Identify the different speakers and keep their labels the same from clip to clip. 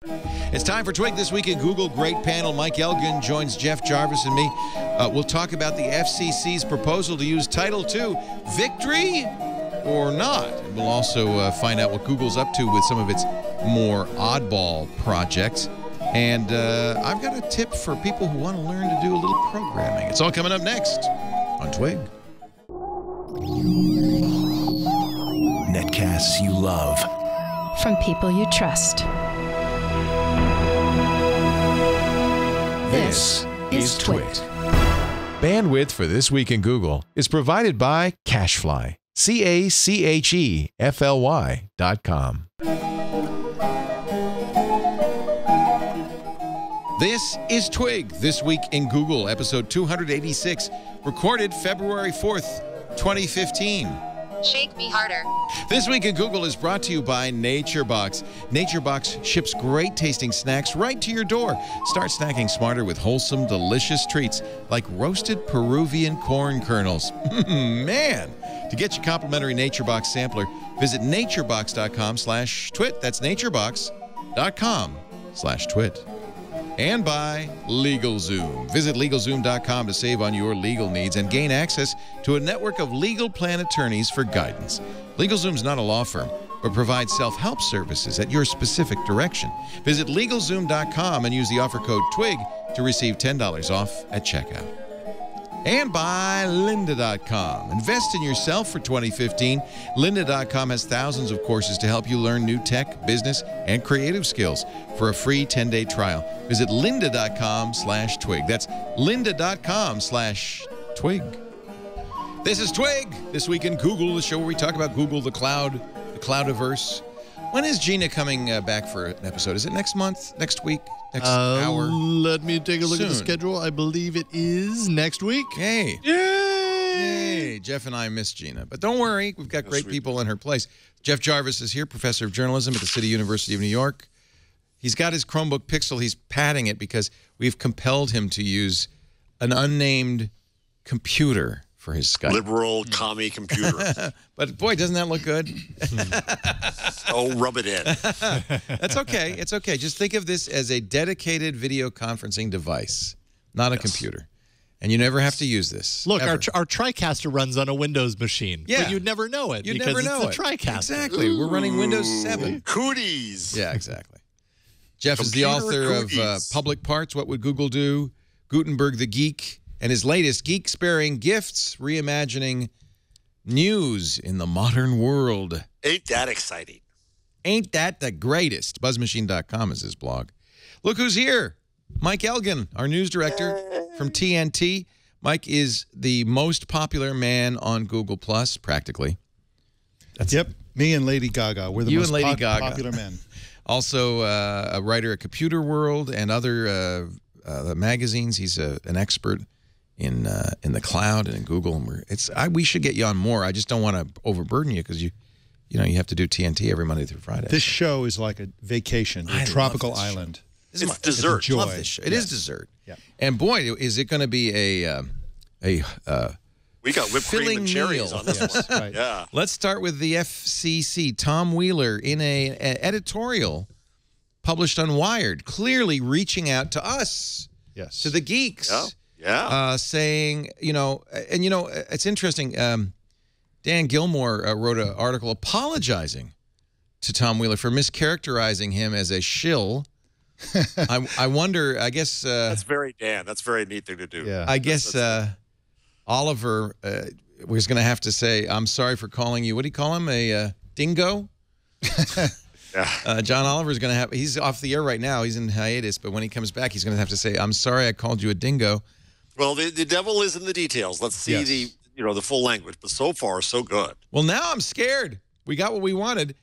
Speaker 1: It's time for Twig This Week at Google. Great panel. Mike Elgan joins Jeff Jarvis and me. We'll talk about the FCC's proposal to use Title II. Victory or not? And we'll also find out what Google's up to with some of its more oddball projects. And I've got a tip for people who want to learn to do a little programming. It's all coming up next on Twig.
Speaker 2: Netcasts you love.
Speaker 3: From people you trust.
Speaker 2: This is Twit.
Speaker 1: Bandwidth for This Week in Google is provided by Cachefly. CACHEFLY.com. This is Twig, This Week in Google, episode 286, recorded February 4th, 2015.
Speaker 4: Shake me harder.
Speaker 1: This Week in Google is brought to you by NatureBox. NatureBox ships great tasting snacks right to your door. Start snacking smarter with wholesome, delicious treats like roasted Peruvian corn kernels. Man! To get your complimentary NatureBox sampler, visit naturebox.com/twit. That's naturebox.com/twit. And by LegalZoom. Visit LegalZoom.com to save on your legal needs and gain access to a network of legal plan attorneys for guidance. LegalZoom's not a law firm, but provides self-help services at your specific direction. Visit LegalZoom.com and use the offer code TWIG to receive $10 off at checkout. And by lynda.com. Invest in yourself for 2015. Lynda.com has thousands of courses to help you learn new tech, business, and creative skills. For a free 10-day trial, visit lynda.com/twig. That's lynda.com/twig. This is Twig, This Week in Google, the show where we talk about Google, the cloud, the cloudiverse. When is Gina coming back for an episode? Is it next month, next week, next hour?
Speaker 5: Let me take a look at the
Speaker 1: Soon.
Speaker 5: schedule. I believe it is next week.
Speaker 1: Yay. Yay. Jeff and I miss Gina. But don't worry, we've got great people in her place. Jeff Jarvis is here, professor of journalism at the City University of New York. He's got his Chromebook Pixel. He's padding it because we've compelled him to use an unnamed computer for his Skype.
Speaker 6: Liberal commie computer.
Speaker 1: But boy, doesn't that look good?
Speaker 6: Oh, rub it in.
Speaker 1: That's okay. It's okay. Just think of this as a dedicated video conferencing device, not a computer. And you never have to use this.
Speaker 5: Look, our TriCaster runs on a Windows machine.
Speaker 1: Yeah.
Speaker 5: But you'd never know it
Speaker 1: You'd
Speaker 5: because
Speaker 1: never know
Speaker 5: it's a TriCaster.
Speaker 1: Exactly. We're running Windows 7.
Speaker 6: Cooties.
Speaker 1: Yeah, exactly. Jeff is the
Speaker 6: Computer
Speaker 1: author of
Speaker 6: cooties.
Speaker 1: Public Parts, What Would Google Do? Gutenberg the Geek, and his latest, Geek-Sparing Gifts, Reimagining News in the Modern World.
Speaker 6: Ain't that exciting?
Speaker 1: Ain't that the greatest? BuzzMachine.com is his blog. Look who's here. Mike Elgan, our news director from TNT. Mike is the most popular man on Google+, practically.
Speaker 7: Yep, me and Lady Gaga. We're the
Speaker 1: You
Speaker 7: most
Speaker 1: and Lady Gaga.
Speaker 7: popular men.
Speaker 1: Also a writer at Computer World and other magazines. He's an expert in the cloud and in Google. And we should get you on more. I just don't want to overburden you because you have to do TNT every Monday through Friday.
Speaker 7: This show is like a vacation, a tropical island.
Speaker 6: It's dessert.
Speaker 7: It's a joy.
Speaker 1: Love this show. It is dessert.
Speaker 7: Yeah.
Speaker 1: And boy, is it going to be a
Speaker 6: We got whipped cream
Speaker 1: filling
Speaker 6: and cherries
Speaker 1: meal.
Speaker 6: on this
Speaker 7: Yes,
Speaker 6: one.
Speaker 7: right.
Speaker 6: Yeah.
Speaker 1: Let's start with the FCC. Tom Wheeler in an editorial published on Wired, clearly reaching out to us,
Speaker 7: Yes.
Speaker 1: to the geeks.
Speaker 6: Yeah.
Speaker 1: Saying, it's interesting. Dan Gilmore wrote an article apologizing to Tom Wheeler for mischaracterizing him as a shill. I wonder, I guess...
Speaker 6: That's very Dan. That's a very neat thing to do.
Speaker 7: Yeah.
Speaker 1: I guess Oliver was going to have to say, I'm sorry for calling you, what do you call him, a dingo?
Speaker 6: Yeah.
Speaker 1: John Oliver's going to have, he's off the air right now, he's in hiatus, but when he comes back, he's going to have to say, I'm sorry I called you a dingo.
Speaker 6: Well, the devil is in the details. Let's see the full language. But so far, so good.
Speaker 1: Well, now I'm scared. We got what we wanted.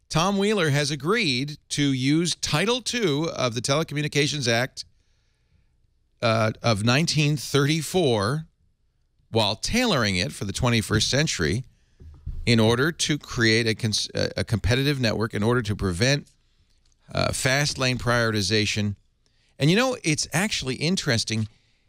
Speaker 1: Tom Wheeler has agreed to use Title II of the Telecommunications Act of 1934 while tailoring it for the 21st century in order to create a competitive network, in order to prevent fast lane prioritization. And, it's actually interesting.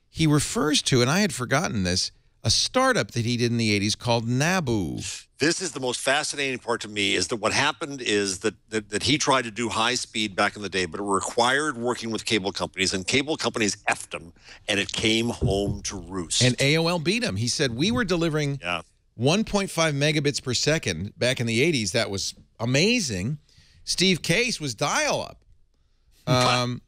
Speaker 1: He refers to, and I had forgotten this, a startup that he did in the 80s called Nabu.
Speaker 6: This is the most fascinating part to me, is that what happened is that he tried to do high speed back in the day, but it required working with cable companies, and cable companies effed him, and it came home to roost.
Speaker 1: And AOL beat him. He said, we were delivering 1.5 megabits per second back in the 80s. That was amazing. Steve Case was dial-up. And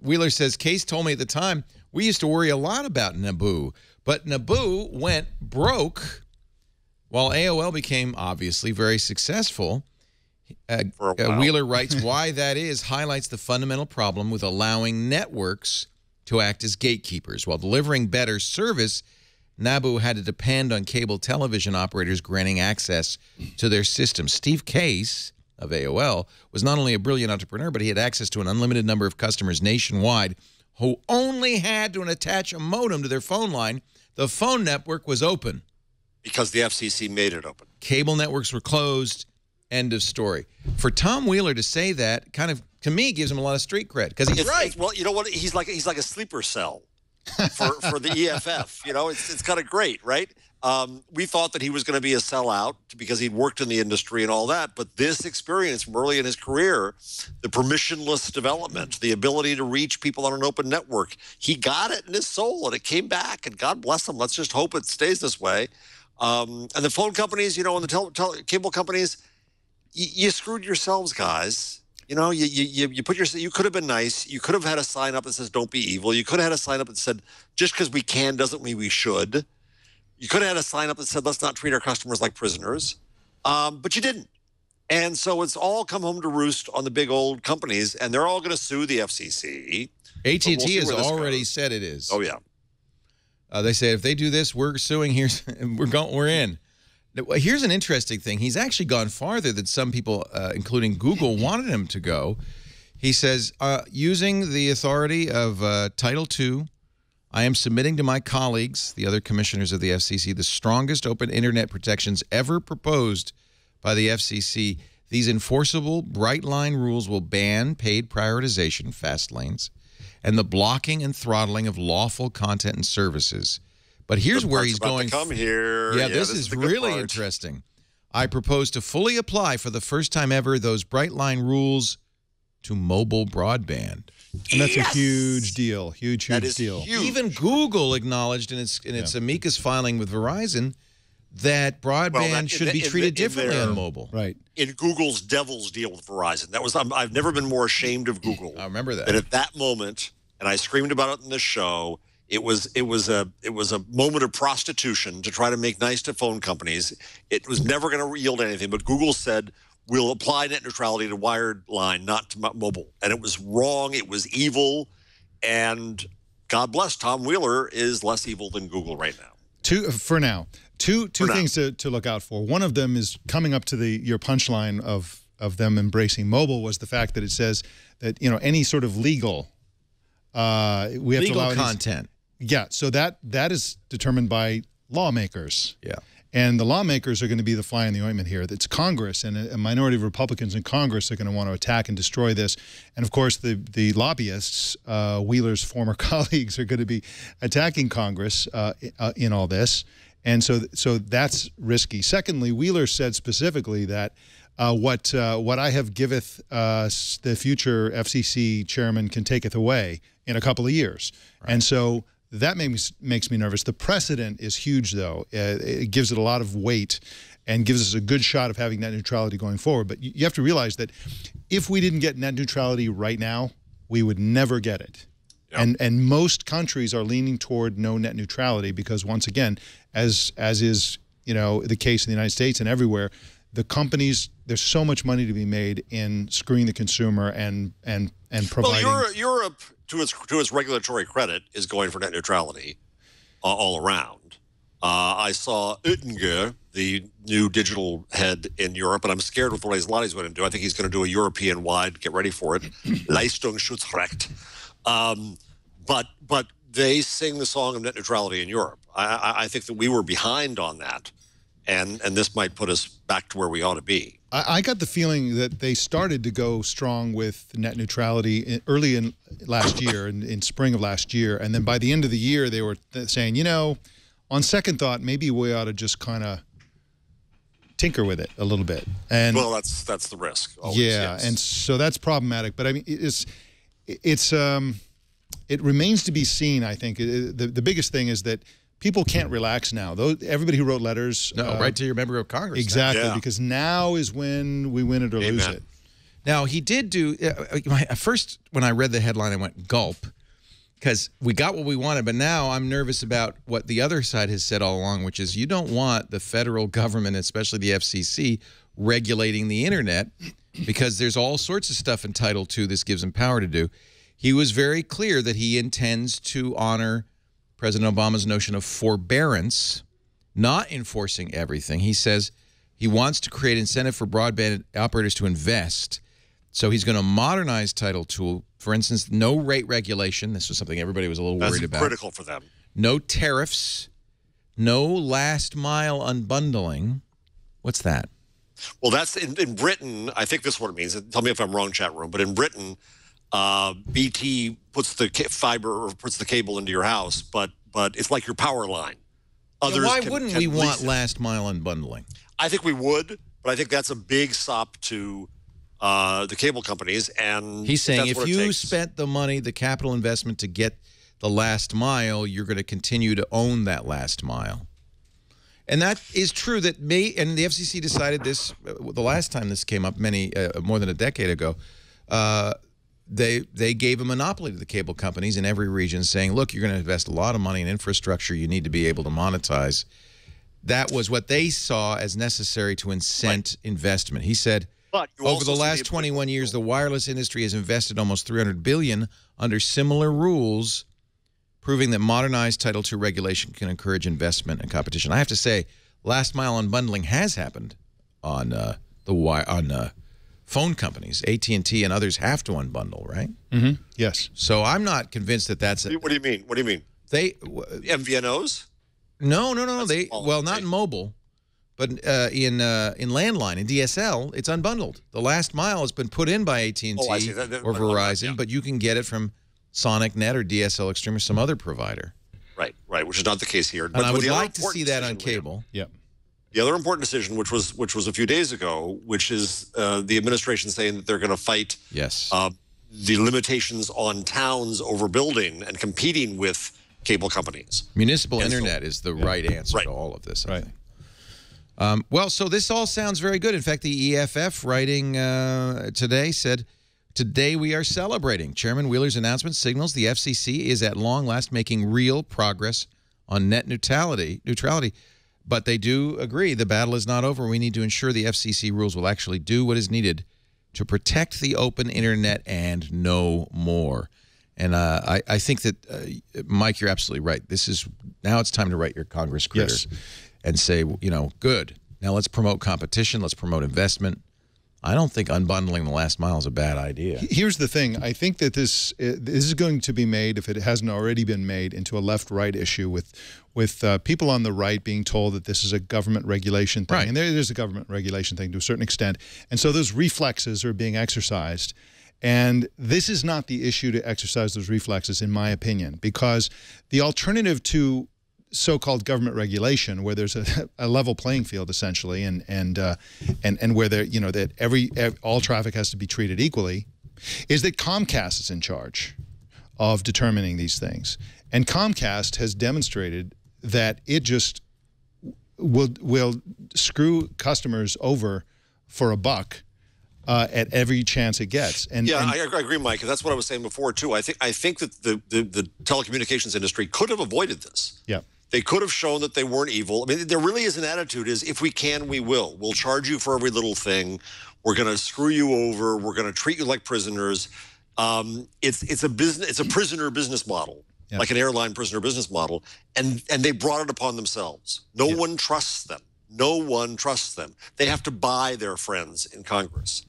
Speaker 1: Wheeler says, Case told me at the time, we used to worry a lot about Nabu. But Nabu went broke while AOL became obviously very successful. Wheeler writes, why that is highlights the fundamental problem with allowing networks to act as gatekeepers. While delivering better service, Nabu had to depend on cable television operators granting access to their system. Steve Case of AOL was not only a brilliant entrepreneur, but he had access to an unlimited number of customers nationwide who only had to attach a modem to their phone line. The phone network was open.
Speaker 6: Because the FCC made it open.
Speaker 1: Cable networks were closed. End of story. For Tom Wheeler to say that kind of, to me, gives him a lot of street cred, because he's right.
Speaker 6: Well, you know what? He's like a sleeper cell for the EFF. You know, it's kind of great, right? We thought that he was going to be a sellout because he'd worked in the industry and all that. But this experience from early in his career, the permissionless development, the ability to reach people on an open network, he got it in his soul, and it came back. And God bless him. Let's just hope it stays this way. And the phone companies, you know, and the cable companies, you screwed yourselves, guys. You know, you put your, you could have been nice. You could have had a sign up that says "Don't be evil." You could have had a sign up that said, "Just because we can doesn't mean we should." You could have had a sign up that said, "Let's not treat our customers like prisoners," but you didn't. And so it's all come home to roost on the big old companies, and they're all going to sue the FCC.
Speaker 1: AT&T has already said it is.
Speaker 6: Oh yeah.
Speaker 1: They say if they do this, we're suing. We're in. Here's an interesting thing. He's actually gone farther than some people, including Google, wanted him to go. He says, using the authority of Title II, I am submitting to my colleagues, the other commissioners of the FCC, the strongest open internet protections ever proposed by the FCC. These enforceable, bright-line rules will ban paid prioritization, fast lanes, and the blocking and throttling of lawful content and services. But here's where he's going.
Speaker 6: Come here.
Speaker 1: Yeah, this is really interesting. I propose to fully apply for the first time ever those bright line rules to mobile broadband.
Speaker 7: And that's a huge deal. Huge deal.
Speaker 6: Huge.
Speaker 1: Even Google acknowledged in its amicus filing with Verizon that broadband should be treated differently on mobile.
Speaker 7: Right.
Speaker 6: In Google's devil's deal with Verizon. That was I've never been more ashamed of Google.
Speaker 1: I remember that.
Speaker 6: And at that moment, and I screamed about it in this show, it was a moment of prostitution to try to make nice to phone companies. It was never going to yield anything. But Google said, we'll apply net neutrality to wired line, not to mobile. And it was wrong. It was evil. And God bless, Tom Wheeler is less evil than Google right now.
Speaker 7: Two things to look out for. One of them is coming up to your punchline of them embracing mobile was the fact that it says that, you know, any sort of legal we have
Speaker 1: legal
Speaker 7: to allow
Speaker 1: content.
Speaker 7: Yeah, so that is determined by lawmakers.
Speaker 1: Yeah.
Speaker 7: And the lawmakers are going to be the fly in the ointment here. It's Congress, and a minority of Republicans in Congress are going to want to attack and destroy this. And, of course, the lobbyists, Wheeler's former colleagues, are going to be attacking Congress in all this. And so that's risky. Secondly, Wheeler said specifically that what I have giveth the future FCC chairman can taketh away in a couple of years. Right. And so that makes me nervous. The precedent is huge, though. It gives it a lot of weight and gives us a good shot of having net neutrality going forward. But you have to realize that if we didn't get net neutrality right now, we would never get it. Yep. And most countries are leaning toward no net neutrality because, once again, as is, you know, the case in the United States and everywhere, the companies, there's so much money to be made in screwing the consumer and providing.
Speaker 6: Well, Europe, to its regulatory credit, is going for net neutrality all around. I saw Oettinger, the new digital head in Europe, and I'm scared with what he's going to do. I think he's going to do a European-wide, get ready for it, Leistungsschutzrecht. But they sing the song of net neutrality in Europe. I think that we were behind on that. and this might put us back to where we ought to be.
Speaker 7: I got the feeling that they started to go strong with net neutrality early in last year, in spring of last year, and then by the end of the year, they were saying, you know, on second thought, maybe we ought to just kind of tinker with it a little bit. And
Speaker 6: well, that's the risk. Always,
Speaker 7: yeah,
Speaker 6: yes.
Speaker 7: and so that's problematic. But I mean, it remains to be seen. I think the biggest thing is that people can't relax now. Everybody who wrote letters,
Speaker 1: right to your member of Congress.
Speaker 7: Exactly,
Speaker 6: yeah.
Speaker 7: because now is when we win it or lose it.
Speaker 1: Now, he did do, first when I read the headline, I went, gulp, because we got what we wanted, but now I'm nervous about what the other side has said all along, which is you don't want the federal government, especially the FCC, regulating the internet, because there's all sorts of stuff in Title II this gives them power to do. He was very clear that he intends to honor President Obama's notion of forbearance, not enforcing everything. He says he wants to create incentive for broadband operators to invest. So he's going to modernize Title II. For instance, no rate regulation. This was something everybody was a little worried about.
Speaker 6: That's critical for them.
Speaker 1: No tariffs. No last mile unbundling. What's that?
Speaker 6: Well, that's in Britain. I think this is what it means. Tell me if I'm wrong, chat room. But in Britain, BT puts the fiber or puts the cable into your house, but it's like your power line. Others
Speaker 1: why wouldn't we want last mile unbundling?
Speaker 6: I think we would, but I think that's a big sop to the cable companies. And
Speaker 1: he's saying if you spent the money, the capital investment to get the last mile, you're going to continue to own that last mile. And that is true. And the FCC decided this the last time this came up, more than a decade ago. They gave a monopoly to the cable companies in every region, saying, look, you're going to invest a lot of money in infrastructure. You need to be able to monetize. That was what they saw as necessary to incent investment. He said, over the last 21 years, the wireless industry has invested almost $300 billion under similar rules, proving that modernized Title II regulation can encourage investment and competition. I have to say, last mile unbundling has happened on phone companies. AT&T and others have to unbundle, right?
Speaker 7: Mm-hmm. Yes.
Speaker 1: So I'm not convinced that that's...
Speaker 6: What do you mean? What do you mean? MVNOs?
Speaker 1: No. Well, not in mobile, but in landline, in DSL, it's unbundled. The last mile has been put in by AT&T or Verizon, but you can get it from SonicNet or DSL Extreme or some other provider.
Speaker 6: Right, which is not the case here.
Speaker 1: And I would like to see that on cable.
Speaker 7: Yep.
Speaker 6: The other important decision, which was a few days ago, which is the administration saying that they're going to fight the limitations on towns overbuilding and competing with cable companies.
Speaker 1: Municipal internet is the right answer to all of this, I think. Well, so this all sounds very good. In fact, the EFF writing today said, today we are celebrating. Chairman Wheeler's announcement signals the FCC is at long last making real progress on net neutrality. But they do agree the battle is not over. We need to ensure the FCC rules will actually do what is needed to protect the open internet and no more. And I think that, Mike, you're absolutely right. Now it's time to write your Congress critter and say, you know, good. Now let's promote competition. Let's promote investment. I don't think unbundling the last mile is a bad idea.
Speaker 7: Here's the thing. I think that this is going to be made, if it hasn't already been made, into a left-right issue with people on the right being told that this is a government regulation thing. Right. And there's a government regulation thing to a certain extent. And so those reflexes are being exercised. And this is not the issue to exercise those reflexes, in my opinion, because the alternative to so-called government regulation, where there's a level playing field essentially, and where there, you know, that all traffic has to be treated equally, is that Comcast is in charge of determining these things, and Comcast has demonstrated that it just will screw customers over for a buck at every chance it gets. And
Speaker 6: I agree, Mike. That's what I was saying before too. I think that the telecommunications industry could have avoided this.
Speaker 7: Yeah.
Speaker 6: They could have shown that they weren't evil. I mean, there really is an attitude is if we can, we will. We'll charge you for every little thing. We're going to screw you over. We're going to treat you like prisoners. It's a prisoner business model, like an airline prisoner business model. And they brought it upon themselves. No one trusts them. No one trusts them. They have to buy their friends in Congress.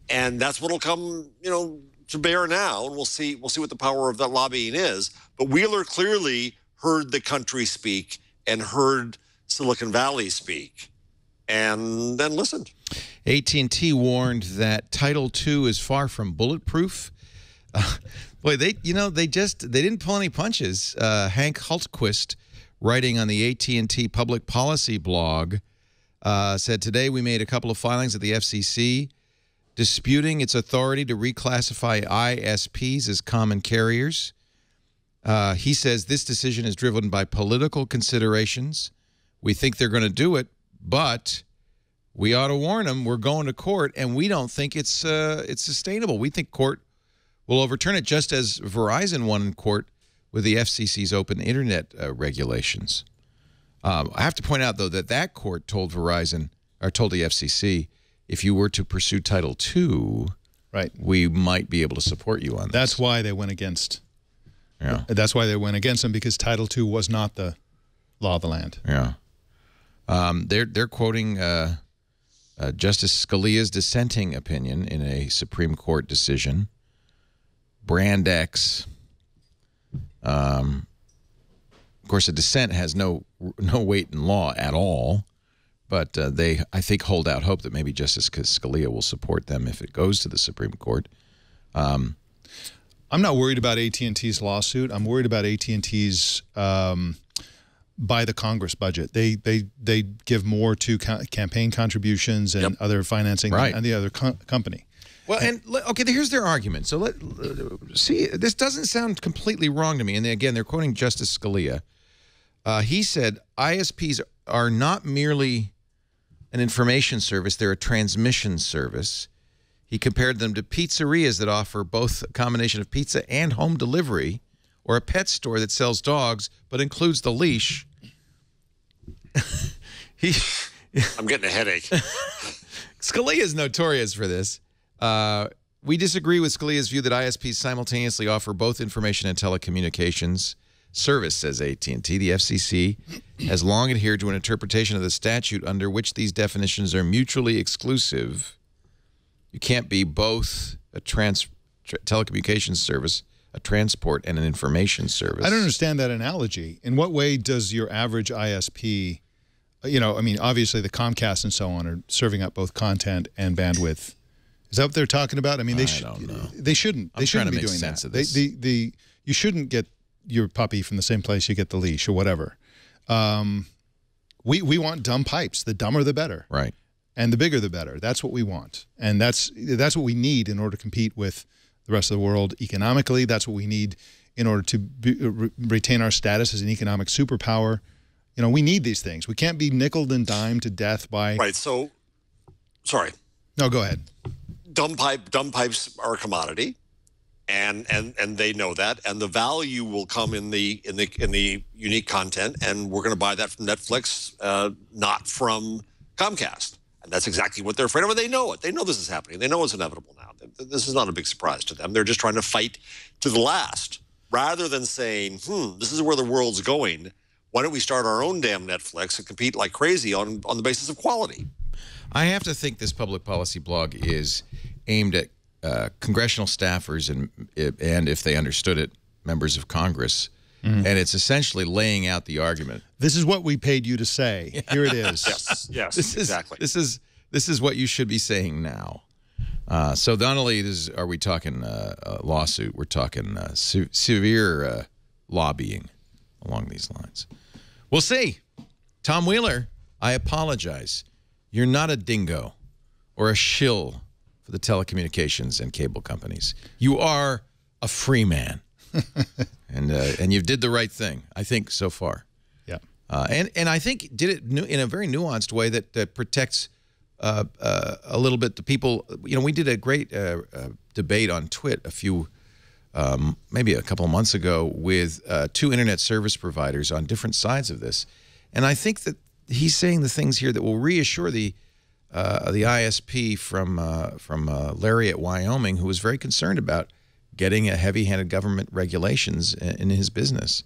Speaker 6: And that's what'll come, you know, to bear now. And we'll see what the power of that lobbying is. But Wheeler clearly heard the country speak and heard Silicon Valley speak and then listened.
Speaker 1: AT&T warned that Title II is far from bulletproof. Boy, they didn't pull any punches. Hank Hultquist, writing on the AT&T public policy blog, said, today we made a couple of filings at the FCC disputing its authority to reclassify ISPs as common carriers. He says this decision is driven by political considerations. We think they're going to do it, but we ought to warn them. We're going to court, and we don't think it's sustainable. We think court will overturn it, just as Verizon won in court with the FCC's open internet regulations. I have to point out, though, that court told Verizon, or told the FCC, if you were to pursue Title II,
Speaker 7: right,
Speaker 1: we might be able to support you on this.
Speaker 7: That's why they went against.
Speaker 1: Yeah.
Speaker 7: That's why they went against them, because Title II was not the law of the land.
Speaker 1: Yeah. They're quoting Justice Scalia's dissenting opinion in a Supreme Court decision. Brand X. Of course, a dissent has no weight in law at all, but they, I think, hold out hope that maybe Justice Scalia will support them if it goes to the Supreme Court.
Speaker 7: I'm not worried about AT&T's lawsuit. I'm worried about AT&T's by the Congress budget. They give more to campaign contributions and other financing than the other company.
Speaker 1: Well, and okay, here's their argument. So see, this doesn't sound completely wrong to me. And again, they're quoting Justice Scalia. He said ISPs are not merely an information service; they're a transmission service. He compared them to pizzerias that offer both a combination of pizza and home delivery, or a pet store that sells dogs but includes the leash.
Speaker 6: I'm getting a headache.
Speaker 1: Scalia is notorious for this. We disagree with Scalia's view that ISPs simultaneously offer both information and telecommunications service, says AT&T. The FCC has long adhered to an interpretation of the statute under which these definitions are mutually exclusive. You can't be both a telecommunications service, a transport, and an information service.
Speaker 7: I don't understand that analogy. In what way does your average ISP, you know, I mean, obviously the Comcast and so on are serving up both content and bandwidth. Is that what they're talking about? I mean, they shouldn't. They shouldn't be doing that. You shouldn't get your puppy from the same place you get the leash or whatever. We want dumb pipes. The dumber, the better.
Speaker 1: Right.
Speaker 7: And the bigger, the better. That's what we want. And that's what we need in order to compete with the rest of the world economically. That's what we need in order to retain our status as an economic superpower. You know, we need these things. We can't be nickeled and dimed to death by...
Speaker 6: Right, so... Sorry.
Speaker 7: No, go ahead.
Speaker 6: Dumb pipes are a commodity, and they know that, and the value will come in the unique content, and we're going to buy that from Netflix, not from Comcast, and that's exactly what they're afraid of. And they know it. They know this is happening. They know it's inevitable now. This is not a big surprise to them. They're just trying to fight to the last, rather than saying, this is where the world's going. Why don't we start our own damn Netflix and compete like crazy on the basis of quality?
Speaker 1: I have to think this public policy blog is aimed at congressional staffers and if they understood it, members of Congress. And it's essentially laying out the argument.
Speaker 7: This is what we paid you to say. Yeah. Here it is.
Speaker 6: Yes, exactly.
Speaker 1: This is what you should be saying now. So not only are we talking a lawsuit, we're talking severe lobbying along these lines. We'll see. Tom Wheeler, I apologize. You're not a dingo or a shill for the telecommunications and cable companies. You are a free man, and you did the right thing, I think, so far.
Speaker 7: Yeah.
Speaker 1: And I think did it in a very nuanced way that protects a little bit the people. You know, we did a great debate on Twit maybe a couple of months ago with two internet service providers on different sides of this, and I think that he's saying the things here that will reassure the ISP from Larry at Wyoming, who was very concerned about getting a heavy-handed government regulations in his business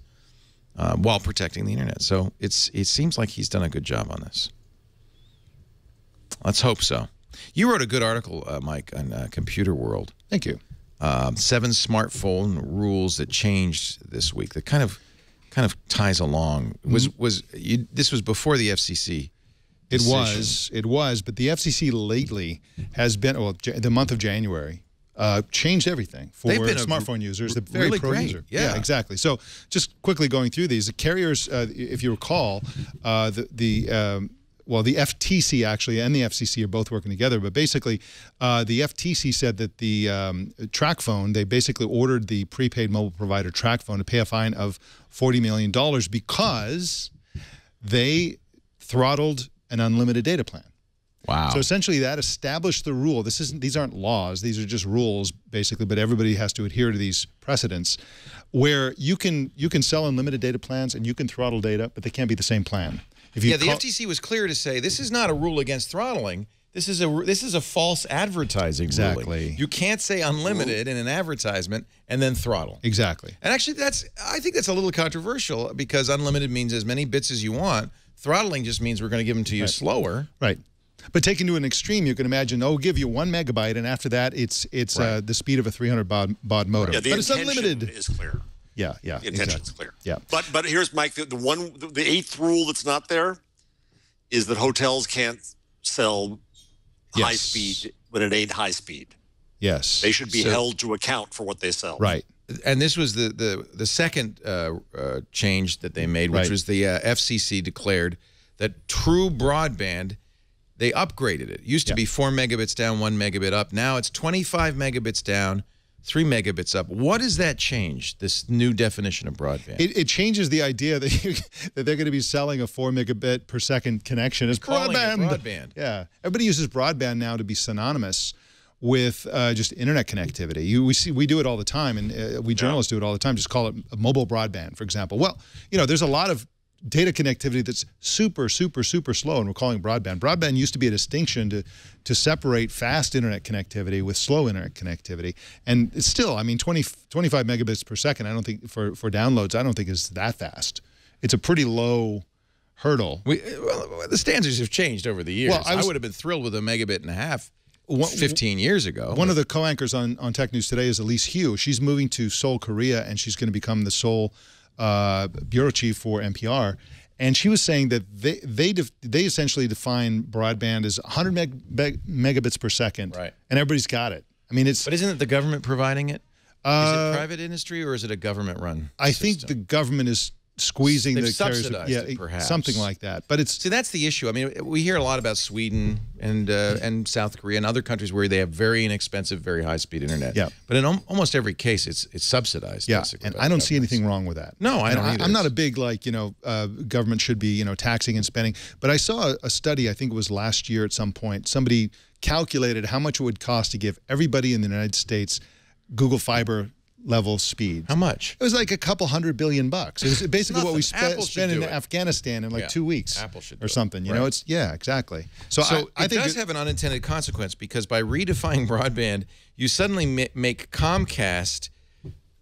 Speaker 1: while protecting the internet. So it seems like he's done a good job on this. Let's hope so. You wrote a good article, Mike, on Computer World.
Speaker 7: Thank you.
Speaker 1: 7 smartphone rules that changed this week. That kind of ties along. This was before the FCC decision.
Speaker 7: It was, but the FCC lately has been, well, the month of January, changed everything for smartphone users. They're very
Speaker 1: really
Speaker 7: pro user. Yeah, exactly. So just quickly going through these, the carriers, if you recall, well, the FTC actually and the FCC are both working together, but basically the FTC said that the TracFone, they basically ordered the prepaid mobile provider TracFone to pay a fine of $40 million because they throttled an unlimited data plan.
Speaker 1: Wow.
Speaker 7: So essentially that established the rule. These aren't laws, these are just rules basically, but everybody has to adhere to these precedents where you can sell unlimited data plans and you can throttle data, but they can't be the same plan. If you
Speaker 1: the FTC was clear to say this is not a rule against throttling. This is a false advertising ruling. You can't say unlimited in an advertisement and then throttle.
Speaker 7: Exactly.
Speaker 1: And actually, I think that's a little controversial because unlimited means as many bits as you want. Throttling just means we're going to give them to you slower.
Speaker 7: Right. But taken to an extreme, you can imagine, we'll give you 1 megabyte, and after that, it's the speed of a 300 baud modem.
Speaker 6: Yeah, the
Speaker 7: but it's unlimited.
Speaker 6: Is clear.
Speaker 7: Yeah,
Speaker 6: the intention's clear.
Speaker 7: Yeah.
Speaker 6: But here's Mike. The eighth rule that's not there is that hotels can't sell high speed when it ain't high speed.
Speaker 7: Yes.
Speaker 6: They should be held to account for what they sell.
Speaker 7: Right.
Speaker 1: And this was the second change that they made, which was the FCC declared that true broadband, they upgraded it. It used to be 4 megabits down, 1 megabit up. Now it's 25 megabits down, 3 megabits up. What does that change, this new definition of broadband?
Speaker 7: It changes the idea that, that they're going to be selling a 4 megabit per second connection as broadband. Yeah. Everybody uses broadband now to be synonymous with just internet connectivity. We do it all the time, and we journalists do it all the time. Just call it a mobile broadband, for example. Well, there's a lot of data connectivity that's super, super, super slow, and we're calling it broadband. Broadband used to be a distinction to separate fast internet connectivity with slow internet connectivity. And it's still, I mean, 25 megabits per second, I don't think, for downloads, I don't think is that fast. It's a pretty low hurdle.
Speaker 1: Well, the standards have changed over the years.
Speaker 7: Well,
Speaker 1: I would have been thrilled with a megabit and a half 15 years ago.
Speaker 7: One of the co-anchors on Tech News Today is Elise Hu. She's moving to Seoul, Korea, and she's going to become the Seoul bureau chief for NPR, and she was saying that they essentially define broadband as 100 megabits per second,
Speaker 1: right? And
Speaker 7: everybody's got it. I mean, but
Speaker 1: isn't it the government providing it? Is it private industry or is it a government-run?
Speaker 7: I think the government is squeezing the carriers,
Speaker 1: it, perhaps.
Speaker 7: Something like that. But it's
Speaker 1: that's the issue. I mean, we hear a lot about Sweden and South Korea and other countries where they have very inexpensive, very high-speed internet.
Speaker 7: Yeah.
Speaker 1: But in almost every case, it's subsidized.
Speaker 7: Yeah,
Speaker 1: basically,
Speaker 7: and I don't see anything wrong with that.
Speaker 1: No, I don't either.
Speaker 7: I'm not a big government should be taxing and spending. But I saw a study. I think it was last year at some point. Somebody calculated how much it would cost to give everybody in the United States Google Fiber level speed.
Speaker 1: How much?
Speaker 7: It was like a couple $100 billion bucks. It was basically what we spent in
Speaker 1: it.
Speaker 7: Afghanistan in like 2 weeks.
Speaker 1: Apple should
Speaker 7: or something. You know, it's exactly. So I think
Speaker 1: it does have an unintended consequence because by redefining broadband, you suddenly make Comcast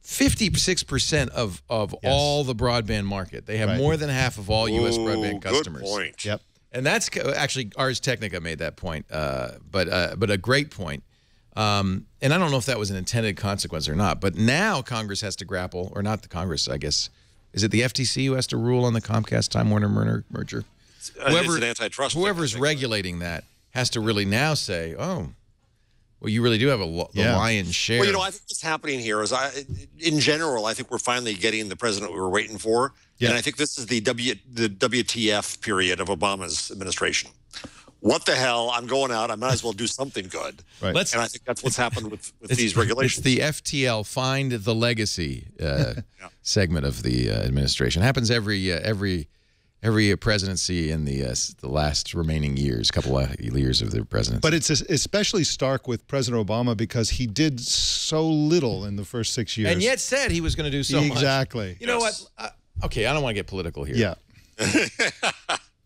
Speaker 1: 56% of all the broadband market. They have more than half of all U.S. broadband customers.
Speaker 6: Good point.
Speaker 7: Yep.
Speaker 1: And that's actually Ars Technica made that point, but a great point. And I don't know if that was an intended consequence or not, but now Congress has to grapple, or not the Congress, I guess. Is it the FTC who has to rule on the Comcast-Time Warner merger?
Speaker 6: It's an antitrust.
Speaker 1: Whoever's regulating that has to really now say, oh, well, you really do have the lion's share.
Speaker 6: Well, I think what's happening here is, in general, I think we're finally getting the president we were waiting for. Yeah. And I think this is the WTF period of Obama's administration. What the hell? I'm going out. I might as well do something good.
Speaker 7: Right.
Speaker 6: And I think that's what's happened with these regulations.
Speaker 1: It's the FTL, Find the Legacy segment of the administration. It happens every presidency in the last remaining years, couple of years of the presidency.
Speaker 7: But it's especially stark with President Obama because he did so little in the first 6 years.
Speaker 1: And yet said he was going to do so much.
Speaker 7: Exactly.
Speaker 1: You know what? Okay, I don't want to get political here.
Speaker 7: Yeah.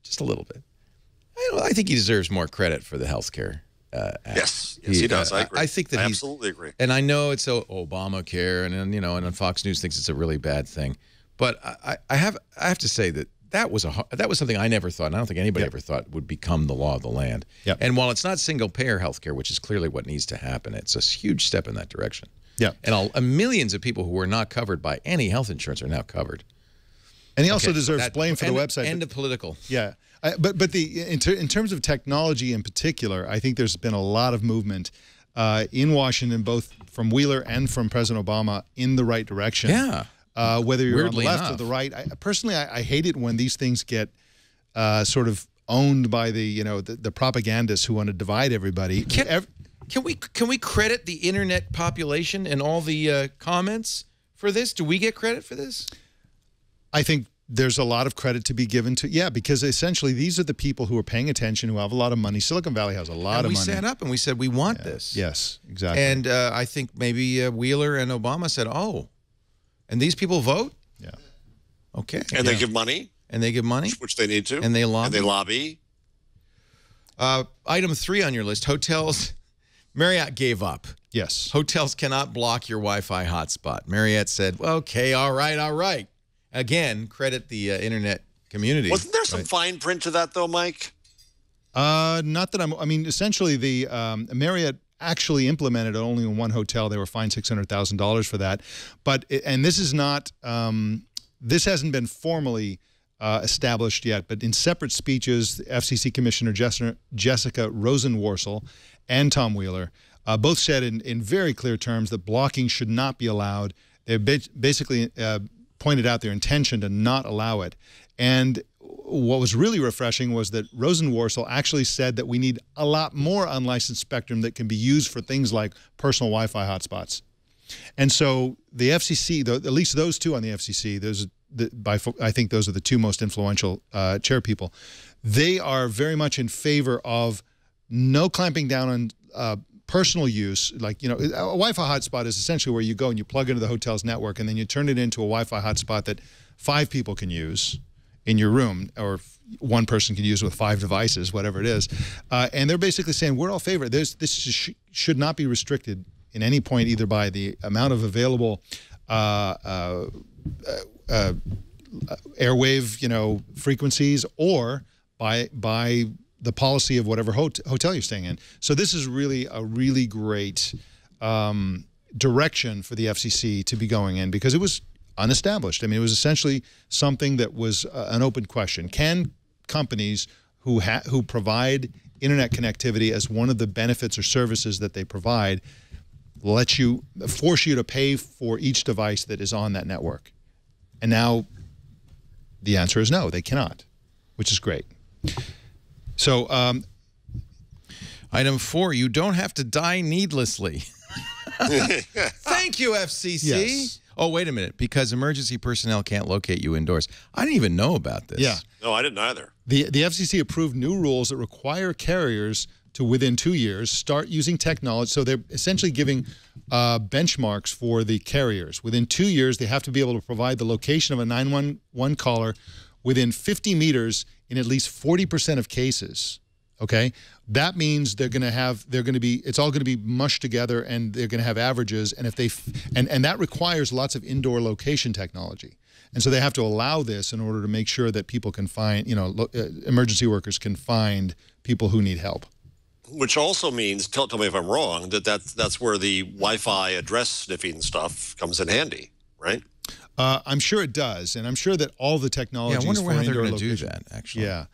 Speaker 1: Just a little bit. I think he deserves more credit for the health care act.
Speaker 6: Yes, he does. I agree.
Speaker 1: I think that
Speaker 6: I absolutely agree.
Speaker 1: And I know it's Obamacare, and Fox News thinks it's a really bad thing. But I have to say that was something I never thought, and I don't think anybody ever thought would become the law of the land.
Speaker 7: Yep.
Speaker 1: And while it's not single payer health care, which is clearly what needs to happen, it's a huge step in that direction.
Speaker 7: Yeah.
Speaker 1: And millions of people who were not covered by any health insurance are now covered.
Speaker 7: And he also deserves blame for the website.
Speaker 1: End of political.
Speaker 7: Yeah. In terms of technology in particular, I think there's been a lot of movement in Washington, both from Wheeler and from President Obama, in the right direction.
Speaker 1: Yeah.
Speaker 7: Whether you're
Speaker 1: Weirdly
Speaker 7: on the left
Speaker 1: enough.
Speaker 7: or the right, personally, I hate it when these things get sort of owned by the propagandists who want to divide everybody.
Speaker 1: Can we credit the internet population and all the comments for this? Do we get credit for this?
Speaker 7: I think there's a lot of credit to be given to, because essentially these are the people who are paying attention, who have a lot of money. Silicon Valley has a lot of money.
Speaker 1: We sat up and we said, we want this.
Speaker 7: Yes, exactly.
Speaker 1: And I think maybe Wheeler and Obama said, oh, and these people vote?
Speaker 7: Yeah.
Speaker 1: Okay.
Speaker 6: And they give money.
Speaker 1: And they give money?
Speaker 6: Which they need to.
Speaker 1: And they lobby.
Speaker 6: And they lobby.
Speaker 1: Item 3 on your list, hotels. Marriott gave up.
Speaker 7: Yes.
Speaker 1: Hotels cannot block your Wi-Fi hotspot. Marriott said, well, okay, all right. Again, credit the internet community.
Speaker 6: Wasn't there some fine print to that, though, Mike?
Speaker 7: Not that I mean, essentially, the Marriott actually implemented it only in one hotel. They were fined $600,000 for that. But this is not. This hasn't been formally established yet. But in separate speeches, FCC Commissioner Jessica Rosenworcel and Tom Wheeler both said in very clear terms that blocking should not be allowed. They basically pointed out their intention to not allow it. And what was really refreshing was that Rosenworcel actually said that we need a lot more unlicensed spectrum that can be used for things like personal Wi-Fi hotspots. And so the FCC, at least those two on the FCC, I think those are the two most influential chair people, they are very much in favor of no clamping down on personal use. Like, a Wi-Fi hotspot is essentially where you go and you plug into the hotel's network and then you turn it into a Wi-Fi hotspot that 5 people can use in your room, or one person can use with 5 devices, whatever it is. And they're basically saying we're all favor. This should not be restricted in any point, either by the amount of available airwave, frequencies, or by the policy of whatever hotel you're staying in. So this is really a really great direction for the FCC to be going in, because it was unestablished. I mean, it was essentially something that was an open question. Can companies who provide internet connectivity as one of the benefits or services that they provide force you to pay for each device that is on that network? And now the answer is no, they cannot, which is great. So
Speaker 1: item 4, you don't have to die needlessly. Thank you, FCC.
Speaker 7: Yes.
Speaker 1: Oh, wait a minute, because emergency personnel can't locate you indoors. I didn't even know about this.
Speaker 7: Yeah.
Speaker 6: No, I didn't either.
Speaker 7: The FCC approved new rules that require carriers to, within 2 years, start using technology. So they're essentially giving benchmarks for the carriers. Within 2 years, they have to be able to provide the location of a 911 caller within 50 meters in at least 40% of cases. Okay, that means it's all going to be mushed together, and they're going to have averages. And if and that requires lots of indoor location technology. And so they have to allow this in order to make sure that people can find, emergency workers can find people who need help.
Speaker 6: Which also means, tell me if I'm wrong, that's where the Wi-Fi address sniffing stuff comes in handy, right?
Speaker 7: I'm sure it does, and I'm sure that all the technologies
Speaker 1: I wonder
Speaker 7: for
Speaker 1: how they're
Speaker 7: indoor
Speaker 1: going to do
Speaker 7: location.
Speaker 1: that, actually.
Speaker 7: Yeah,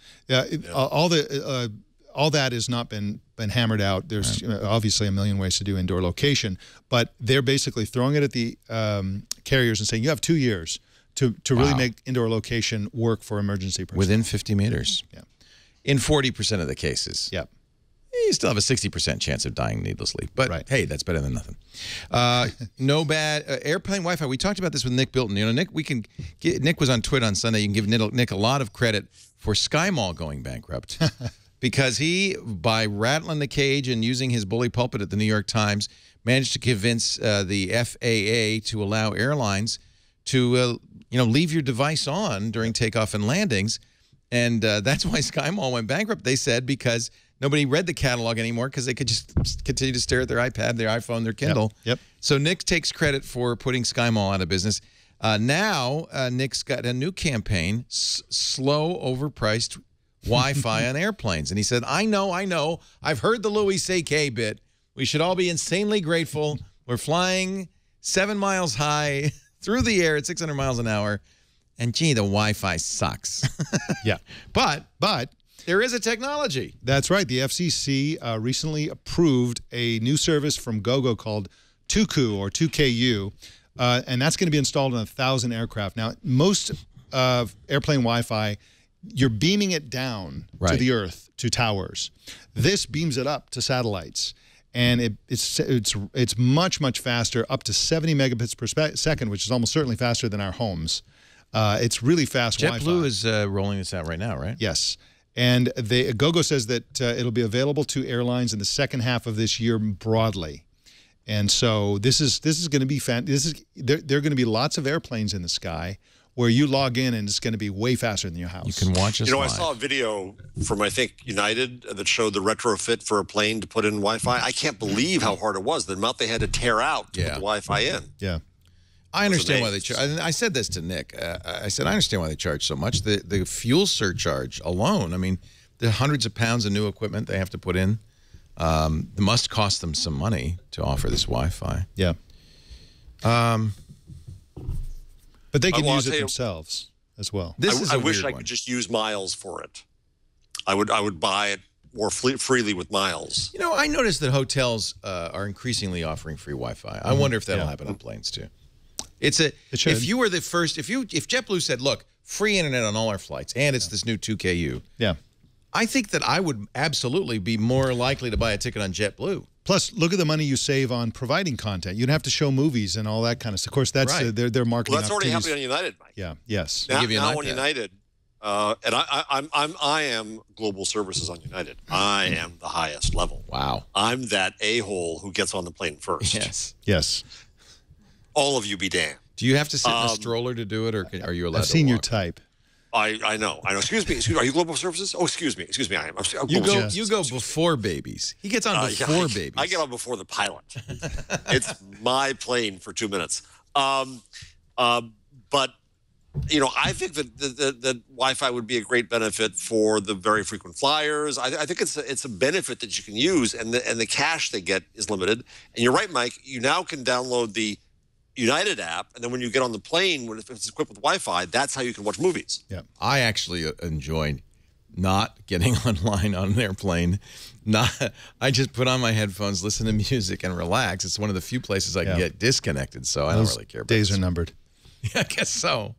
Speaker 7: all that has not been hammered out. There's obviously a million ways to do indoor location, but they're basically throwing it at the carriers and saying you have 2 years to really make indoor location work for emergency personnel.
Speaker 1: Within 50 meters.
Speaker 7: Yeah.
Speaker 1: In 40% of the cases.
Speaker 7: Yep.
Speaker 1: You still have a 60% chance of dying needlessly. But, hey, that's better than nothing. No bad airplane Wi-Fi. We talked about this with Nick Bilton. Nick was on Twitter on Sunday. You can give Nick a lot of credit for SkyMall going bankrupt. Because he, by rattling the cage and using his bully pulpit at the New York Times, managed to convince the FAA to allow airlines to, leave your device on during takeoff and landings. And that's why SkyMall went bankrupt, they said, because nobody read the catalog anymore because they could just continue to stare at their iPad, their iPhone, their Kindle.
Speaker 7: Yep.
Speaker 1: So Nick takes credit for putting SkyMall out of business. Now Nick's got a new campaign, slow, overpriced Wi-Fi on airplanes. And he said, I know. I've heard the Louis C.K. bit. We should all be insanely grateful. We're flying 7 miles high through the air at 600 miles an hour. And, gee, the Wi-Fi sucks.
Speaker 7: Yeah.
Speaker 1: But There is a technology.
Speaker 7: That's right. The FCC recently approved a new service from GoGo called 2Ku or 2KU, and that's going to be installed on 1,000 aircraft. Now, most airplane Wi-Fi, you're beaming it down to the Earth, to towers. This beams it up to satellites. And it's much faster, up to 70 megabits per second, which is almost certainly faster than our homes. It's really fast Wi-Fi.
Speaker 1: JetBlue is rolling this out right now, right?
Speaker 7: Yes. And GoGo says that it'll be available to airlines in the second half of this year broadly. And so this is going to be there are going to be lots of airplanes in the sky where you log in and it's going to be way faster than your house.
Speaker 1: You can watch us live.
Speaker 6: I saw a video from, I think, United that showed the retrofit for a plane to put in Wi-Fi. I can't believe how hard it was, the amount they had to tear out to put the Wi-Fi in.
Speaker 7: Yeah.
Speaker 1: I understand why they charge. I said this to Nick. I said, I understand why they charge so much. The fuel surcharge alone, I mean, the hundreds of pounds of new equipment they have to put in, it must cost them some money to offer this Wi-Fi.
Speaker 7: Yeah. But they can use it themselves as well.
Speaker 6: I wish I could just use miles for it. I would buy it more freely with miles.
Speaker 1: You know, I noticed that hotels are increasingly offering free Wi-Fi. I wonder if that'll happen on planes too. If you were the first, if JetBlue said, look, free internet on all our flights, and it's this new 2KU.
Speaker 7: Yeah.
Speaker 1: I think that I would absolutely be more likely to buy a ticket on JetBlue.
Speaker 7: Plus, look at the money you save on providing content. You don't have to show movies and all that kind of stuff. Of course, that's their marketing.
Speaker 6: Well, that's already happening on United, Mike.
Speaker 7: Yeah. Yes.
Speaker 6: Now on United, and I am global services on United. I am the highest level.
Speaker 1: Wow.
Speaker 6: I'm that a-hole who gets on the plane first.
Speaker 1: Yes.
Speaker 7: Yes.
Speaker 6: All of you be damned.
Speaker 1: Do you have to sit in a stroller to do it, or are you allowed to walk?
Speaker 7: I've seen your type.
Speaker 6: I know. Excuse me. Are you global services? Oh, excuse me. I am.
Speaker 1: You go before babies. He gets on before babies.
Speaker 6: I get on before the pilot. It's my plane for 2 minutes. But I think that Wi-Fi would be a great benefit for the very frequent flyers. I think it's a benefit that you can use, and the cache they get is limited. And you're right, Mike. You now can download the United app, and then when you get on the plane, if it's equipped with Wi-Fi, that's how you can watch movies.
Speaker 7: Yeah,
Speaker 1: I actually enjoy not getting online on an airplane. I just put on my headphones, listen to music, and relax. It's one of the few places I can get disconnected, so I don't really care.
Speaker 7: Days are numbered.
Speaker 1: Yeah, I guess so.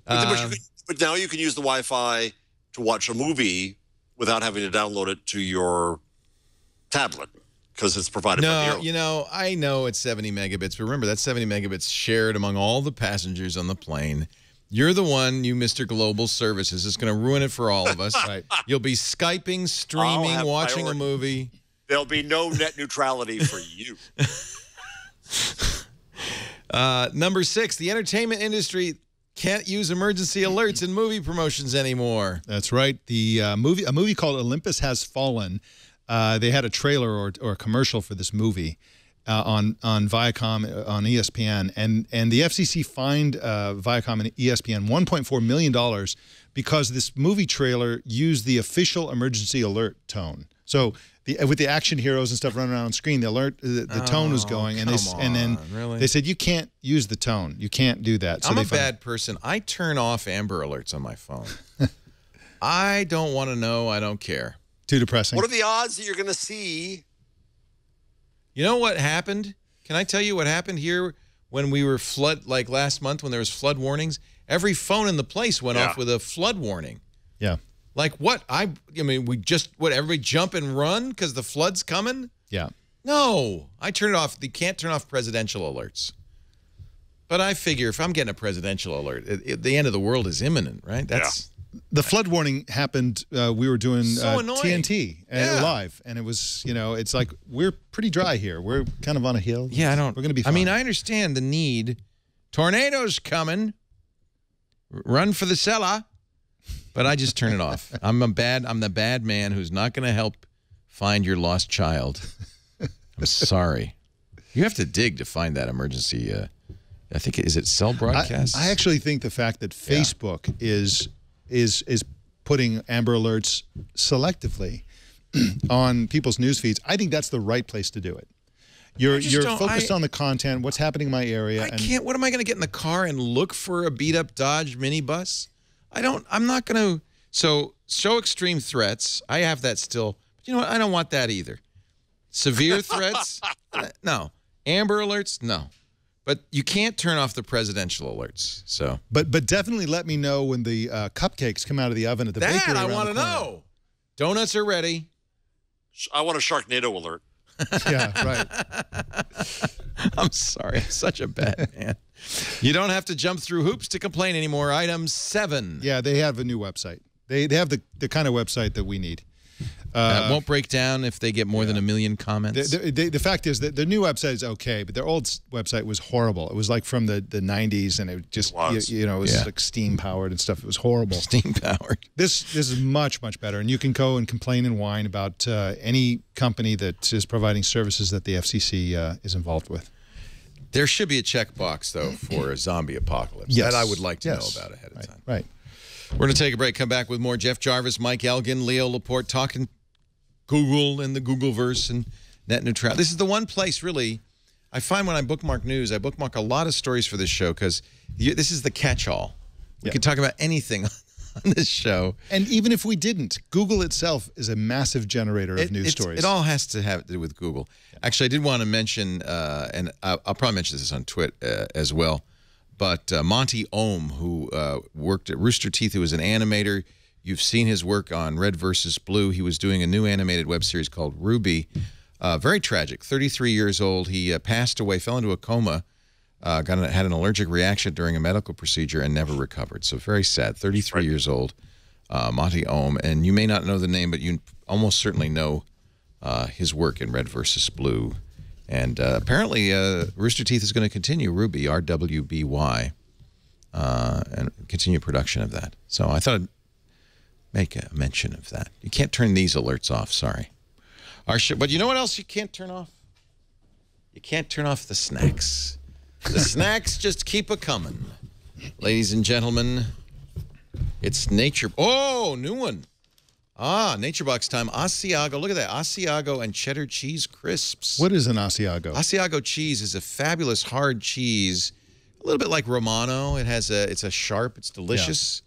Speaker 6: But now you can use the Wi-Fi to watch a movie without having to download it to your tablet, because it's provided by the airline.
Speaker 1: You know, I know it's 70 megabits, but remember, that's 70 megabits shared among all the passengers on the plane. You're the one, you Mr. Global Services, is going to ruin it for all of us. Right. You'll be Skyping, streaming, watching a movie.
Speaker 6: There'll be no net neutrality for you.
Speaker 1: Number 6, the entertainment industry can't use emergency alerts in movie promotions anymore.
Speaker 7: That's right. A movie called Olympus Has Fallen. They had a trailer or a commercial for this movie on Viacom on ESPN, and the FCC fined Viacom and ESPN $1.4 million because this movie trailer used the official emergency alert tone. So with the action heroes and stuff running around on screen, the tone was going, and then they said you can't use the tone, you can't do that. So
Speaker 1: I'm a bad person. I turn off Amber Alerts on my phone. I don't want to know. I don't care.
Speaker 7: Too depressing.
Speaker 6: What are the odds that you're going to see?
Speaker 1: You know what happened? Can I tell you what happened here when we were like last month when there was flood warnings? Every phone in the place went off with a flood warning.
Speaker 7: Yeah.
Speaker 1: Like what? I mean, everybody jump and run because the flood's coming?
Speaker 7: Yeah.
Speaker 1: No. I turn it off. You can't turn off presidential alerts. But I figure if I'm getting a presidential alert, the end of the world is imminent, right?
Speaker 7: The flood warning happened. We were doing TNT live, and it was, it's like we're pretty dry here. We're kind of on a hill.
Speaker 1: Yeah,
Speaker 7: we're going to be fine.
Speaker 1: I mean, I understand the need. Tornadoes coming. Run for the cellar. But I just turn it off. I'm the bad man who's not going to help find your lost child. I'm sorry. You have to dig to find that emergency. I think is it cell broadcasts?
Speaker 7: I actually think the fact that Facebook is putting Amber Alerts selectively on people's news feeds, I think that's the right place to do it. You're focused on the content, what's happening in my area.
Speaker 1: What am I going to get in the car and look for a beat-up Dodge minibus? I'm not going to So show extreme threats. I have that still. But you know what? I don't want that either. Severe threats? No. Amber alerts? No. But you can't turn off the presidential alerts. So,
Speaker 7: but definitely let me know when the cupcakes come out of the oven at the bakery.
Speaker 1: That I want to know. Donuts are ready.
Speaker 6: I want a Sharknado alert.
Speaker 7: Yeah, right.
Speaker 1: I'm sorry. I'm such a bad man. You don't have to jump through hoops to complain anymore. Item 7.
Speaker 7: Yeah, they have a new website. They have the kind of website that we need.
Speaker 1: It won't break down if they get more than 1 million comments.
Speaker 7: The fact is that the new website is okay, but their old website was horrible. It was like from the 90s, and it just, it was like steam-powered and stuff. It was horrible.
Speaker 1: Steam-powered.
Speaker 7: This is much, much better, and you can go and complain and whine about any company that is providing services that the FCC is involved with.
Speaker 1: There should be a checkbox, though, for a zombie apocalypse.
Speaker 7: Yes.
Speaker 1: That I would like to know about ahead of time.
Speaker 7: Right.
Speaker 1: We're going to take a break, come back with more Jeff Jarvis, Mike Elgan, Leo Laporte, talking Google and the Googleverse and net neutrality. This is the one place, really, I find when I bookmark news, I bookmark a lot of stories for this show because this is the catch-all. We can talk about anything on this show.
Speaker 7: And even if we didn't, Google itself is a massive generator of news stories.
Speaker 1: It all has to have to do with Google. Actually, I did want to mention, and I'll probably mention this on Twitter as well, but Monty Ohm, who worked at Rooster Teeth, who was an animator. You've seen his work on Red versus Blue. He was doing a new animated web series called Ruby. Very tragic. 33 years old. He passed away, fell into a coma, had an allergic reaction during a medical procedure and never recovered. So very sad. 33 years old, Monty Ohm. And you may not know the name, but you almost certainly know his work in Red versus Blue. And apparently Rooster Teeth is going to continue Ruby, RWBY, and continue production of that. So I thought I'd make a mention of that. You can't turn these alerts off, sorry. But you know what else you can't turn off? You can't turn off the snacks. The snacks just keep a-coming. Ladies and gentlemen, it's Nature... Oh, new one. NatureBox time. Asiago. Look at that. Asiago and cheddar cheese crisps.
Speaker 7: What is an Asiago?
Speaker 1: Asiago cheese is a fabulous hard cheese, a little bit like Romano. It's a sharp. It's delicious.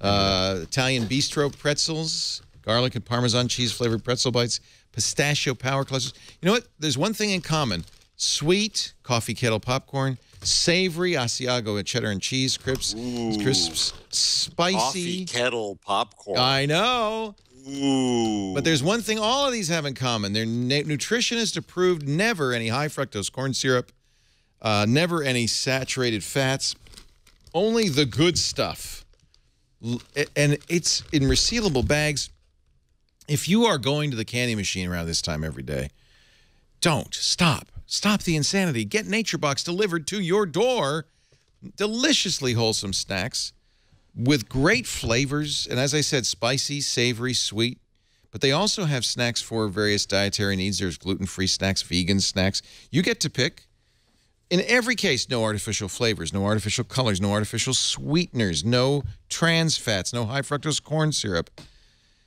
Speaker 1: Italian bistro pretzels, garlic and Parmesan cheese flavored pretzel bites, pistachio power clusters. You know what? There's one thing in common. Sweet coffee kettle popcorn, savory Asiago and cheddar and cheese crisps, spicy
Speaker 6: coffee kettle popcorn.
Speaker 1: I know.
Speaker 6: Ooh.
Speaker 1: But there's one thing all of these have in common. They're nutritionist approved, never any high fructose corn syrup, never any saturated fats, only the good stuff. And it's in resealable bags. If you are going to the candy machine around this time every day, don't. Stop. Stop the insanity. Get NatureBox delivered to your door. Deliciously wholesome snacks with great flavors. And as I said, spicy, savory, sweet. But they also have snacks for various dietary needs. There's gluten-free snacks, vegan snacks. You get to pick. In every case, no artificial flavors, no artificial colors, no artificial sweeteners, no trans fats, no high fructose corn syrup.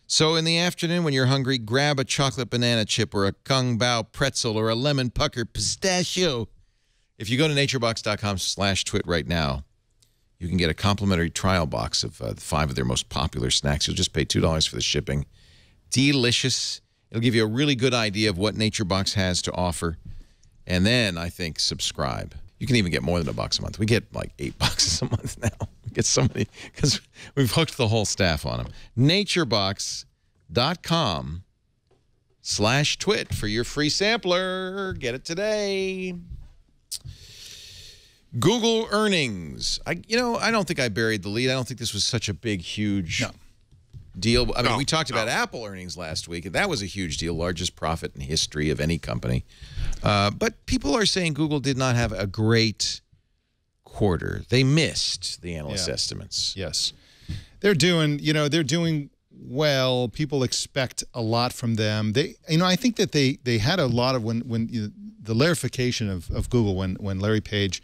Speaker 1: So in the afternoon when you're hungry, grab a chocolate banana chip or a Kung Bao pretzel or a lemon pucker pistachio. If you go to naturebox.com/twit right now, you can get a complimentary trial box of 5 of their most popular snacks. You'll just pay $2 for the shipping. Delicious. It'll give you a really good idea of what NatureBox has to offer. And then, I think, subscribe. You can even get more than $1 a month. We get like $8 a month now. We get so many, because we've hooked the whole staff on them. Naturebox.com/twit for your free sampler. Get it today. Google earnings. I don't think I buried the lead. I don't think this was such a big, huge deal. I mean, we talked about Apple earnings last week, and that was a huge deal, largest profit in history of any company. But people are saying Google did not have a great quarter. They missed the analyst estimates.
Speaker 7: Yes. They're doing well. People expect a lot from them. I think that they had a lot of when the Larification of Google when Larry Page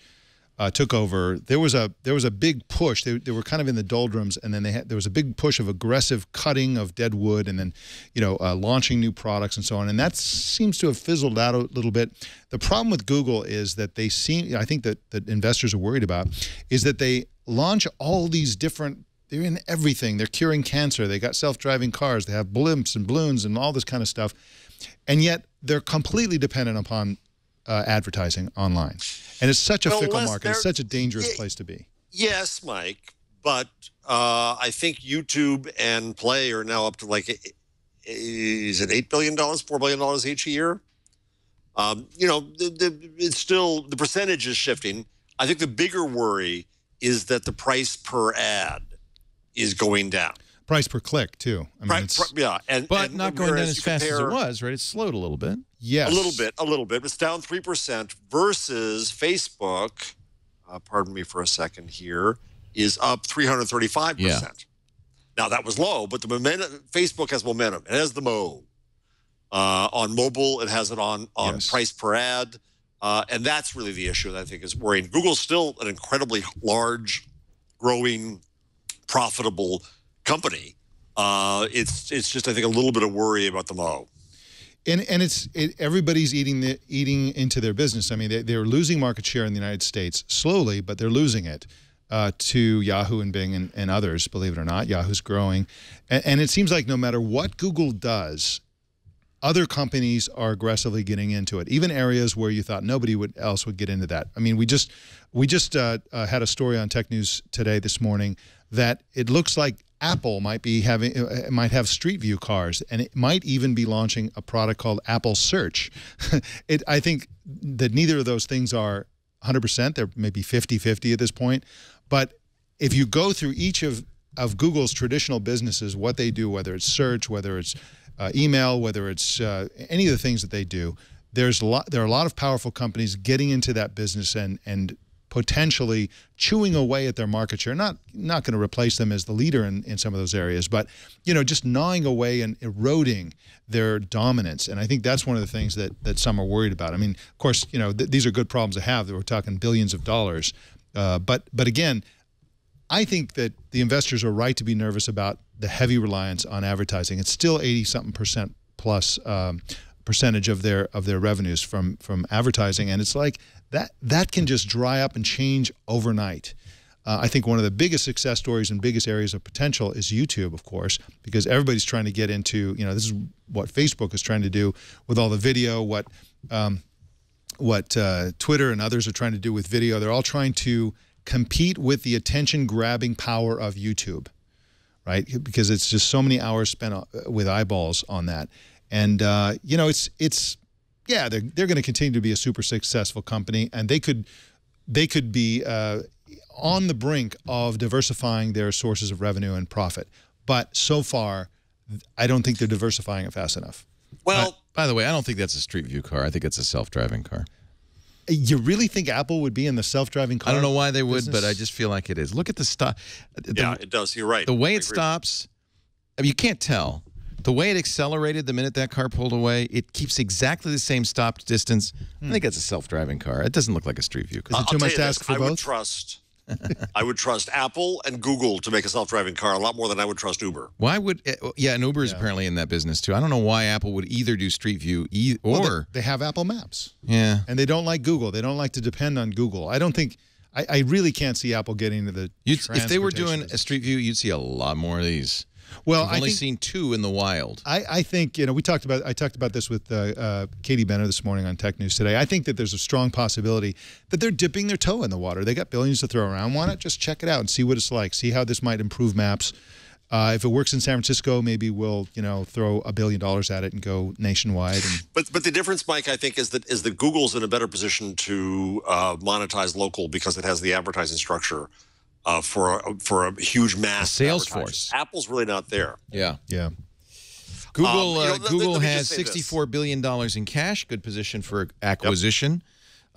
Speaker 7: took over, there was a big push. They were kind of in the doldrums, and then there was a big push of aggressive cutting of dead wood, and then launching new products and so on. And that seems to have fizzled out a little bit. The problem with Google is that I think that investors are worried about, is that they launch all these different they're in everything. They're curing cancer. They got self-driving cars. They have blimps and balloons and all this kind of stuff. And yet they're completely dependent upon advertising online. And it's such a fickle market. It's such a dangerous place to be.
Speaker 6: Yes, Mike, but I think YouTube and Play are now up to like, is it $8 billion, $4 billion each a year? You know, it's still, the percentage is shifting. I think the bigger worry is that the price per ad is going down.
Speaker 7: Price per click, too. I mean,
Speaker 6: yeah.
Speaker 1: But not going down as fast as it was, right? It's slowed a little bit.
Speaker 7: Yes.
Speaker 6: A little bit. It's down 3% versus Facebook, pardon me for a second here, is up 335%.
Speaker 1: Yeah.
Speaker 6: Now, that was low, but the momentum, Facebook has momentum. It has the mo. On mobile, it has it on price per ad. And that's really the issue that I think is worrying. Google's still an incredibly large, growing, profitable company. It's just, I think, a little bit of worry about the mo.
Speaker 7: And everybody's eating into their business. I mean, they're losing market share in the United States slowly, but they're losing it to Yahoo and Bing and others, believe it or not. Yahoo's growing. And it seems like no matter what Google does, other companies are aggressively getting into it, even areas where you thought nobody else would get into that. I mean, we just had a story on Tech News Today this morning that it looks like Apple might have Street View cars, and it might even be launching a product called Apple Search. I think that neither of those things are 100%. They're maybe 50-50 at this point. But if you go through each of Google's traditional businesses, what they do, whether it's search, whether it's email, whether it's any of the things that they do, there are a lot of powerful companies getting into that business and potentially chewing away at their market share. Not going to replace them as the leader in some of those areas, but just gnawing away and eroding their dominance. And I think that's one of the things that some are worried about. I mean, of course, these are good problems to have. We're talking billions of dollars. But again, I think that the investors are right to be nervous about the heavy reliance on advertising. It's still 80-something% plus percentage of their revenues from advertising, and it's like that can just dry up and change overnight. I think one of the biggest success stories and biggest areas of potential is YouTube, of course, because everybody's trying to get into, this is what Facebook is trying to do with all the video, what Twitter and others are trying to do with video. They're all trying to compete with the attention-grabbing power of YouTube, right? Because it's just so many hours spent with eyeballs on that. And, they're going to continue to be a super successful company, and they could be on the brink of diversifying their sources of revenue and profit. But so far, I don't think they're diversifying it fast enough.
Speaker 6: Well,
Speaker 1: by the way, I don't think that's a Street View car. I think it's a self-driving car.
Speaker 7: You really think Apple would be in the self-driving car?
Speaker 1: I don't know why they would,
Speaker 7: business?
Speaker 1: but I just feel like it is. Look at the stop.
Speaker 6: Yeah, it does. You're right.
Speaker 1: The way it stops, I mean, you can't tell. The way it accelerated the minute that car pulled away, it keeps exactly the same stop distance. I think that's a self-driving car. It doesn't look like a Street View car.
Speaker 7: Is it too much to ask for both?
Speaker 6: I would trust Apple and Google to make a self-driving car a lot more than I would trust Uber.
Speaker 1: Why would and Uber is apparently in that business too. I don't know why Apple would either do Street View or
Speaker 7: they have Apple Maps.
Speaker 1: Yeah.
Speaker 7: And they don't like Google. They don't like to depend on Google. I don't think I really can't see Apple getting into the
Speaker 1: if they were doing a Street View, you'd see a lot more of these.
Speaker 7: Well,
Speaker 1: I've only seen 2 in the wild.
Speaker 7: I think I talked about this with Katie Benner this morning on Tech News Today. I think that there's a strong possibility that they're dipping their toe in the water. They got billions to throw around. Why not just check it out and see what it's like? See how this might improve maps. If it works in San Francisco, maybe we'll throw $1 billion at it and go nationwide.
Speaker 6: But the difference, Mike, I think is that Google's in a better position to monetize local because it has the advertising structure. For a huge mass
Speaker 1: sales force.
Speaker 6: Apple's really not there.
Speaker 1: Yeah.
Speaker 6: Google
Speaker 1: Google has $64 billion in cash, good position for acquisition.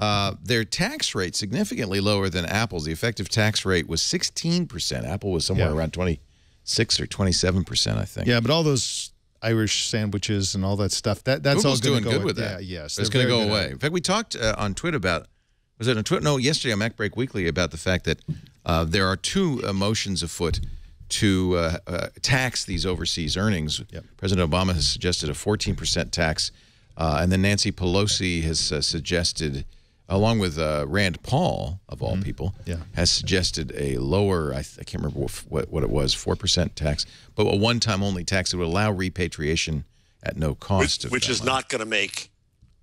Speaker 1: Yep. Their tax rate significantly lower than Apple's. The effective tax rate was 16%. Apple was somewhere around 26 or 27%, I think.
Speaker 7: Yeah, but all those Irish sandwiches and all that stuff, that's
Speaker 1: Google's
Speaker 7: all
Speaker 1: doing good with that.
Speaker 7: Yeah, yes.
Speaker 1: It's going to go away. In fact, we talked on Twitter about, was it on Twitter? No, yesterday on MacBreak Weekly about the fact that there are 2 motions afoot to tax these overseas earnings. Yep. President Obama has suggested a 14% tax, and then Nancy Pelosi has suggested along with Rand Paul, of all people, has suggested a lower, I can't remember what it was, 4% tax, but a one-time only tax that would allow repatriation at no cost.
Speaker 6: Which is not going to make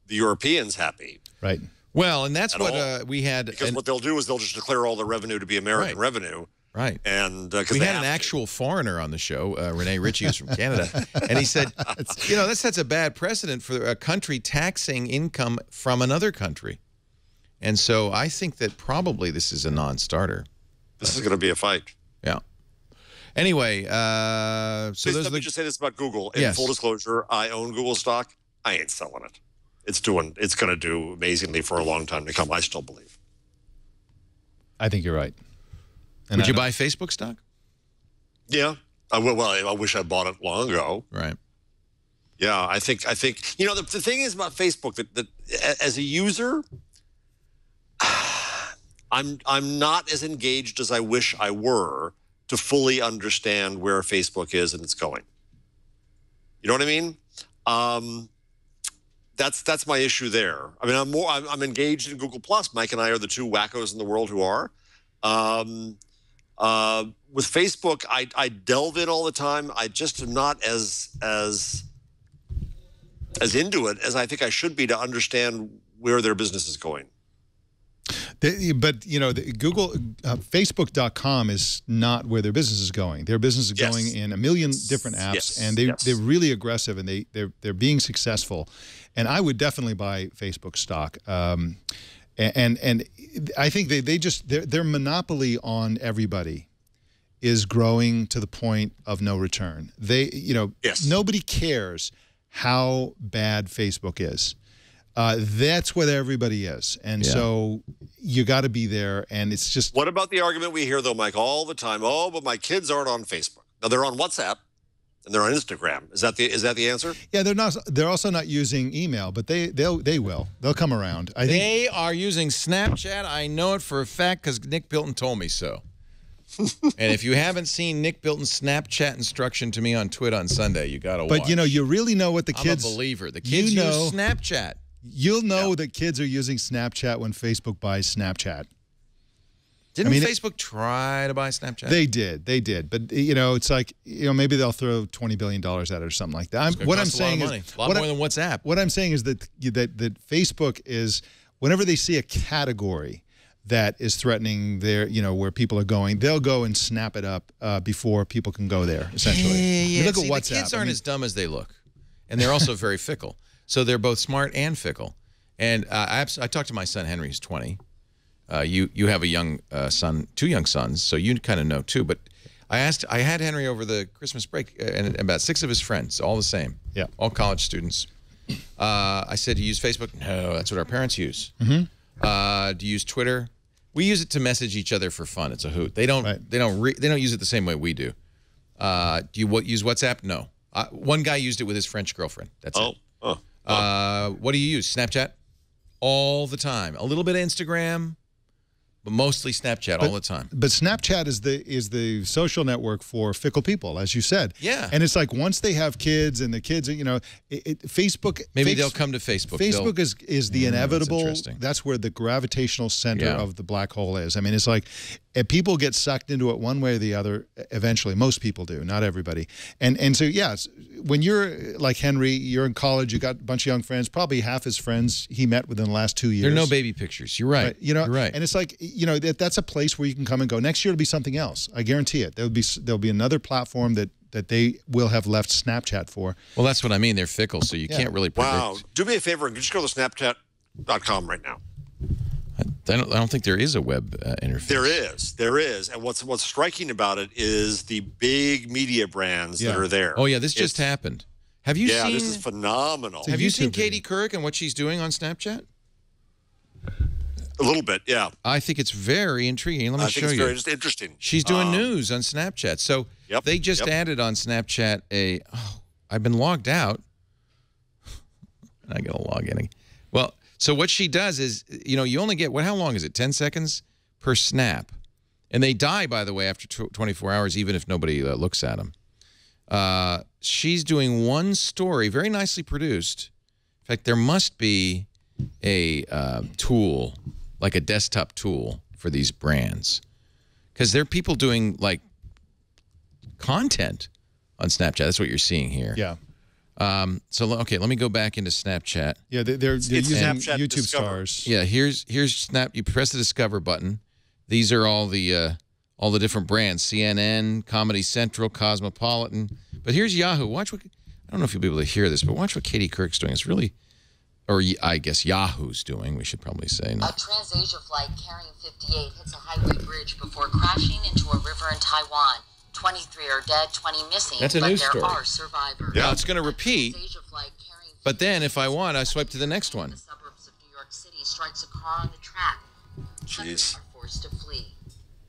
Speaker 6: the Europeans happy.
Speaker 7: Right.
Speaker 1: Well, and that's what we had.
Speaker 6: Because what they'll do is they'll just declare all the revenue to be American revenue.
Speaker 1: Right.
Speaker 6: And
Speaker 1: we had an actual foreigner on the show, Renee Ritchie, who's from Canada, and he said, you know, that sets a bad precedent for a country taxing income from another country. And so I think that probably this is a non-starter.
Speaker 6: This is going to be a fight.
Speaker 1: Yeah. Anyway, so
Speaker 6: let me just say this about Google. In full disclosure, I own Google stock. I ain't selling it. It's going to do amazingly for a long time to come, I still believe.
Speaker 7: I think you're right. And
Speaker 1: would you buy Facebook stock?
Speaker 6: Yeah. I wish I bought it long ago.
Speaker 1: Right.
Speaker 6: Yeah, I think you know, the thing is about Facebook that as a user, I'm not as engaged as I wish I were to fully understand where Facebook is and it's going. You know what I mean? That's my issue there. I mean, I'm engaged in Google Plus. Mike and I are the two wackos in the world who are. With Facebook, I delve in all the time. I just am not as into it as I think I should be to understand where their business is going.
Speaker 7: But, you know, Facebook.com is not where their business is going. Their business is going in a million different apps, and they're really aggressive, and they're being successful. And I would definitely buy Facebook stock. And I think their monopoly on everybody is growing to the point of no return. Nobody cares how bad Facebook is. That's what everybody is. And so you got to be there, and it's just...
Speaker 6: What about the argument we hear, though, Mike, all the time? Oh, but my kids aren't on Facebook. Now, they're on WhatsApp, and they're on Instagram. Is that the answer?
Speaker 7: Yeah, they're also not using email, but they will. They'll come around.
Speaker 1: They are using Snapchat. I know it for a fact because Nick Bilton told me so. And if you haven't seen Nick Bilton's Snapchat instruction to me on Twitter on Sunday, you got to watch.
Speaker 7: But, you know, you really know what the kids...
Speaker 1: I'm a believer. The kids use Snapchat.
Speaker 7: You'll know that kids are using Snapchat when Facebook buys Snapchat.
Speaker 1: Didn't Facebook try to buy Snapchat?
Speaker 7: They did. But, you know, it's like, you know, maybe they'll throw $20 billion at it or something like that. What I'm saying is...
Speaker 1: a lot more than WhatsApp.
Speaker 7: What I'm saying is that Facebook is, whenever they see a category that is threatening their, you know, where people are going, they'll go and snap it up before people can go there, essentially.
Speaker 1: Yeah.
Speaker 7: Look at WhatsApp.
Speaker 1: The kids aren't as dumb as they look. And they're also very fickle. So they're both smart and fickle. And I talked to my son, Henry, who's 20. You have a young son, 2 young sons, so you kind of know too. But I had Henry over the Christmas break, and about 6 of his friends, all the same.
Speaker 7: Yeah.
Speaker 1: All college students. I said, do you use Facebook? No, that's what our parents use. Do you use Twitter? We use it to message each other for fun. It's a hoot. They don't use it the same way we do. Do you use WhatsApp? No. One guy used it with his French girlfriend. That's it. What do you use? Snapchat? All the time. A little bit of Instagram, but mostly Snapchat all the time.
Speaker 7: But Snapchat is the social network for fickle people, as you said.
Speaker 1: Yeah.
Speaker 7: And it's like once they have kids and the kids, you know, Facebook.
Speaker 1: Maybe they'll come to Facebook.
Speaker 7: Facebook is the inevitable.
Speaker 1: That's
Speaker 7: where the gravitational center of the black hole is. I mean, it's like people get sucked into it one way or the other eventually. Most people do, not everybody. And so, yes, when you're like Henry, you're in college, you got a bunch of young friends, probably half his friends he met within the last 2 years.
Speaker 1: There are no baby pictures. You're right.
Speaker 7: You know,
Speaker 1: you're right.
Speaker 7: And it's like, you know, that's a place where you can come and go. Next year it'll be something else. I guarantee it. There'll be another platform that they will have left Snapchat for.
Speaker 1: Well, that's what I mean. They're fickle, so you can't really predict.
Speaker 6: Wow. Do me a favor and just go to Snapchat.com right now.
Speaker 1: I don't think there is a web interface.
Speaker 6: There is. And what's striking about it is the big media brands that are there.
Speaker 1: Oh, yeah, this just happened. Have you seen...
Speaker 6: Yeah, this is phenomenal.
Speaker 1: Have you seen Katie Couric and what she's doing on Snapchat?
Speaker 6: A little bit, yeah.
Speaker 1: I think it's very intriguing. Let me show you. I think
Speaker 6: it's very interesting.
Speaker 1: She's doing news on Snapchat. So they just added on Snapchat I've been logged out. I got to log in. Well, so what she does is, you know, you only get, how long is it? 10 seconds per snap. And they die, by the way, after 24 hours, even if nobody looks at them. She's doing one story, very nicely produced. In fact, there must be tool, like a desktop tool for these brands, because there are people doing like content on Snapchat. That's what you're seeing here.
Speaker 7: Yeah.
Speaker 1: So okay, let me go back into Snapchat.
Speaker 7: Yeah, they're using
Speaker 6: Snapchat
Speaker 7: YouTube
Speaker 6: Discover.
Speaker 7: stars.
Speaker 1: Yeah, here's Snap. You press the Discover button. These are all the different brands: CNN, Comedy Central, Cosmopolitan. But here's Yahoo. Watch what I don't know if you'll be able to hear this, but watch what Katie Couric's doing. It's really, or I guess Yahoo's doing. We should probably say. No.
Speaker 4: A TransAsia flight carrying 58 hits a highway bridge before crashing into a river in Taiwan. 23 are dead, 20 missing.
Speaker 1: That's a
Speaker 4: but
Speaker 1: news
Speaker 4: there
Speaker 1: story.
Speaker 4: are survivors.
Speaker 1: Now it's going to repeat.
Speaker 4: TransAsia flight carrying
Speaker 1: But then, if I want, I swipe to the next
Speaker 4: in
Speaker 1: one.
Speaker 4: the suburbs of New York City strikes a car on the track.
Speaker 6: Jeez.
Speaker 4: Hundreds are forced to flee.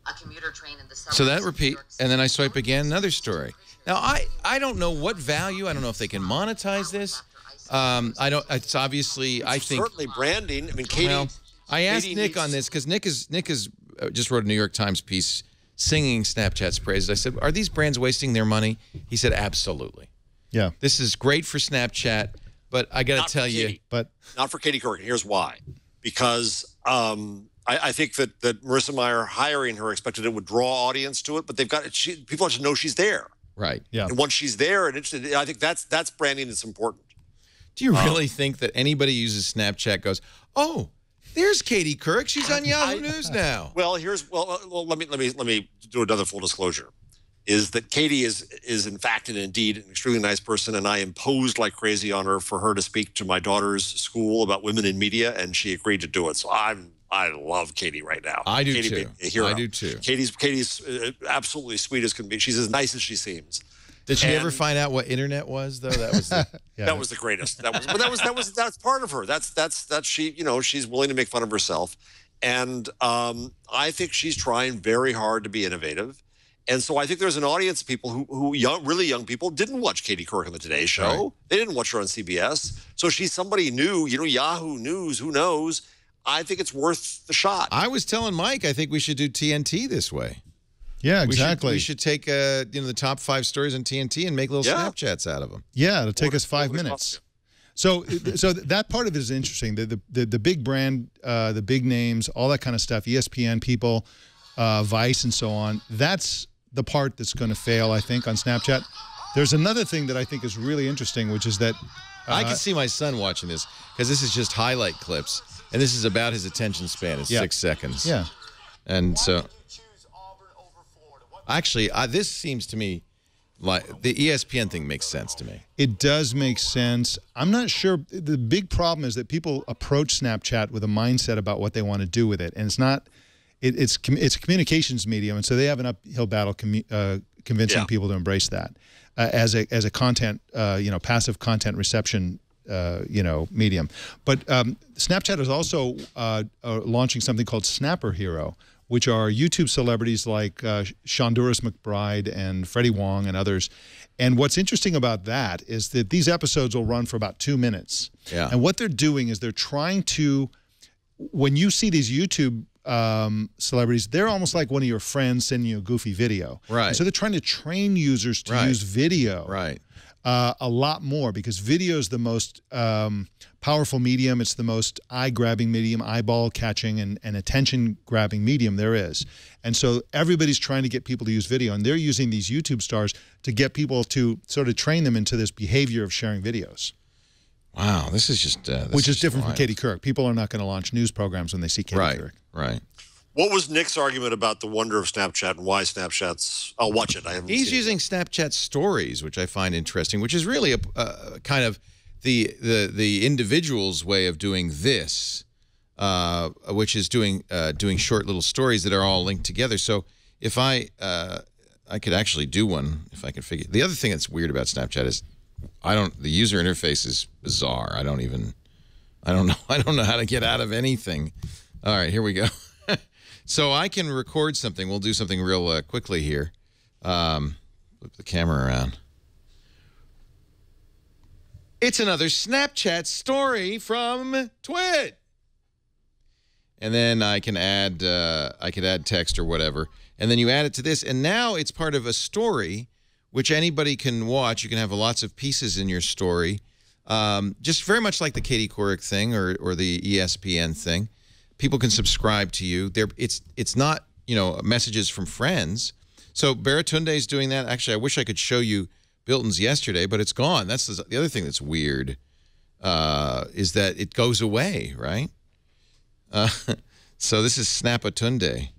Speaker 4: A commuter train in the suburbs
Speaker 1: So that
Speaker 4: of New
Speaker 1: repeat,
Speaker 4: York City
Speaker 1: and then I swipe again, another story. Now I don't know what value. I don't know if they can monetize this. I don't. It's obviously. I think.
Speaker 6: Certainly branding. I mean, Katie.
Speaker 1: Well, I asked
Speaker 6: Katie
Speaker 1: Nick
Speaker 6: needs-
Speaker 1: on this because Nick is just wrote a New York Times piece singing Snapchat's praises. I said, "Are these brands wasting their money?" He said, "Absolutely.
Speaker 7: Yeah.
Speaker 1: This is great for Snapchat, but I got
Speaker 6: Not
Speaker 1: to tell
Speaker 6: for
Speaker 1: you,
Speaker 6: Katie.
Speaker 7: But
Speaker 6: Not for Katie Couric. Here's why. Because I think that Marissa Mayer hiring her expected it would draw audience to it, but people have to know she's there.
Speaker 1: right?
Speaker 7: yeah.
Speaker 6: And once she's there and interested, I think that's branding that's important.
Speaker 1: Do you really think that anybody uses Snapchat goes, oh, there's Katie Couric. She's on Yahoo News now.
Speaker 6: Well, let me do another full disclosure. Is that Katie is in fact and indeed an extremely nice person, and I imposed like crazy on her for her to speak to my daughter's school about women in media, and she agreed to do it. So I love Katie right now.
Speaker 1: I do
Speaker 6: Katie
Speaker 1: too.
Speaker 6: being a hero.
Speaker 1: I do too.
Speaker 6: Katie's absolutely sweet as can be. She's as nice as she seems.
Speaker 1: Did she ever
Speaker 6: And-
Speaker 1: find out what internet was, though? That was the,
Speaker 7: Yeah.
Speaker 6: That was the greatest. That's part of her. That's she. She's willing to make fun of herself, and I think she's trying very hard to be innovative. And so I think there's an audience of people who really young people didn't watch Katie Couric on the Today Show.
Speaker 1: Right.
Speaker 6: They didn't watch her on CBS. So she's somebody new. Yahoo News. Who knows? I think it's worth the shot.
Speaker 1: I was telling Mike, I think we should do TNT this way.
Speaker 7: Yeah, exactly.
Speaker 1: We should take the top 5 stories on TNT and make little
Speaker 6: Yeah.
Speaker 1: Snapchats out of them.
Speaker 7: Yeah, it'll take us 5
Speaker 6: What would it
Speaker 7: minutes.
Speaker 6: cost
Speaker 7: So that part of it is interesting. The big brand, the big names, all that kind of stuff, ESPN people, Vice and so on, that's the part that's going to fail, I think, on Snapchat. There's another thing that I think is really interesting, which is that
Speaker 1: I can see my son watching this because this is just highlight clips, and this is about his attention span. It's
Speaker 7: Yeah.
Speaker 1: 6 seconds.
Speaker 7: yeah,
Speaker 1: And so, actually, this seems to me like the ESPN thing makes sense to me.
Speaker 7: it does make sense. I'm not sure. The big problem is that people approach Snapchat with a mindset about what they want to do with it, and it's not. It's a communications medium, and so they have an uphill battle convincing
Speaker 6: Yeah.
Speaker 7: people to embrace that as a content, passive content reception, medium. But Snapchat is also launching something called Snapper Hero, which are YouTube celebrities like Shonduras McBride and Freddie Wong and others. And what's interesting about that is that these episodes will run for about 2 minutes.
Speaker 1: Yeah.
Speaker 7: And what they're doing is they're trying to, when you see these YouTube celebrities, they're almost like one of your friends sending you a goofy video.
Speaker 1: Right.
Speaker 7: And so they're trying to train users to
Speaker 1: Right.
Speaker 7: use video
Speaker 1: Right.
Speaker 7: a lot more, because video is the most powerful medium. It's the most eye-grabbing medium, eyeball-catching and attention-grabbing medium there is. And so everybody's trying to get people to use video, and they're using these YouTube stars to get people to sort of train them into this behavior of sharing videos.
Speaker 1: Wow, this is just
Speaker 7: Which is different
Speaker 1: wild.
Speaker 7: from Katie Couric. People are not going to launch news programs when they see Katie
Speaker 1: Right.
Speaker 7: Couric.
Speaker 1: Right.
Speaker 6: What was Nick's argument about the wonder of Snapchat and why Snapchat's? I'll watch it. I haven't.
Speaker 1: He's
Speaker 6: seen
Speaker 1: using Snapchat Stories, which I find interesting, which is really a kind of the individual's way of doing this, which is doing short little stories that are all linked together. So if I could actually do one if I could figure. The other thing that's weird about Snapchat is the user interface is bizarre. I don't know how to get out of anything. All right, here we go. So I can record something. We'll do something real quickly here. Flip the camera around. It's another Snapchat story from Twit. And then I can add text or whatever. And then you add it to this. And now it's part of a story which anybody can watch. You can have lots of pieces in your story. Just very much like the Katie Couric thing or the ESPN thing. People can subscribe to you. It's not, you know, messages from friends. So Baratunde is doing that. Actually, I wish I could show you Bilton's yesterday, but it's gone. That's the other thing that's weird, is that it goes away, right? So this is Snapatunde.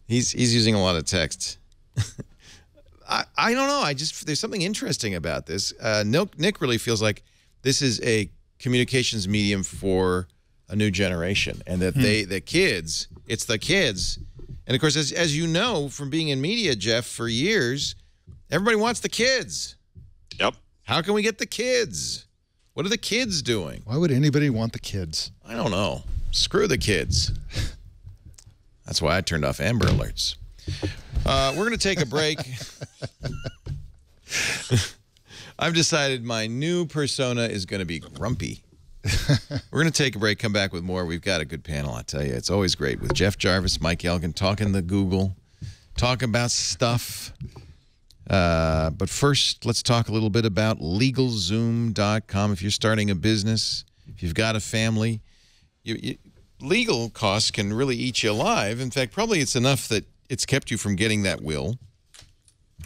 Speaker 1: He's using a lot of text. I don't know. There's something interesting about this. Nick really feels like this is a communications medium for a new generation, and that it's the kids. And of course, as you know from being in media, Jeff, for years, everybody wants the kids.
Speaker 6: Yep.
Speaker 1: How can we get the kids? What are the kids doing?
Speaker 7: Why would anybody want the kids?
Speaker 1: I don't know. Screw the kids. That's why I turned off Amber Alerts. We're going to take a break. I've decided my new persona is going to be grumpy. We're going to take a break, come back with more. We've got a good panel, I tell you. It's always great with Jeff Jarvis, Mike Elgan, talking the Google, talking about stuff. But first, let's talk a little bit about LegalZoom.com. If you're starting a business, if you've got a family, legal costs can really eat you alive. In fact, probably it's enough that it's kept you from getting that will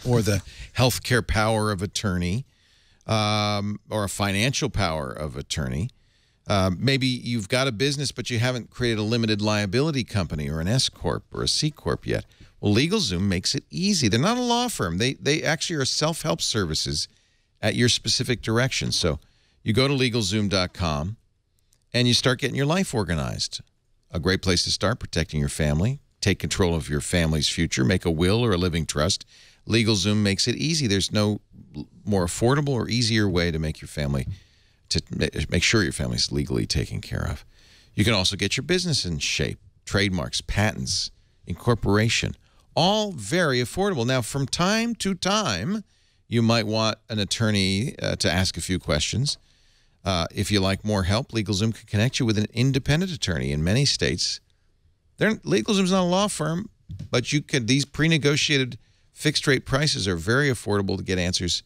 Speaker 1: or the healthcare power of attorney or a financial power of attorney. Maybe you've got a business, but you haven't created a limited liability company or an S Corp or a C Corp yet. Well, LegalZoom makes it easy. They're not a law firm. They actually are self-help services at your specific direction. So you go to LegalZoom.com and you start getting your life organized. A great place to start, protecting your family. Take control of your family's future. Make a will or a living trust. LegalZoom makes it easy. There's no more affordable or easier way to make sure your family's legally taken care of. You can also get your business in shape. Trademarks, patents, incorporation. All very affordable. Now, from time to time, you might want an attorney to ask a few questions. If you like more help, LegalZoom can connect you with an independent attorney in many states. LegalZoom's not a law firm, but these pre-negotiated fixed-rate prices are very affordable to get answers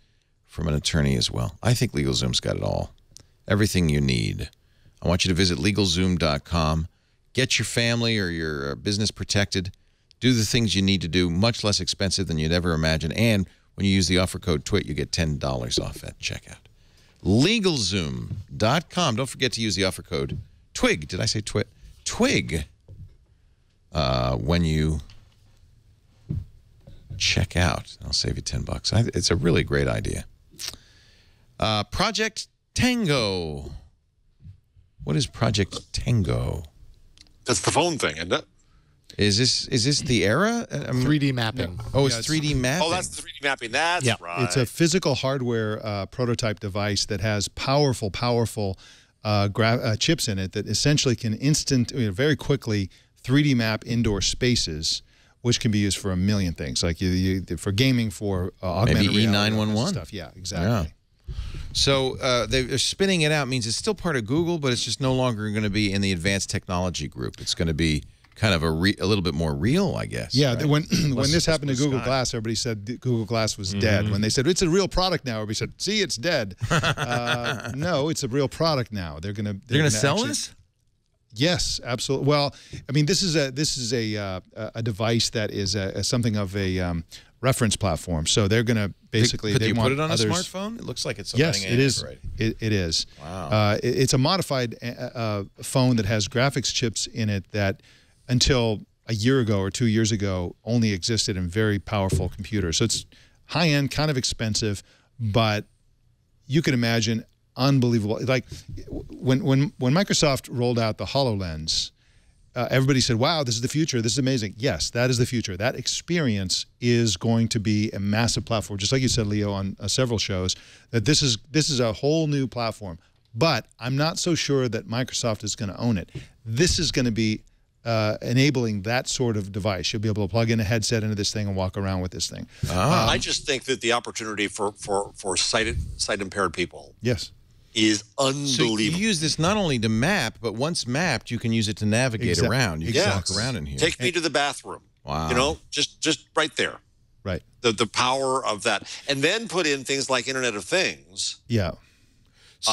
Speaker 1: from an attorney as well. I think LegalZoom's got it all. Everything you need. I want you to visit LegalZoom.com. Get your family or your business protected. Do the things you need to do, much less expensive than you'd ever imagine. And when you use the offer code TWIT, you get $10 off at checkout. LegalZoom.com. Don't forget to use the offer code TWIG. Did I say TWIT? TWIG. When you check out. I'll save you $10. It's a really great idea. Project Tango. What is Project Tango?
Speaker 6: That's the phone thing, isn't it?
Speaker 1: Is this the era?
Speaker 5: 3D mapping.
Speaker 1: Oh, it's 3D mapping.
Speaker 6: Oh, that's the 3D mapping. That's right.
Speaker 7: It's a physical hardware prototype device that has powerful chips in it that essentially can very quickly 3D map indoor spaces, which can be used for a million things, like for gaming, for augmented
Speaker 1: maybe
Speaker 7: reality
Speaker 1: E911
Speaker 7: stuff. Yeah, exactly.
Speaker 1: Yeah. So they're spinning it out. Means it's still part of Google, but it's just no longer going to be in the advanced technology group. It's going to be kind of a little bit more real, I guess.
Speaker 7: Yeah,
Speaker 1: right?
Speaker 7: when this happened to Google Glass, everybody said Google Glass was dead. When they said it's a real product now, everybody said, "See, it's dead." No, it's a real product now. They're going to
Speaker 1: sell this.
Speaker 7: Yes, absolutely. Well, I mean, this is a device that is something of a reference platform. So they're going to basically.
Speaker 1: Could you put it on a smartphone? It looks like it's something.
Speaker 7: Yes, it is. It is.
Speaker 1: Wow.
Speaker 7: It's a modified phone that has graphics chips in it that, until a year ago or 2 years ago, only existed in very powerful computers. So it's high end, kind of expensive, but you can imagine. Unbelievable. Like when Microsoft rolled out the HoloLens, everybody said, wow, this is the future. This is amazing. Yes, that is the future. That experience is going to be a massive platform. Just like you said, Leo, on several shows, that this is a whole new platform. But I'm not so sure that Microsoft is going to own it. This is going to be enabling that sort of device. You'll be able to plug in a headset into this thing and walk around with this thing.
Speaker 6: I just think that the opportunity for sight-impaired people is unbelievable.
Speaker 1: So you use this not only to map, but once mapped, you can use it to navigate around. You can walk around in here.
Speaker 6: Take me to the bathroom.
Speaker 1: Wow.
Speaker 6: You know, just right there.
Speaker 7: Right.
Speaker 6: The power of that. And then put in things like Internet of Things.
Speaker 7: Yeah.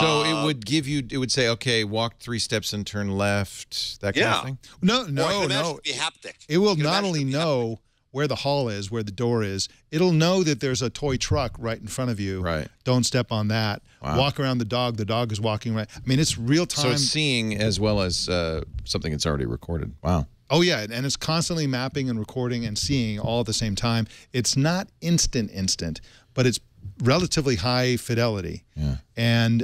Speaker 1: So it would give you, it would say, okay, walk 3 steps and turn left, that kind of thing?
Speaker 7: No.
Speaker 6: Or I can imagine it'd be haptic.
Speaker 7: It will not only know where the hall is, where the door is, it'll know that there's a toy truck right in front of you.
Speaker 1: Right.
Speaker 7: Don't step on that.
Speaker 1: Wow.
Speaker 7: Walk around the dog is walking right. I mean, it's real time.
Speaker 1: So it's seeing as well as something that's already recorded. Wow.
Speaker 7: Oh, yeah, and it's constantly mapping and recording and seeing all at the same time. It's not instant, but it's relatively high fidelity. Yeah. And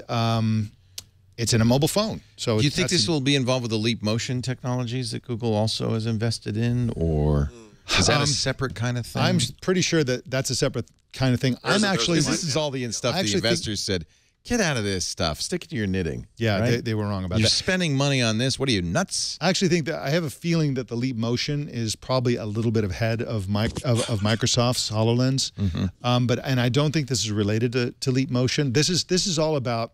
Speaker 7: it's in a mobile phone. So
Speaker 1: do you think this will be involved with the Leap Motion technologies that Google also has invested in, or is that a separate kind of thing?
Speaker 7: I'm pretty sure that that's a separate kind of thing.
Speaker 1: This is all the stuff the investors said, get out of this stuff. Stick to your knitting.
Speaker 7: Yeah,
Speaker 1: right?
Speaker 7: they were wrong about that.
Speaker 1: You're spending money on this. What are you, nuts?
Speaker 7: I actually think that I have a feeling that the Leap Motion is probably a little bit ahead of Microsoft's HoloLens. And I don't think this is related to Leap Motion. This is all about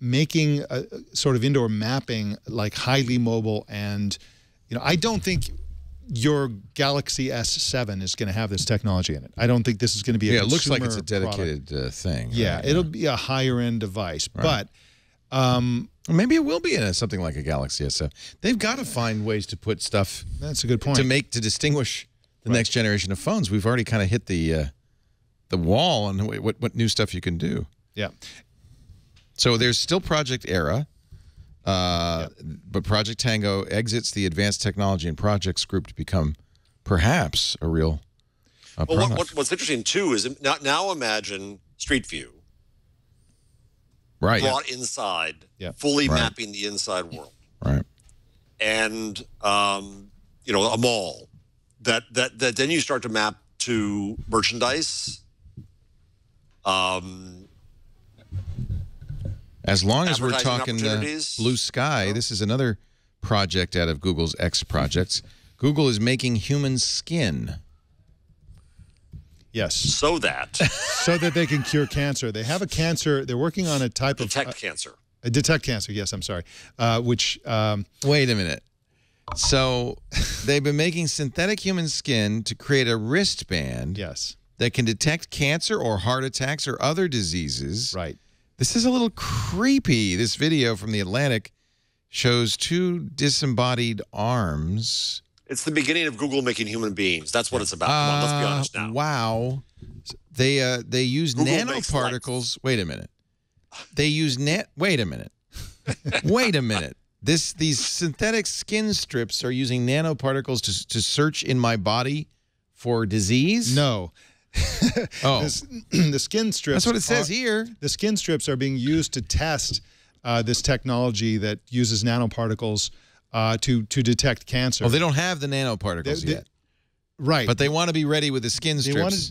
Speaker 7: making a sort of indoor mapping like highly mobile. And I don't think your Galaxy S7 is going to have this technology in it. I don't think this is going to be a consumer
Speaker 1: it looks like it's a dedicated thing.
Speaker 7: Yeah,
Speaker 1: right?
Speaker 7: it'll be a higher end device,
Speaker 1: right.
Speaker 7: But
Speaker 1: maybe it will be in something like a Galaxy S7. They've got to find ways to put stuff.
Speaker 7: That's a good point.
Speaker 1: To distinguish the next generation of phones. We've already kind of hit the wall on what new stuff you can do.
Speaker 7: Yeah.
Speaker 1: So there's still Project Era. But Project Tango exits the advanced technology and projects group to become perhaps a real product.
Speaker 6: What's interesting too is now imagine Street View brought inside, fully mapping the inside world,
Speaker 1: right?
Speaker 6: And a mall that then you start to map to merchandise.
Speaker 1: As long as we're talking blue sky, this is another project out of Google's X projects. Google is making human skin.
Speaker 7: Yes.
Speaker 6: So that
Speaker 7: they can cure cancer. They have a cancer. They're working on a type of
Speaker 6: cancer.
Speaker 7: Detect cancer. Yes, I'm sorry. Which
Speaker 1: wait a minute. So they've been making synthetic human skin to create a wristband.
Speaker 7: Yes.
Speaker 1: That can detect cancer or heart attacks or other diseases.
Speaker 7: Right.
Speaker 1: This is a little creepy. This video from The Atlantic shows 2 disembodied arms.
Speaker 6: It's the beginning of Google making human beings. That's what it's about. Come on, let's be honest now.
Speaker 1: Wow. They use nanoparticles. Wait a minute. They use wait a minute. Wait a minute. These synthetic skin strips are using nanoparticles to search in my body for disease?
Speaker 7: No. The skin strips.
Speaker 1: That's what it says here.
Speaker 7: The skin strips are being used to test this technology that uses nanoparticles to detect cancer.
Speaker 1: Oh, they don't have the nanoparticles yet.
Speaker 7: Right.
Speaker 1: But they want to be ready with the skin strips.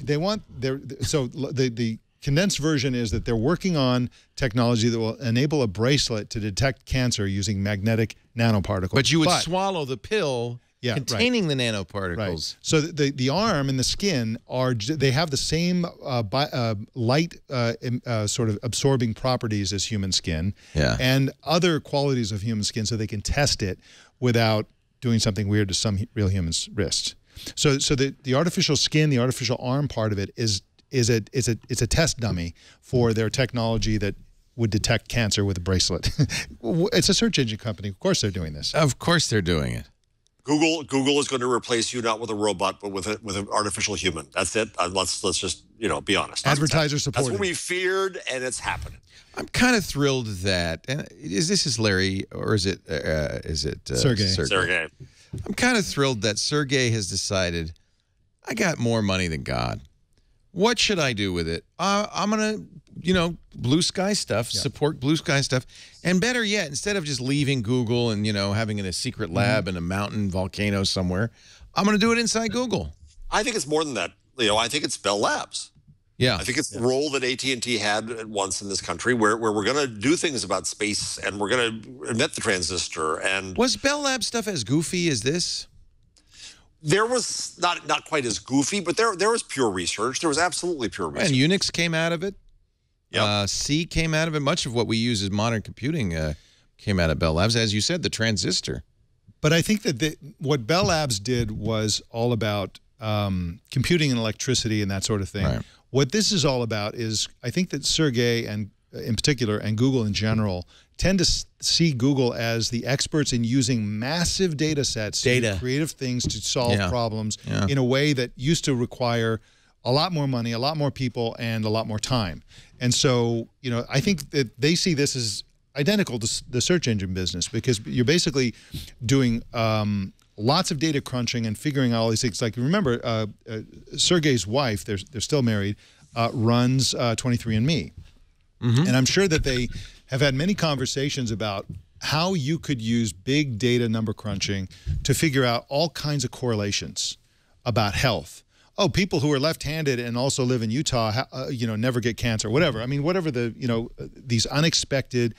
Speaker 7: So the condensed version is that they're working on technology that will enable a bracelet to detect cancer using magnetic nanoparticles.
Speaker 1: But you would swallow the pill containing the nanoparticles.
Speaker 7: Right. So the arm and the skin they have the same light sort of absorbing properties as human skin, and other qualities of human skin, so they can test it without doing something weird to some real human's wrist. So the artificial skin, the artificial arm part of it is a test dummy for their technology that would detect cancer with a bracelet. It's a search engine company. Of course they're doing this.
Speaker 1: Of course they're doing it.
Speaker 6: Google is going to replace you not with a robot, but with an artificial human. That's it. Let's just be honest.
Speaker 7: Advertiser supported.
Speaker 6: That's what we feared, and it's happening.
Speaker 1: I'm kind of thrilled that. And is Larry or is it
Speaker 7: Sergey?
Speaker 6: Sergey.
Speaker 1: I'm kind of thrilled that Sergey has decided I got more money than God. What should I do with it? I'm going to, blue sky stuff, support blue sky stuff. And better yet, instead of just leaving Google and, having a secret lab in a mountain volcano somewhere, I'm going to do it inside Google.
Speaker 6: I think it's more than that, Leo. I think it's Bell Labs.
Speaker 1: Yeah.
Speaker 6: I think it's the role that AT&T had at once in this country where we're going to do things about space and we're going to invent the transistor. And
Speaker 1: was Bell Labs stuff as goofy as this?
Speaker 6: There was not quite as goofy, but there was pure research. There was absolutely pure research.
Speaker 1: And Unix came out of it.
Speaker 6: Yeah.
Speaker 1: C came out of it. Much of what we use as modern computing came out of Bell Labs. As you said, the transistor.
Speaker 7: But I think that what Bell Labs did was all about computing and electricity and that sort of thing. Right. What this is all about is, I think that Sergey and in particular, and Google in general, tend to see Google as the experts in using massive data sets to do creative things to solve problems in a way that used to require a lot more money, a lot more people, and a lot more time. And so, you know, I think that they see this as identical to the search engine business, because you're basically doing lots of data crunching and figuring out all these things. Like, remember, Sergey's wife, they're still married, runs 23andMe. And I'm sure that they have had many conversations about how you could use big data number crunching to figure out all kinds of correlations about health. Oh, people who are left-handed and also live in Utah, you know, never get cancer, whatever. I mean, whatever the, you know, these unexpected,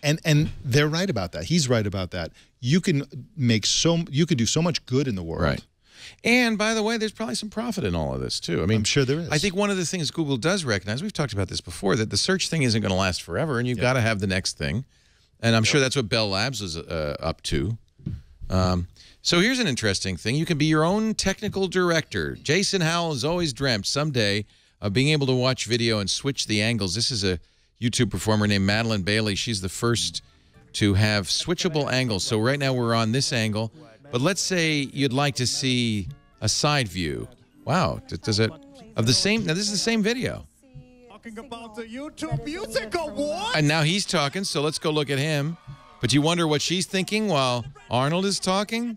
Speaker 7: and they're right about that. He's right about that. You can do so much good in the world.
Speaker 1: Right. And by the way, there's probably some profit in all of this too. I mean,
Speaker 7: I'm sure there is.
Speaker 1: I think one of the things Google does recognize, we've talked about this before, that the search thing isn't going to last forever, and you've got to have the next thing. And I'm sure that's what Bell Labs is up to. So here's an interesting thing. You can be your own technical director. Jason Howell has always dreamt someday of being able to watch video and switch the angles. This is a YouTube performer named Madeline Bailey. She's the first to have switchable angles. So right now we're on this angle, but let's say you'd like to see a side view. Wow, does it of the same? Now this is the same video.
Speaker 8: Talking about the YouTube Music Award.
Speaker 1: And now he's talking, so let's go look at him. But you wonder what she's thinking while Arnold is talking?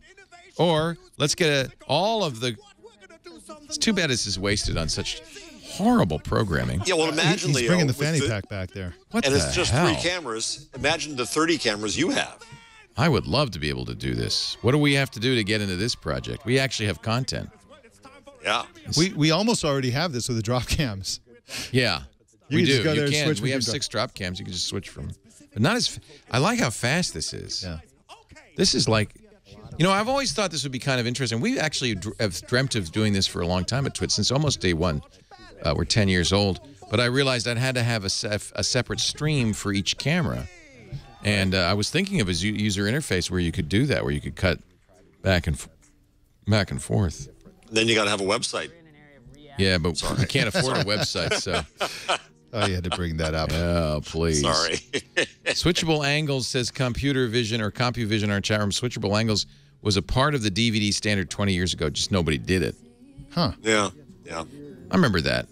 Speaker 1: Or let's get all of the... It's too bad this is wasted on such horrible programming.
Speaker 6: Yeah, well, imagine,
Speaker 7: he's
Speaker 6: Leo,
Speaker 7: bringing the fanny pack back there.
Speaker 1: What
Speaker 6: and
Speaker 1: the
Speaker 6: it's just
Speaker 1: hell?
Speaker 6: 3 cameras. Imagine the 30 cameras you have.
Speaker 1: I would love to be able to do this. What do we have to do to get into this project? We actually have content.
Speaker 6: Yeah.
Speaker 7: We almost already have this with the drop cams.
Speaker 1: Yeah,
Speaker 7: You
Speaker 1: we
Speaker 7: can just
Speaker 1: do.
Speaker 7: go there
Speaker 1: You
Speaker 7: and
Speaker 1: can.
Speaker 7: switch
Speaker 1: We
Speaker 7: with
Speaker 1: have
Speaker 7: your
Speaker 1: 6 drop cams. You can just switch from. But not as... I like how fast this is.
Speaker 7: Yeah.
Speaker 1: This is like... You know, I've always thought this would be kind of interesting. We actually have dreamt of doing this for a long time at Twitch, since almost day one. We're 10 years old. But I realized I had to have a separate stream for each camera. And I was thinking of a user interface where you could do that, where you could cut back and forth.
Speaker 6: Then you got to have a website.
Speaker 1: Yeah, but you can't afford a website, so...
Speaker 7: Oh, you had to bring that up.
Speaker 1: Oh, please.
Speaker 6: Sorry.
Speaker 1: Switchable angles, says Computer Vision or CompuVision in our chat room. Switchable angles was a part of the DVD standard 20 years ago. Just nobody did it.
Speaker 7: Huh.
Speaker 6: Yeah. Yeah.
Speaker 1: I remember that.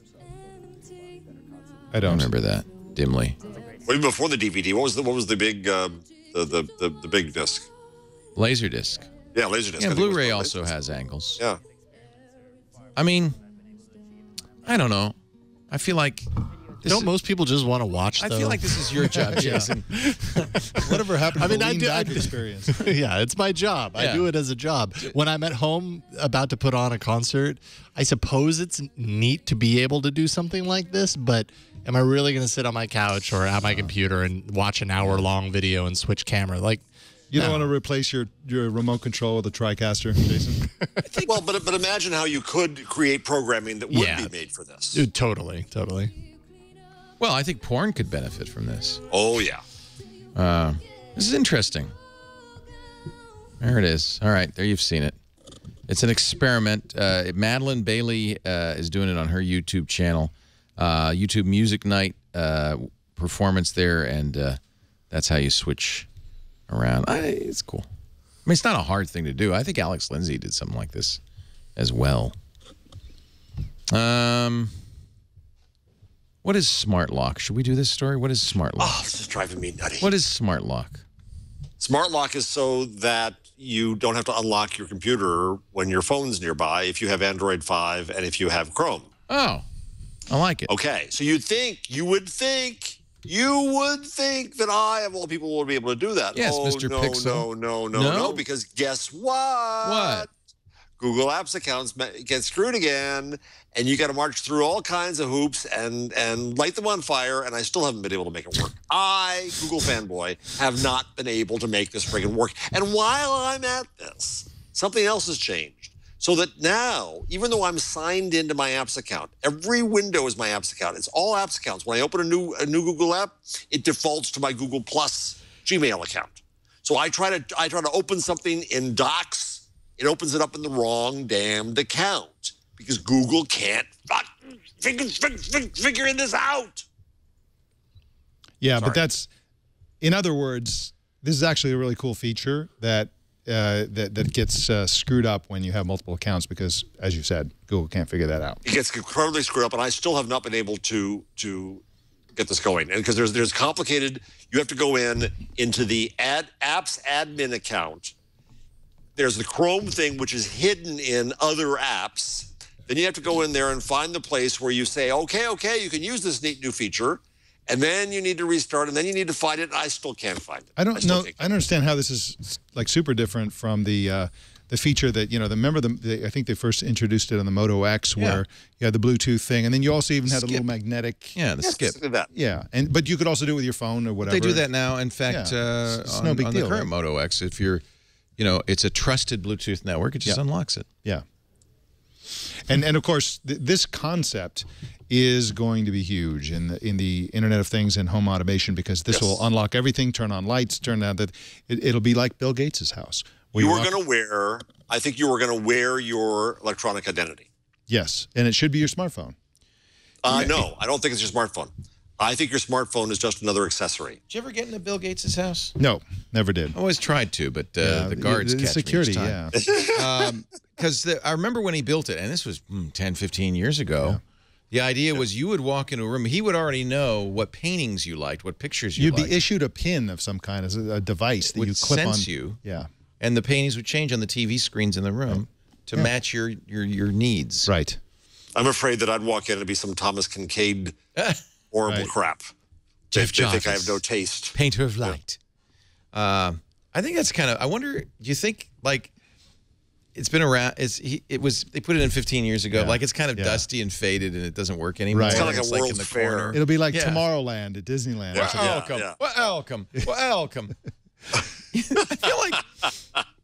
Speaker 7: I don't
Speaker 1: remember that dimly.
Speaker 6: Well, even before the DVD, what was the big the big disc?
Speaker 1: Laserdisc.
Speaker 6: Yeah, Laserdisc.
Speaker 1: Yeah, Blu-ray also has angles.
Speaker 6: Yeah.
Speaker 1: I mean, I don't know. I feel like...
Speaker 5: Don't most people just want to watch,
Speaker 1: I
Speaker 5: though?
Speaker 1: feel like this is your job, Jason.
Speaker 7: Whatever happened to the lean back
Speaker 5: I
Speaker 7: experience?
Speaker 5: Yeah, it's my job.
Speaker 1: Yeah.
Speaker 5: I do it as a job. When I'm at home about to put on a concert, I suppose it's neat to be able to do something like this, but am I really going to sit on my couch or at my computer and watch an hour-long video and switch camera? Like,
Speaker 7: You don't want to replace your remote control with a TriCaster, Jason?
Speaker 6: Well, but imagine how you could create programming that would be made for this.
Speaker 5: Dude, totally.
Speaker 1: Well, I think porn could benefit from this.
Speaker 6: Oh, yeah.
Speaker 1: This is interesting. There it is. All right, there you've seen it. It's an experiment. Madeline Bailey is doing it on her YouTube channel. YouTube Music Night performance there, and that's how you switch around. It's cool. I mean, it's not a hard thing to do. I think Alex Lindsay did something like this as well. What is smart lock? Should we do this story? What is smart lock?
Speaker 6: Oh, this is driving me nutty.
Speaker 1: What is smart lock?
Speaker 6: Smart lock is so that you don't have to unlock your computer when your phone's nearby if you have Android 5 and if you have Chrome.
Speaker 1: Oh, I like it.
Speaker 6: Okay, so you would think that I, of all people, would be able to do that.
Speaker 1: Yes,
Speaker 6: oh,
Speaker 1: Mr.
Speaker 6: No,
Speaker 1: Pixel.
Speaker 6: no, because guess what?
Speaker 1: What?
Speaker 6: Google Apps accounts get screwed again, and you got to march through all kinds of hoops and light them on fire, and I still haven't been able to make it work. I, Google fanboy, have not been able to make this friggin' work. And while I'm at this, something else has changed. So that now, even though I'm signed into my apps account, every window is my apps account. It's all apps accounts. When I open a new Google app, it defaults to my Google Plus Gmail account. So I try to open something in Docs. It opens it up in the wrong damned account because Google can't figure this out.
Speaker 7: Yeah,
Speaker 6: Sorry.
Speaker 7: but that's, in other words, this is actually a really cool feature that that gets screwed up when you have multiple accounts because, as you said, Google can't figure that out.
Speaker 6: It gets incredibly screwed up, and I still have not been able to get this going. And because there's complicated, you have to go into the apps admin account. There's the Chrome thing, which is hidden in other apps. Then you have to go in there and find the place where you say, okay, you can use this neat new feature. And then you need to restart, and then you need to find it. And I still can't find it.
Speaker 7: I don't understand how this is like super different from the feature that, remember I think they first introduced it on the Moto X where you had the Bluetooth thing, and then you also even had a little magnetic.
Speaker 1: Yeah, the skip.
Speaker 6: That.
Speaker 7: Yeah, but you could also do it with your phone or whatever.
Speaker 1: They do that now. In fact,
Speaker 7: it's
Speaker 1: on,
Speaker 7: no big
Speaker 1: on
Speaker 7: deal,
Speaker 1: the current
Speaker 7: right?
Speaker 1: Moto X, if you're, it's a trusted Bluetooth network, it just unlocks it.
Speaker 7: Yeah. And of course, this concept is going to be huge in the Internet of Things and home automation because this will unlock everything, turn on lights, turn on that. It'll be like Bill Gates' house.
Speaker 6: You were going to wear. I think you were going to wear your electronic identity.
Speaker 7: Yes, and it should be your smartphone.
Speaker 6: No, I don't think it's your smartphone. I think your smartphone is just another accessory.
Speaker 1: Did you ever get into Bill Gates' house?
Speaker 7: No, never did.
Speaker 1: I always tried to, but the guards catch
Speaker 7: security,
Speaker 1: me each time. Because I remember when he built it, and this was 10, 15 years ago. Yeah. The idea was you would walk into a room. He would already know what paintings you liked, what pictures you liked.
Speaker 7: You'd be issued a pin of some kind, as a device that you clip on.
Speaker 1: Would sense you.
Speaker 7: Yeah.
Speaker 1: And the paintings would change on the TV screens in the room to match your needs.
Speaker 7: Right.
Speaker 6: I'm afraid that I'd walk in and be some Thomas Kincaid horrible crap.
Speaker 1: Jeff
Speaker 6: They think I
Speaker 1: Jarvis,
Speaker 6: have no taste.
Speaker 1: Painter of light. I think that's kind of. I wonder. Do you think like it's been around? They put it in 15 years ago. Like it's kind of dusty and faded, and it doesn't work anymore.
Speaker 7: Right.
Speaker 6: It's kind of like a
Speaker 1: in
Speaker 6: World's
Speaker 1: the
Speaker 6: Fair.
Speaker 1: corner.
Speaker 7: It'll be like Tomorrowland at Disneyland.
Speaker 1: Welcome. I feel like.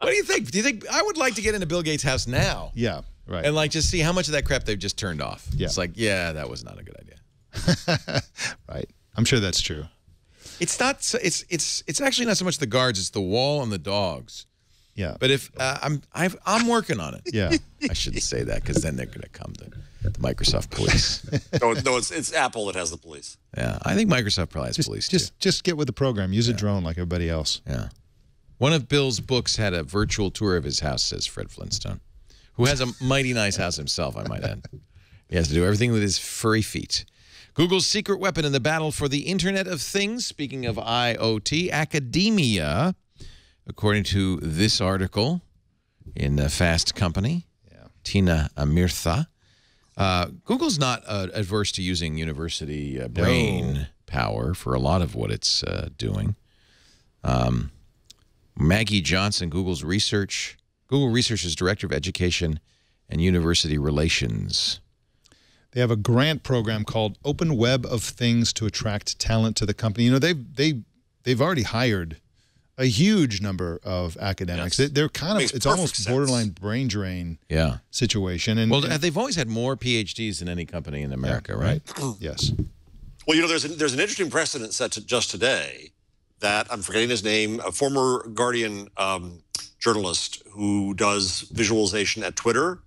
Speaker 1: What do you think? Do you think I would like to get into Bill Gates' house now?
Speaker 7: Yeah. Right.
Speaker 1: And like just see how much of that crap they've just turned off.
Speaker 7: Yeah.
Speaker 1: It's like, that was not a good idea.
Speaker 7: Right. I'm sure that's true.
Speaker 1: It's not. It's actually not so much the guards. It's the wall and the dogs.
Speaker 7: Yeah.
Speaker 1: But if I'm working on it.
Speaker 7: Yeah.
Speaker 1: I shouldn't say that because then they're going to come to the Microsoft police.
Speaker 6: No, it's Apple that has the police.
Speaker 1: Yeah, I think Microsoft probably has police too.
Speaker 7: Just get with the program. Use a drone like everybody else.
Speaker 1: Yeah. One of Bill's books had a virtual tour of his house, says Fred Flintstone, who has a mighty nice house himself, I might add. He has to do everything with his furry feet. Google's secret weapon in the battle for the Internet of Things, speaking of IoT, academia, according to this article in Fast Company, Tina Amirtha. Google's not adverse to using university brain power for a lot of what it's doing. Maggie Johnson, Google Research's Director of Education and University Relations.
Speaker 7: They have a grant program called Open Web of Things to attract talent to the company. They've already hired a huge number of academics.
Speaker 6: Yes.
Speaker 7: They're kind of, it's almost
Speaker 6: sense.
Speaker 7: borderline brain drain situation. And,
Speaker 1: Well, they've always had more PhDs than any company in America, right?
Speaker 7: Yes.
Speaker 6: Well, there's an interesting precedent set just today that I'm forgetting his name, a former Guardian journalist who does visualization at Twitter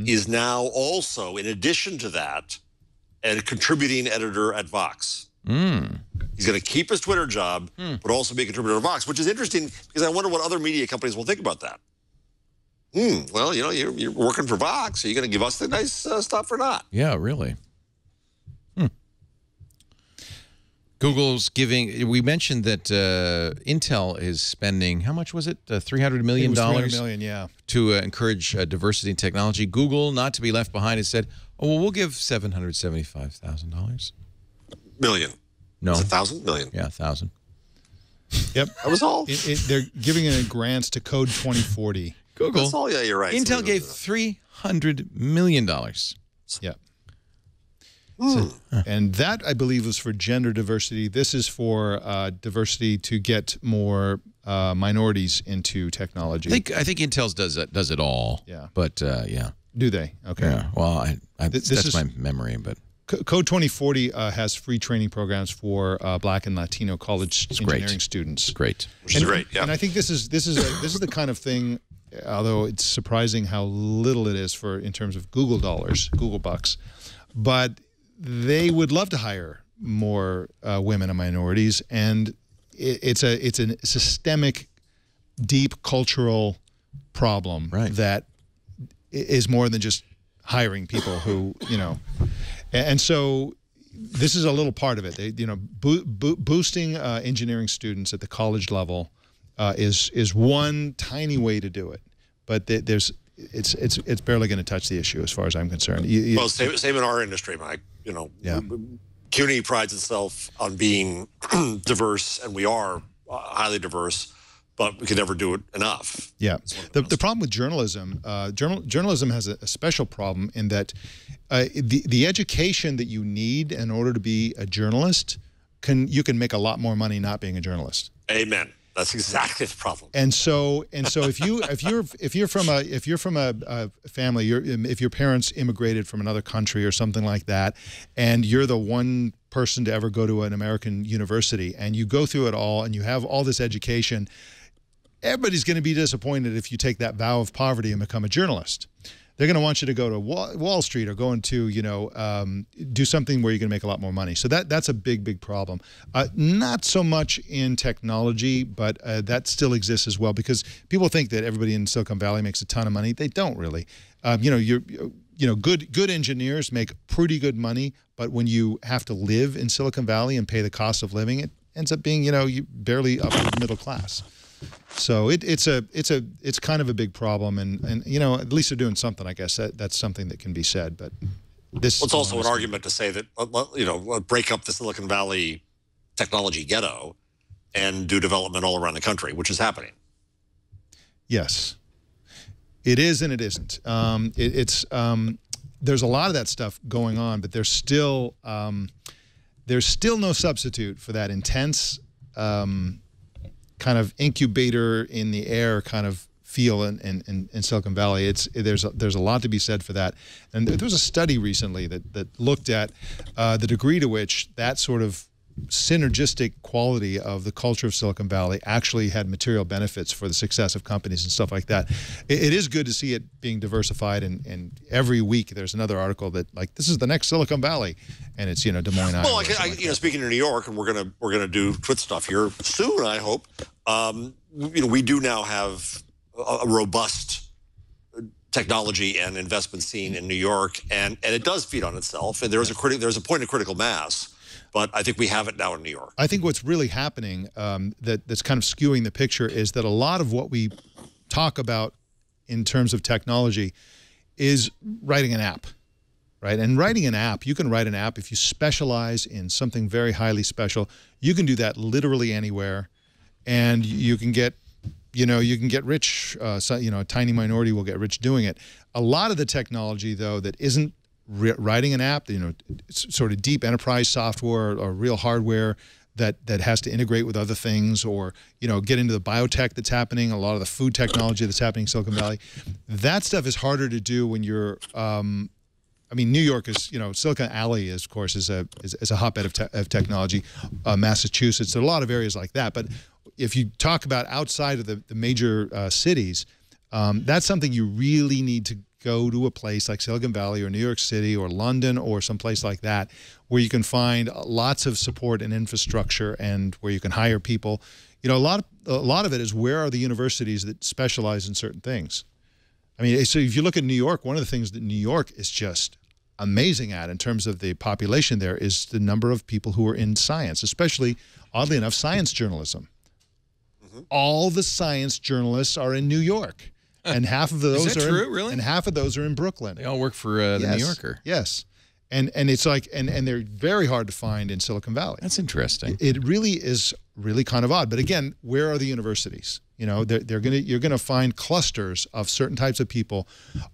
Speaker 6: is now also, in addition to that, a contributing editor at Vox. He's going to keep his Twitter job, but also be a contributor to Vox, which is interesting because I wonder what other media companies will think about that. Well, you're working for Vox. Are you going to give us the nice stuff or not?
Speaker 1: Yeah, really. Google's giving, we mentioned that Intel is spending, how much was it? $300 million?
Speaker 7: $300 million, yeah.
Speaker 1: To encourage diversity in technology. Google, not to be left behind, has said, oh, well, we'll give $775,000.
Speaker 6: Million.
Speaker 1: No.
Speaker 6: 1,000 million.
Speaker 1: Yeah, 1,000.
Speaker 7: Yep.
Speaker 6: That was all.
Speaker 7: They're giving it grants to Code 2040.
Speaker 1: Google.
Speaker 6: That's all. Yeah, you're right.
Speaker 1: Intel gave $300 million.
Speaker 7: Yeah. And that, I believe, was for gender diversity. This is for diversity to get more minorities into technology.
Speaker 1: I think Intel's does it all.
Speaker 7: Yeah.
Speaker 1: But, yeah.
Speaker 7: Do they? Okay.
Speaker 1: Yeah. Well,
Speaker 7: This
Speaker 1: that's
Speaker 7: is
Speaker 1: my memory, but...
Speaker 7: Code 2040 has free training programs for Black and Latino college engineering students.
Speaker 1: Great.
Speaker 6: Which is great, yeah.
Speaker 7: And I think this is the kind of thing, although it's surprising how little it is in terms of Google dollars, Google bucks, but they would love to hire more women and minorities, and it's a systemic, deep cultural problem that is more than just hiring people who, you know, and so this is a little part of it. They, you know, boosting engineering students at the college level is one tiny way to do it, but it's barely going to touch the issue as far as I'm concerned.
Speaker 6: Well, same in our industry, Mike. You know, CUNY prides itself on being diverse, and we are highly diverse, but we can never do it enough. Yeah.
Speaker 7: The problem with journalism, journalism has a special problem in that the education that you need in order to be a journalist, you can make a lot more money not being a journalist.
Speaker 6: Amen. That's exactly the problem.
Speaker 7: And so if you're from a family, if your parents immigrated from another country or something like that, and you're the one person to ever go to an American university, and you go through it all, and you have all this education, everybody's going to be disappointed if you take that vow of poverty and become a journalist. They're going to want you to go to Wall Street or go into, you know, do something where you're going to make a lot more money. So that's a big problem. Not so much in technology, but that still exists as well, because people think that everybody in Silicon Valley makes a ton of money. They don't really. You know, good engineers make pretty good money, but when you have to live in Silicon Valley and pay the cost of living, it ends up being, you know, you barely upper middle class. So it's kind of a big problem, and you know, at least they're doing something. I guess that's something that can be said. But this
Speaker 6: it's also an argument to say that, you know, break up the Silicon Valley technology ghetto and do development all around the country, which is happening.
Speaker 7: Yes, it is, and it isn't. There's a lot of that stuff going on, but there's still no substitute for that intense kind of incubator in the air kind of feel in Silicon Valley. There's a lot to be said for that. And there was a study recently that looked at the degree to which that sort of synergistic quality of the culture of Silicon Valley actually had material benefits for the success of companies and stuff like that. It is good to see it being diversified, and every week there's another article that, like, this is the next Silicon Valley, and it's, you know, Des Moines, Iowa.
Speaker 6: Well, you know, speaking of New York, and we're gonna do Twit stuff here soon, I hope. You know, we do now have a robust technology and investment scene in New York, and it does feed on itself. And there's a point of critical mass. But I think we have it now in New York. I
Speaker 7: think what's really happening that's kind of skewing the picture is that a lot of what we talk about in terms of technology is writing an app, right? And writing an app, you can write an app if you specialize in something very highly special. You can do that literally anywhere, and you can get, you know, rich. You know, a tiny minority will get rich doing it. A lot of the technology, though, that isn't writing an app, you know, it's sort of deep enterprise software or real hardware that has to integrate with other things, or, you know, get into the biotech that's happening, a lot of the food technology that's happening in Silicon Valley. That stuff is harder to do when you're, I mean, New York is, you know, Silicon Alley is, of course, is a hotbed of technology. Massachusetts, there are a lot of areas like that. But if you talk about outside of the major cities, that's something you really need to go to a place like Silicon Valley or New York City or London or someplace like that, where you can find lots of support and infrastructure, and where you can hire people. You know, a lot of it is, where are the universities that specialize in certain things? I mean, so if you look at New York, one of the things that New York is just amazing at in terms of the population there is the number of people who are in science, especially, oddly enough, science journalism. Mm-hmm. All the science journalists are in New York. And half of those
Speaker 1: really?
Speaker 7: And half of those are in Brooklyn.
Speaker 1: They all work for the New Yorker.
Speaker 7: Yes. And it's like, and they're very hard to find in Silicon Valley.
Speaker 1: That's interesting.
Speaker 7: It really is really kind of odd. But again, where are the universities? You know, you're gonna find clusters of certain types of people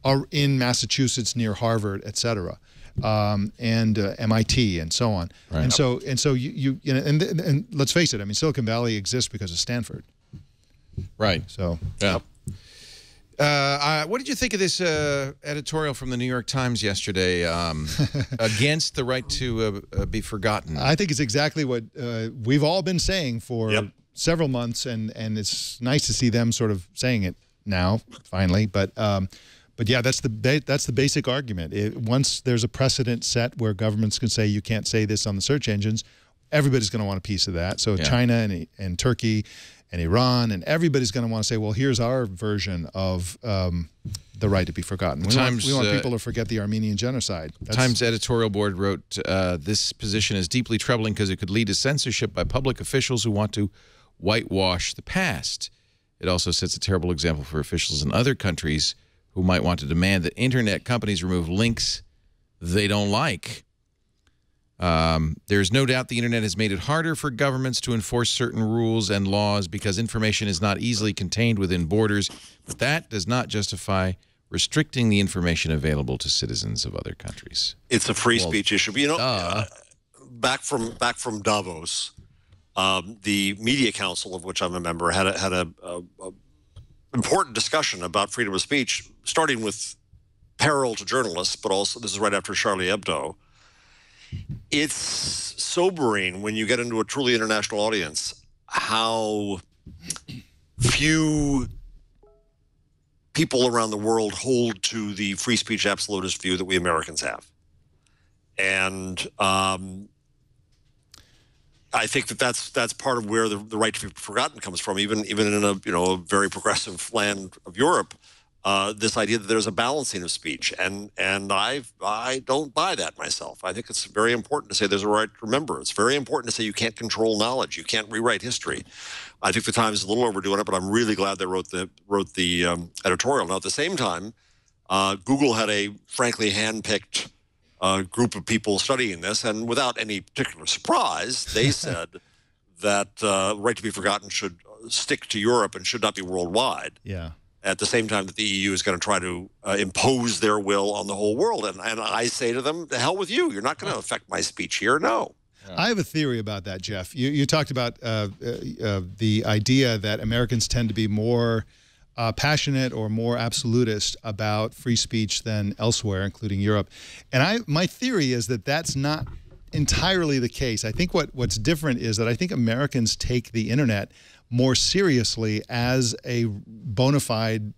Speaker 7: are in Massachusetts near Harvard, et cetera, and MIT and so on. Right. And so you know, and let's face it. I mean, Silicon Valley exists because of Stanford.
Speaker 1: Right.
Speaker 7: So
Speaker 1: yeah. What did you think of this editorial from the New York Times yesterday against the right to be forgotten?
Speaker 7: I think it's exactly what we've all been saying for several months, and it's nice to see them sort of saying it now, finally. But But yeah, that's the basic argument. Once there's a precedent set where governments can say you can't say this on the search engines, everybody's going to want a piece of that. So China and Turkey and Iran and everybody's going to want to say, well, here's our version of the right to be forgotten. We want people to forget the Armenian genocide.
Speaker 1: Times editorial board wrote, this position is deeply troubling because it could lead to censorship by public officials who want to whitewash the past. It also sets a terrible example for officials in other countries who might want to demand that internet companies remove links they don't like. There's no doubt the internet has made it harder for governments to enforce certain rules and laws because information is not easily contained within borders, but that does not justify restricting the information available to citizens of other countries.
Speaker 6: It's a free speech issue. But, you know, back from Davos, the Media Council, of which I'm a member, had a important discussion about freedom of speech, starting with peril to journalists, but also this is right after Charlie Hebdo. It's sobering when you get into a truly international audience how few people around the world hold to the free speech absolutist view that we Americans have. And I think that's part of where the right to be forgotten comes from, even in a very progressive land of Europe. This idea that there's a balancing of speech, and I don't buy that myself. I think it's very important to say there's a right to remember. It's very important to say you can't control knowledge, you can't rewrite history. I think the Times is a little overdoing it, but I'm really glad they wrote the editorial. Now, at the same time, Google had a frankly handpicked group of people studying this, and without any particular surprise, they said that right to be forgotten should stick to Europe and should not be worldwide.
Speaker 7: Yeah.
Speaker 6: At the same time that the EU is going to try to impose their will on the whole world. And I say to them, the hell with you. You're not going to affect my speech here. No.
Speaker 7: I have a theory about that, Jeff. You talked about the idea that Americans tend to be more passionate or more absolutist about free speech than elsewhere, including Europe. And my theory is that that's not entirely the case. I think what's different is that I think Americans take the internet more seriously as a bona fide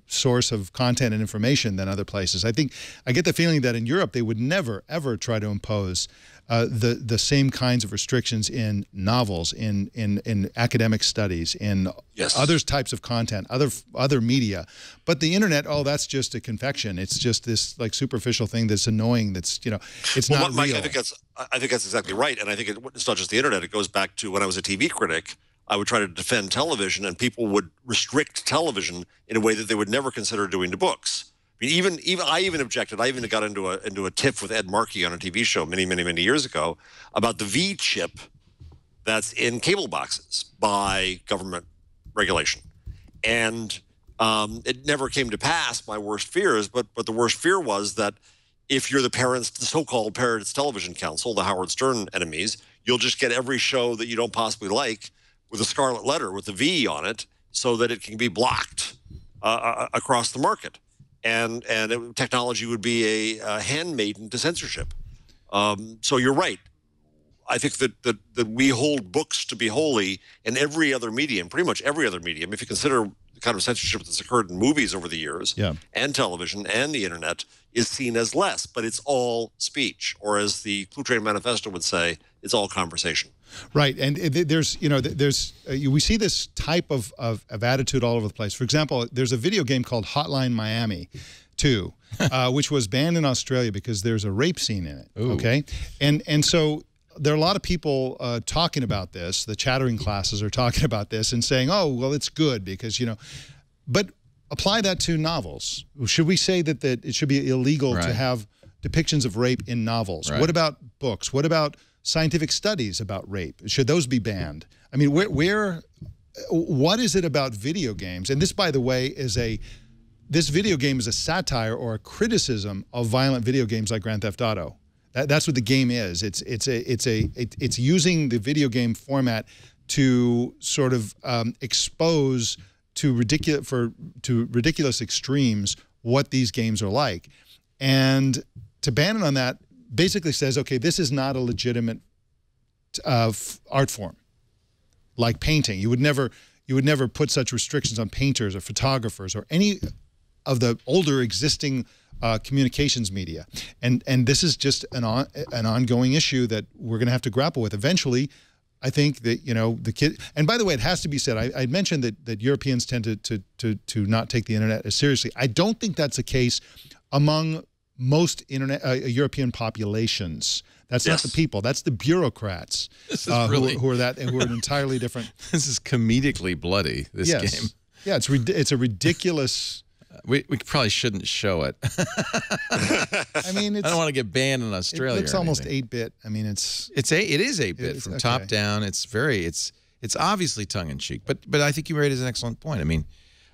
Speaker 7: source of content and information than other places. I get the feeling that in Europe they would never, ever try to impose the same kinds of restrictions in novels, in academic studies, in other types of content, other media. But the internet, that's just a confection. It's just this like superficial thing that's annoying. That's it's not real.
Speaker 6: Mike, I think that's exactly right. And I think it's not just the internet. It goes back to when I was a TV critic. I would try to defend television, and people would restrict television in a way that they would never consider doing to books. I mean, I even objected. I even got into a tiff with Ed Markey on a TV show many years ago about the V chip that's in cable boxes by government regulation, and it never came to pass. My worst fears, but the worst fear was that if you're the so-called Parents Television Council, the Howard Stern enemies, you'll just get every show that you don't possibly like with a scarlet letter with a V on it, so that it can be blocked across the market, and technology would be a handmaiden to censorship. So you're right. I think that we hold books to be holy in every other medium, pretty much every other medium. If you consider the kind of censorship that's occurred in movies over the years, and television and the internet, is seen as less, but it's all speech, or as the Clutrain Manifesto would say, it's all conversation.
Speaker 7: Right, and we see this type of attitude all over the place. For example, there's a video game called Hotline Miami 2, which was banned in Australia because there's a rape scene in it. Ooh. Okay, and so there are a lot of people talking about this. The chattering classes are talking about this and saying, "Oh, well, it's good because but apply that to novels. Should we say that it should be illegal to have depictions of rape in novels? Right. What about books? What about scientific studies about rape? Should those be banned? I mean, what is it about video games? And this, by the way, this video game is a satire or a criticism of violent video games like Grand Theft Auto. That's what the game is. It's using the video game format to sort of expose to ridiculous extremes what these games are like, and to ban it on that basically says, okay, this is not a legitimate art form, like painting. You would never put such restrictions on painters or photographers or of the older existing communications media, and this is just an ongoing issue that we're going to have to grapple with eventually. I think that the kid, and by the way, it has to be said. I mentioned that Europeans tend to not take the internet as seriously. I don't think that's the case among most European populations. That's not the people. That's the bureaucrats who are an entirely different.
Speaker 1: This is comedically bloody. This game.
Speaker 7: Yeah, it's a ridiculous.
Speaker 1: We probably shouldn't show it.
Speaker 7: I mean, I
Speaker 1: don't want to get banned in Australia.
Speaker 7: It looks almost 8-bit. I mean, it is 8-bit
Speaker 1: from top down. It's obviously tongue in cheek. But I think you raised an excellent point. I mean,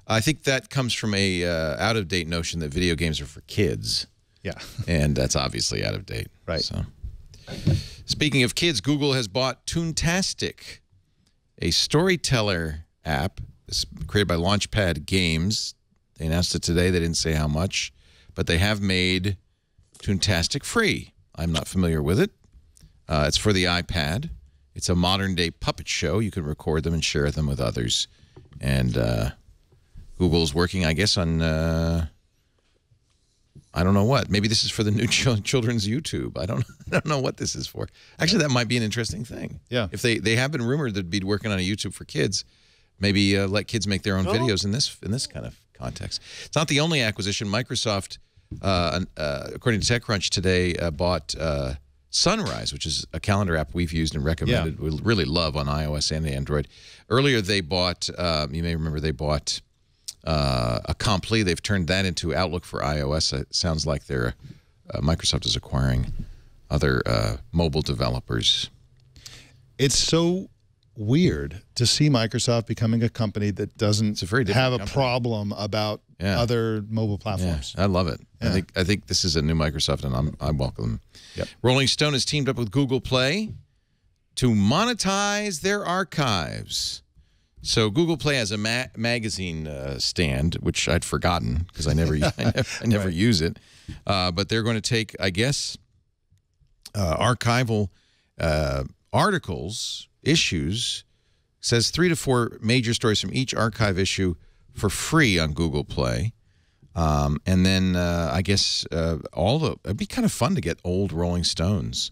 Speaker 1: I think that comes from a out of date notion that video games are for kids.
Speaker 7: Yeah, and
Speaker 1: that's obviously out of date.
Speaker 7: Right.
Speaker 1: So, speaking of kids, Google has bought Toontastic, a storyteller app created by Launchpad Games. They announced it today. They didn't say how much, but they have made Toontastic free. I'm not familiar with it. It's for the iPad. It's a modern-day puppet show. You can record them and share them with others. And Google's working, I guess, on I don't know what. Maybe this is for the new children's YouTube. I don't know what this is for. Actually, that might be an interesting thing.
Speaker 7: Yeah.
Speaker 1: If they have been rumored they'd be working on a YouTube for kids, maybe let kids make their own videos in this kind of context. It's not the only acquisition. Microsoft, according to TechCrunch today, bought Sunrise, which is a calendar app we've used and recommended. We really love on iOS and Android. Earlier, they bought, you may remember, they bought Acompli. They've turned that into Outlook for iOS. It sounds like they're Microsoft is acquiring other mobile developers.
Speaker 7: It's so weird to see Microsoft becoming a company that doesn't have a problem about other mobile platforms.
Speaker 1: Yeah, I love it. Yeah. I think this is a new Microsoft, and I welcome them. Yep. Rolling Stone has teamed up with Google Play to monetize their archives. So Google Play has a magazine stand, which I'd forgotten because I never use it. But they're going to take, I guess, archival articles, issues, says 3 to 4 major stories from each archive issue for free on Google Play. And then I guess it'd be kind of fun to get old Rolling Stones.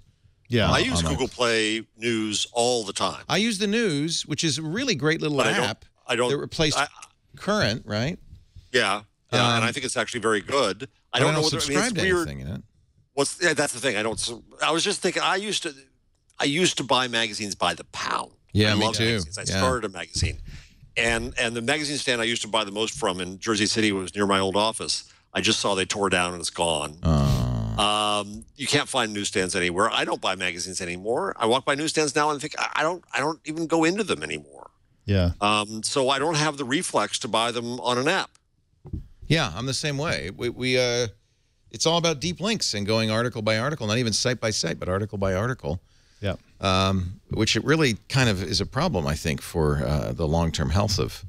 Speaker 7: Yeah,
Speaker 6: I use Google Play News all the time.
Speaker 1: I use the News, which is a really great little app.
Speaker 6: I don't.
Speaker 1: That replaced Current, right?
Speaker 6: Yeah, and I think it's actually very good. I don't know whether
Speaker 1: subscribe to anything in it.
Speaker 6: That's the thing. I was just thinking. I used to buy magazines by the pound.
Speaker 1: Yeah, me too.
Speaker 6: Magazines. I started a magazine, and the magazine stand I used to buy the most from in Jersey City was near my old office. I just saw they tore down and it's gone. You can't find newsstands anywhere. I don't buy magazines anymore. I walk by newsstands now and think I don't even go into them anymore.
Speaker 7: Yeah.
Speaker 6: So I don't have the reflex to buy them on an app.
Speaker 1: Yeah, I'm the same way. It's all about deep links and going article by article, not even site by site, but article by article.
Speaker 7: Yeah.
Speaker 1: Which it really kind of is a problem, I think, for the long-term health of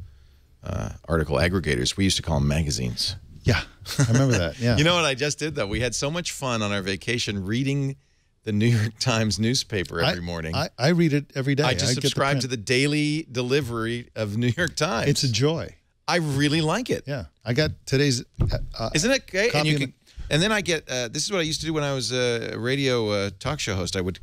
Speaker 1: article aggregators. We used to call them magazines.
Speaker 7: Yeah, I remember that. Yeah.
Speaker 1: You know what I just did, though? We had so much fun on our vacation reading the New York Times newspaper every morning.
Speaker 7: I read it every day.
Speaker 1: I just subscribe to the daily delivery of New York Times.
Speaker 7: It's a joy.
Speaker 1: I really like it.
Speaker 7: Yeah. I got today's
Speaker 1: Isn't it great? And then I get, this is what I used to do when I was a radio talk show host. I would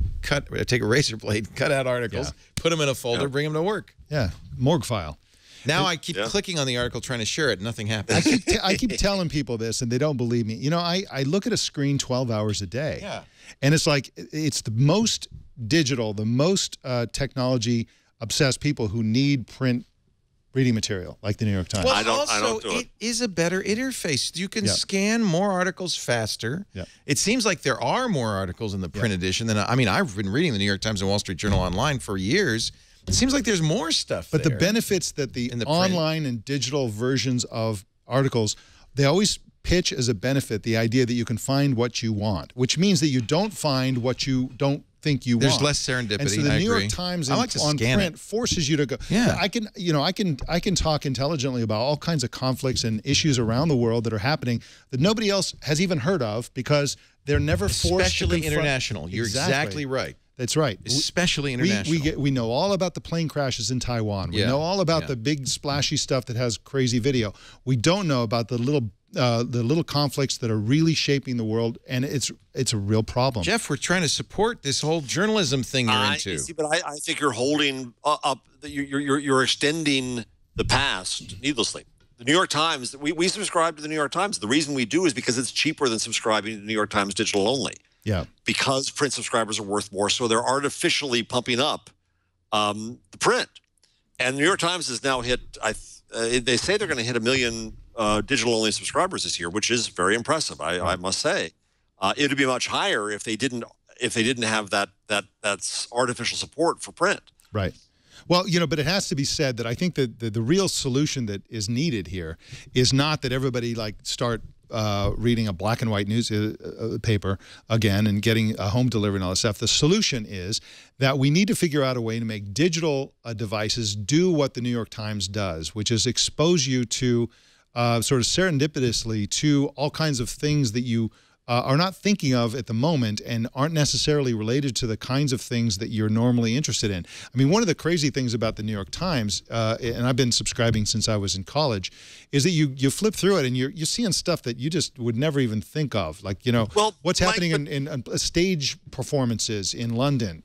Speaker 1: take a razor blade, cut out articles, put them in a folder, bring them to work.
Speaker 7: Yeah, morgue file.
Speaker 1: Now I keep clicking on the article, trying to share it. Nothing happens.
Speaker 7: I keep telling people this, and they don't believe me. You know, I look at a screen 12 hours a day.
Speaker 1: Yeah.
Speaker 7: And it's like, it's the most digital, the most technology-obsessed people who need print reading material, like the New York Times.
Speaker 1: Well,
Speaker 6: I don't do
Speaker 1: it is a better interface. You can scan more articles faster. It seems like there are more articles in the print edition than, I mean, I've been reading the New York Times and Wall Street Journal online for years. It seems like there's more stuff
Speaker 7: But the benefits that the online and digital versions of articles, they always pitch as a benefit the idea that you can find what you want, which means that you don't find what you don't think you want.
Speaker 1: There's less serendipity.
Speaker 7: And so the New York Times on print forces you to go.
Speaker 1: Yeah.
Speaker 7: I can talk intelligently about all kinds of conflicts and issues around the world that are happening that nobody else has even heard of because they're never forced to
Speaker 1: Especially international. You're exactly right.
Speaker 7: That's right.
Speaker 1: Especially international.
Speaker 7: We know all about the plane crashes in Taiwan. We know all about the big splashy stuff that has crazy video. We don't know about the little conflicts that are really shaping the world, and it's a real problem.
Speaker 1: Jeff, we're trying to support this whole journalism thing you're into.
Speaker 6: See, but I think you're holding up. You're extending the past needlessly. The New York Times, we subscribe to the New York Times. The reason we do is because it's cheaper than subscribing to the New York Times digital only.
Speaker 7: Yeah. Because
Speaker 6: print subscribers are worth more, so they're artificially pumping up the print. And the New York Times has now hit, they say they're going to hit 1 million digital-only subscribers this year, which is very impressive, I must say. It would be much higher if they didn't have that's artificial support for print.
Speaker 7: Right. Well, but it has to be said that I think that the real solution that is needed here is not that everybody start reading a black and white news paper again and getting a home delivery and all that stuff. The solution is that we need to figure out a way to make digital devices do what the New York Times does, which is expose you to sort of serendipitously to all kinds of things that you are not thinking of at the moment and aren't necessarily related to the kinds of things that you're normally interested in. I mean, one of the crazy things about the New York Times, and I've been subscribing since I was in college, is that you flip through it and you're seeing stuff that you just would never even think of. Like, what's happening in stage performances in London.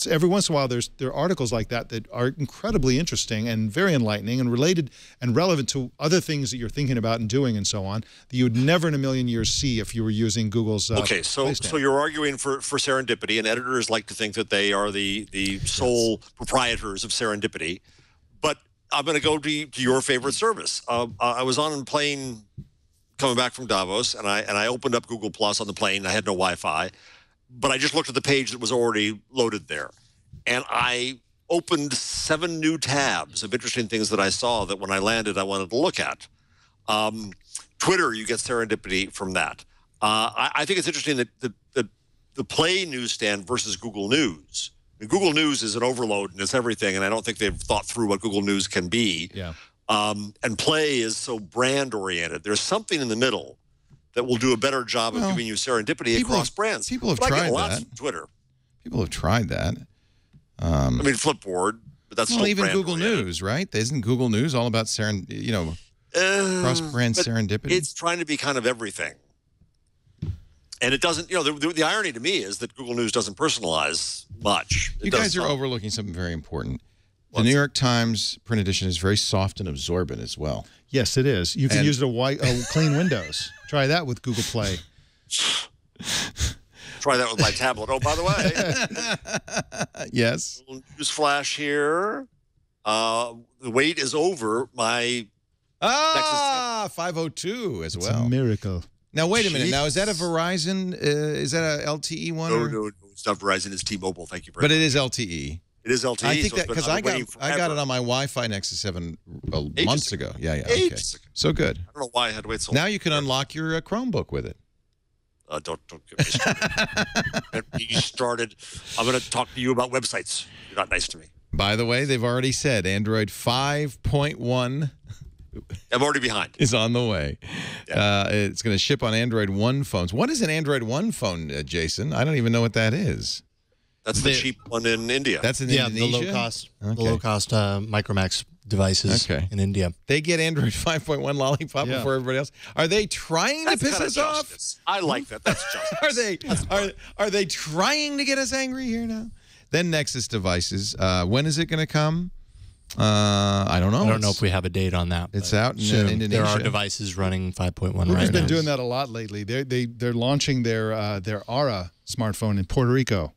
Speaker 7: Every once in a while there are articles like that that are incredibly interesting and very enlightening and related and relevant to other things that you're thinking about and doing and so on that you would never in a million years see if you were using Google's
Speaker 6: Okay, so you're arguing for serendipity, and editors like to think that they are the sole proprietors of serendipity. But I'm going to go to your favorite service. I was on a plane coming back from Davos, and I opened up Google Plus on the plane. I had no Wi-Fi. But I just looked at the page that was already loaded there. And I opened 7 new tabs of interesting things that I saw that when I landed, I wanted to look at. Twitter, you get serendipity from that. I think it's interesting that the Play newsstand versus Google News. Google News is an overload and it's everything, and I don't think they've thought through what Google News can be.
Speaker 7: Yeah.
Speaker 6: And Play is so brand-oriented. There's something in the middle that will do a better job of giving you serendipity across brands.
Speaker 1: People have tried that.
Speaker 6: Twitter.
Speaker 1: People have tried that.
Speaker 6: I mean, Flipboard, but that's still
Speaker 1: even Google News, right? Isn't Google News all about cross-brand serendipity?
Speaker 6: It's trying to be kind of everything. And it doesn't, the irony to me is that Google News doesn't personalize much.
Speaker 1: You guys are overlooking something very important. The New York Times print edition is very soft and absorbent as well.
Speaker 7: Yes, it is. You can use it clean Windows. Try that with Google Play.
Speaker 6: Try that with my tablet. Oh, by the way.
Speaker 1: Yes.
Speaker 6: News flash here. The wait is over. My
Speaker 1: Nexus 502 as well.
Speaker 7: It's a miracle.
Speaker 1: Now, wait a minute. Now, is that a Verizon? Is that a LTE one?
Speaker 6: No, it's not Verizon. It's T-Mobile. Thank you very much.
Speaker 1: But it is LTE.
Speaker 6: It is LTE.
Speaker 1: I think that because I got it on my Wi-Fi Nexus 7 months ago. Yeah. Okay. So good.
Speaker 6: I don't know why I had to wait so long.
Speaker 1: Now you can unlock your Chromebook with it.
Speaker 6: Don't get me started. Get me started. I'm going to talk to you about websites. You're not nice to me.
Speaker 1: By the way, they've already said Android 5.1.
Speaker 6: I'm already behind.
Speaker 1: Is on the way.
Speaker 6: Yeah.
Speaker 1: It's going to ship on Android One phones. What is an Android One phone, Jason? I don't even know what that is.
Speaker 6: That's the cheap one in India.
Speaker 1: That's in Indonesia?
Speaker 5: The low-cost Micromax devices in India.
Speaker 1: They get Android 5.1 lollipop before everybody else. Are they trying to piss us off?
Speaker 6: I like that. That's justice.
Speaker 1: Are they trying to get us angry here now? Then Nexus devices. When is it going to come? I don't know.
Speaker 5: I don't know if we have a date on that.
Speaker 1: It's out in Indonesia.
Speaker 5: There are devices running 5.1 right now.
Speaker 7: We've been doing that a lot lately. They're launching their Aura smartphone in Puerto Rico.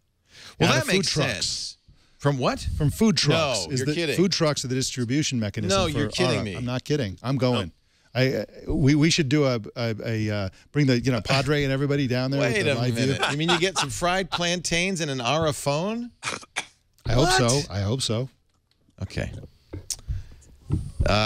Speaker 1: Well, that makes sense. From what?
Speaker 7: From food trucks.
Speaker 1: No, you're kidding.
Speaker 7: Food trucks are the distribution mechanism.
Speaker 1: No,
Speaker 7: for
Speaker 1: you're kidding me.
Speaker 7: I'm not kidding. I'm going. We should do bring the Padre and everybody down there.
Speaker 1: Wait a minute. You mean you get some fried plantains and an Aura phone?
Speaker 7: I hope so. I hope so.
Speaker 1: Okay. All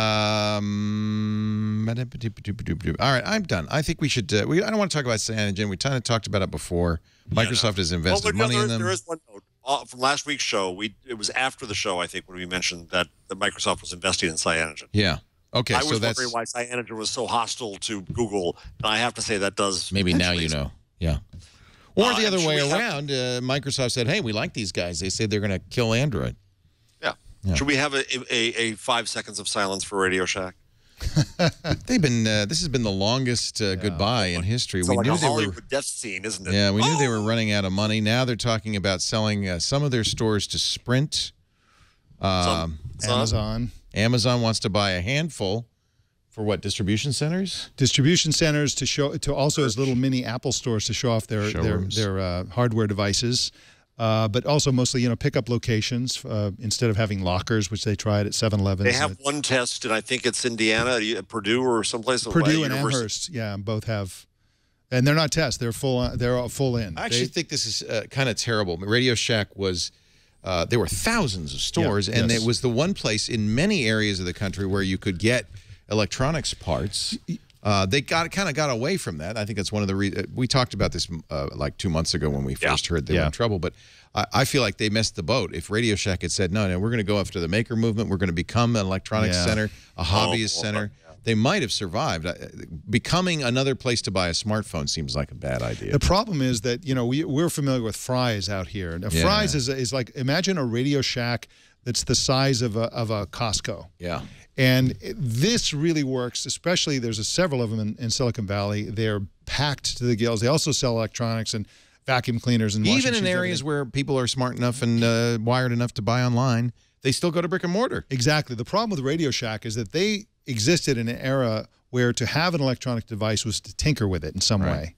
Speaker 1: right, I'm done. I think we should. I don't want to talk about Cyanogen. We kind of talked about it before. Microsoft has invested money in them.
Speaker 6: There is one note from last week's show. It was after the show, I think, when we mentioned that Microsoft was investing in Cyanogen.
Speaker 1: Yeah. Okay.
Speaker 6: I was wondering why Cyanogen was so hostile to Google, and I have to say that does.
Speaker 1: Maybe now you know. Yeah. Or the other way around, Microsoft said, hey, we like these guys. They say they're going to kill Android.
Speaker 6: Yeah. Should we have a 5 seconds of silence for Radio Shack?
Speaker 1: They've been. This has been the longest goodbye in history.
Speaker 6: It's
Speaker 1: we
Speaker 6: like
Speaker 1: knew
Speaker 6: a
Speaker 1: they
Speaker 6: Hollywood
Speaker 1: were
Speaker 6: death scene, isn't it?
Speaker 1: Yeah, we knew they were running out of money. Now they're talking about selling some of their stores to Sprint.
Speaker 7: Amazon.
Speaker 1: Amazon wants to buy a handful for what, distribution centers?
Speaker 7: Distribution centers to also as little mini Apple stores to show off their hardware devices. But also mostly, pickup locations instead of having lockers, which they tried at 7-Eleven.
Speaker 6: They have one test, and I think it's Indiana, Purdue, or someplace.
Speaker 7: Purdue and Amherst, both have, and they're not tests; they're all full in.
Speaker 1: I actually think this is kind of terrible. Radio Shack was. There were thousands of stores, and it was the one place in many areas of the country where you could get electronics parts. They kind of got away from that. I think that's one of the reasons. We talked about this like 2 months ago when we first heard they were in trouble. But I feel like they missed the boat. If Radio Shack had said, no, we're going to go after the maker movement. We're going to become an electronics center, a hobbyist center. They might have survived. Becoming another place to buy a smartphone seems like a bad idea.
Speaker 7: The problem is that, we're familiar with Fry's out here. Now, Fry's is like, imagine a Radio Shack that's the size of a Costco.
Speaker 1: Yeah.
Speaker 7: And this really works, especially there's several of them in Silicon Valley. They're packed to the gills. They also sell electronics and vacuum cleaners and
Speaker 1: even in areas where people are smart enough and wired enough to buy online, they still go to brick and mortar.
Speaker 7: Exactly. The problem with Radio Shack is that they existed in an era where to have an electronic device was to tinker with it in some way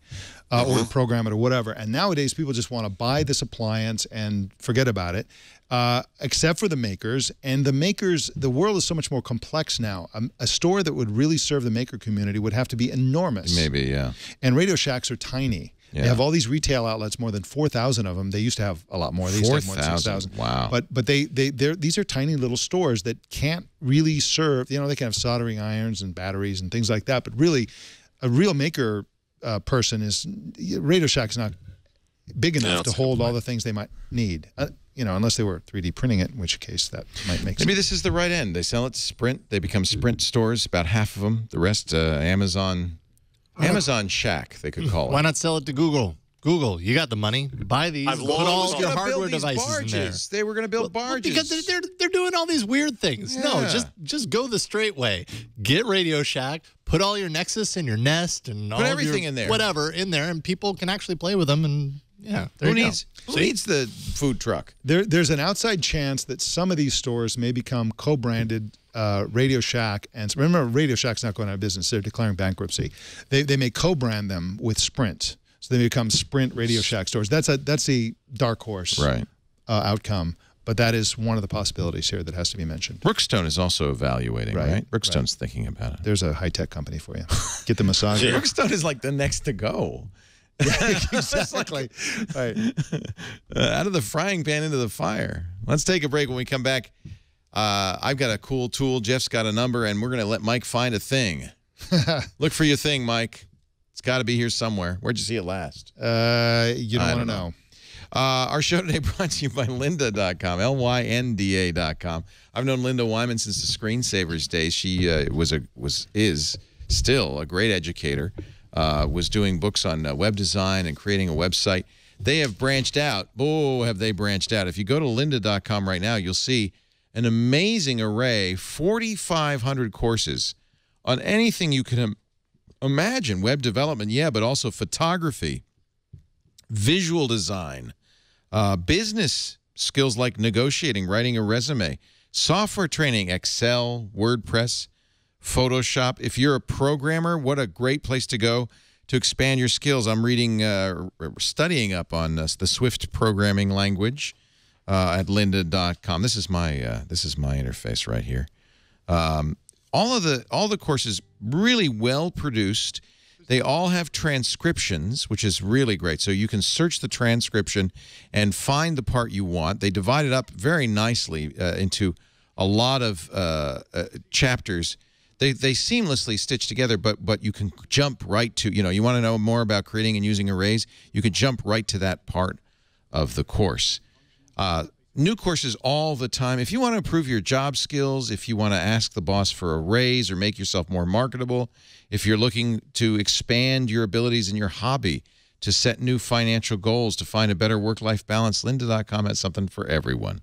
Speaker 7: or program it or whatever. And nowadays, people just want to buy this appliance and forget about it, except for the makers. And the makers, the world is so much more complex now. A store that would really serve the maker community would have to be enormous.
Speaker 1: Maybe, yeah.
Speaker 7: And Radio Shacks are tiny. Yeah. They have all these retail outlets, more than 4,000 of them. They used to have a lot more. They used to have more than 6,000.
Speaker 1: Wow.
Speaker 7: But these are tiny little stores that can't really serve, they can have soldering irons and batteries and things like that. But really, a real maker person Radio Shack's not big enough to hold all the things they might need. Unless they were 3D printing it, in which case that might make sense.
Speaker 1: Maybe this is the right end. They sell it to Sprint. They become Sprint stores, about half of them. The rest, Amazon Shack, they could call it.
Speaker 5: Why not sell it to Google? Google, you got the money. Buy these. Put all your hardware devices in there.
Speaker 1: They were going to build barges.
Speaker 5: Because they're doing all these weird things. Yeah. No, just go the straight way. Get Radio Shack. Put all your Nexus and your Nest and all
Speaker 1: everything in there.
Speaker 5: Whatever in there, and people can actually play with them. And
Speaker 1: who needs the food truck?
Speaker 7: There's an outside chance that some of these stores may become co-branded Radio Shack. And remember, Radio Shack's not going out of business. They're declaring bankruptcy. They may co-brand them with Sprint. So they become Sprint Radio Shack stores. That's a dark horse outcome. But that is one of the possibilities here that has to be mentioned.
Speaker 1: Brookstone is also evaluating, right? Brookstone's thinking about it.
Speaker 7: There's a high-tech company for you. Get the massage.
Speaker 1: Brookstone is like the next to go.
Speaker 7: Yeah, exactly. Right.
Speaker 1: Out of the frying pan into the fire. Let's take a break. When we come back, I've got a cool tool. Jeff's got a number, and we're going to let Mike find a thing. Look for your thing, Mike. It's got to be here somewhere. Where'd you see it last?
Speaker 7: You don't want to know.
Speaker 1: Our show today brought to you by lynda.com, lynda.com. I've known Linda Wyman since the Screensavers days. She is still a great educator. Was doing books on web design and creating a website. They have branched out. Oh, have they branched out. If you go to lynda.com right now, you'll see an amazing array, 4,500 courses on anything you can imagine. Web development, but also photography, visual design, business skills like negotiating, writing a resume, software training, Excel, WordPress, Photoshop. If you're a programmer, what a great place to go to expand your skills. I'm reading, studying up on the Swift programming language at lynda.com. This is my interface right here. All the courses really well produced. They all have transcriptions, which is really great. So you can search the transcription and find the part you want. They divide it up very nicely into a lot of chapters. They seamlessly stitch together, but you can jump right to, you want to know more about creating and using arrays, you can jump right to that part of the course. New courses all the time. If you want to improve your job skills, if you want to ask the boss for a raise or make yourself more marketable, if you're looking to expand your abilities in your hobby to set new financial goals, to find a better work-life balance. Lynda.com has something for everyone.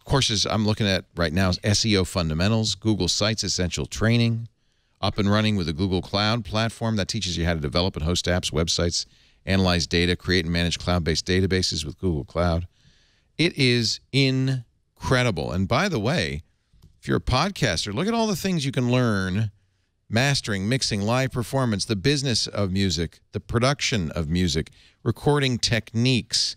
Speaker 1: Courses I'm looking at right now is SEO Fundamentals, Google Sites Essential Training, up and running with the Google Cloud platform that teaches you how to develop and host apps, websites, analyze data, create and manage cloud-based databases with Google Cloud. It is incredible. And by the way, if you're a podcaster, look at all the things you can learn: mastering, mixing, live performance, the business of music, the production of music, recording techniques,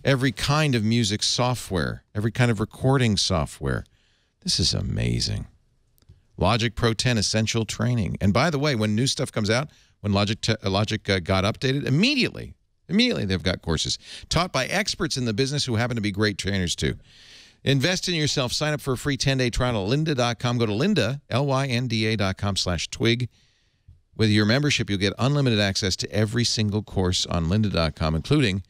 Speaker 1: every kind of music software, every kind of recording software. This is amazing. Logic Pro 10 Essential Training. And by the way, when new stuff comes out, when Logic got updated, immediately they've got courses taught by experts in the business who happen to be great trainers too. Invest in yourself. Sign up for a free 10-day trial at lynda.com. Go to Lynda, lynda.com/twig. With your membership, you'll get unlimited access to every single course on lynda.com, including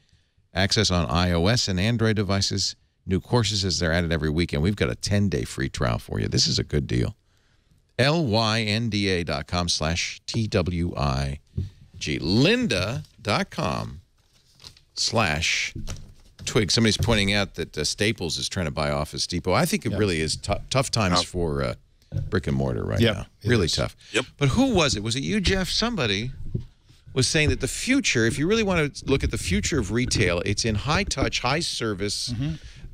Speaker 1: access on iOS and Android devices, new courses as they're added every week, and we've got a 10-day free trial for you. This is a good deal. lynda.com/twig. lynda.com/twig. Somebody's pointing out that Staples is trying to buy Office Depot. I think it really is tough times for brick and mortar right now. Really tough.
Speaker 6: Yep.
Speaker 1: But who was it? Was it you, Jeff? Somebody was saying that the future, if you really want to look at the future of retail, it's in high touch, high service.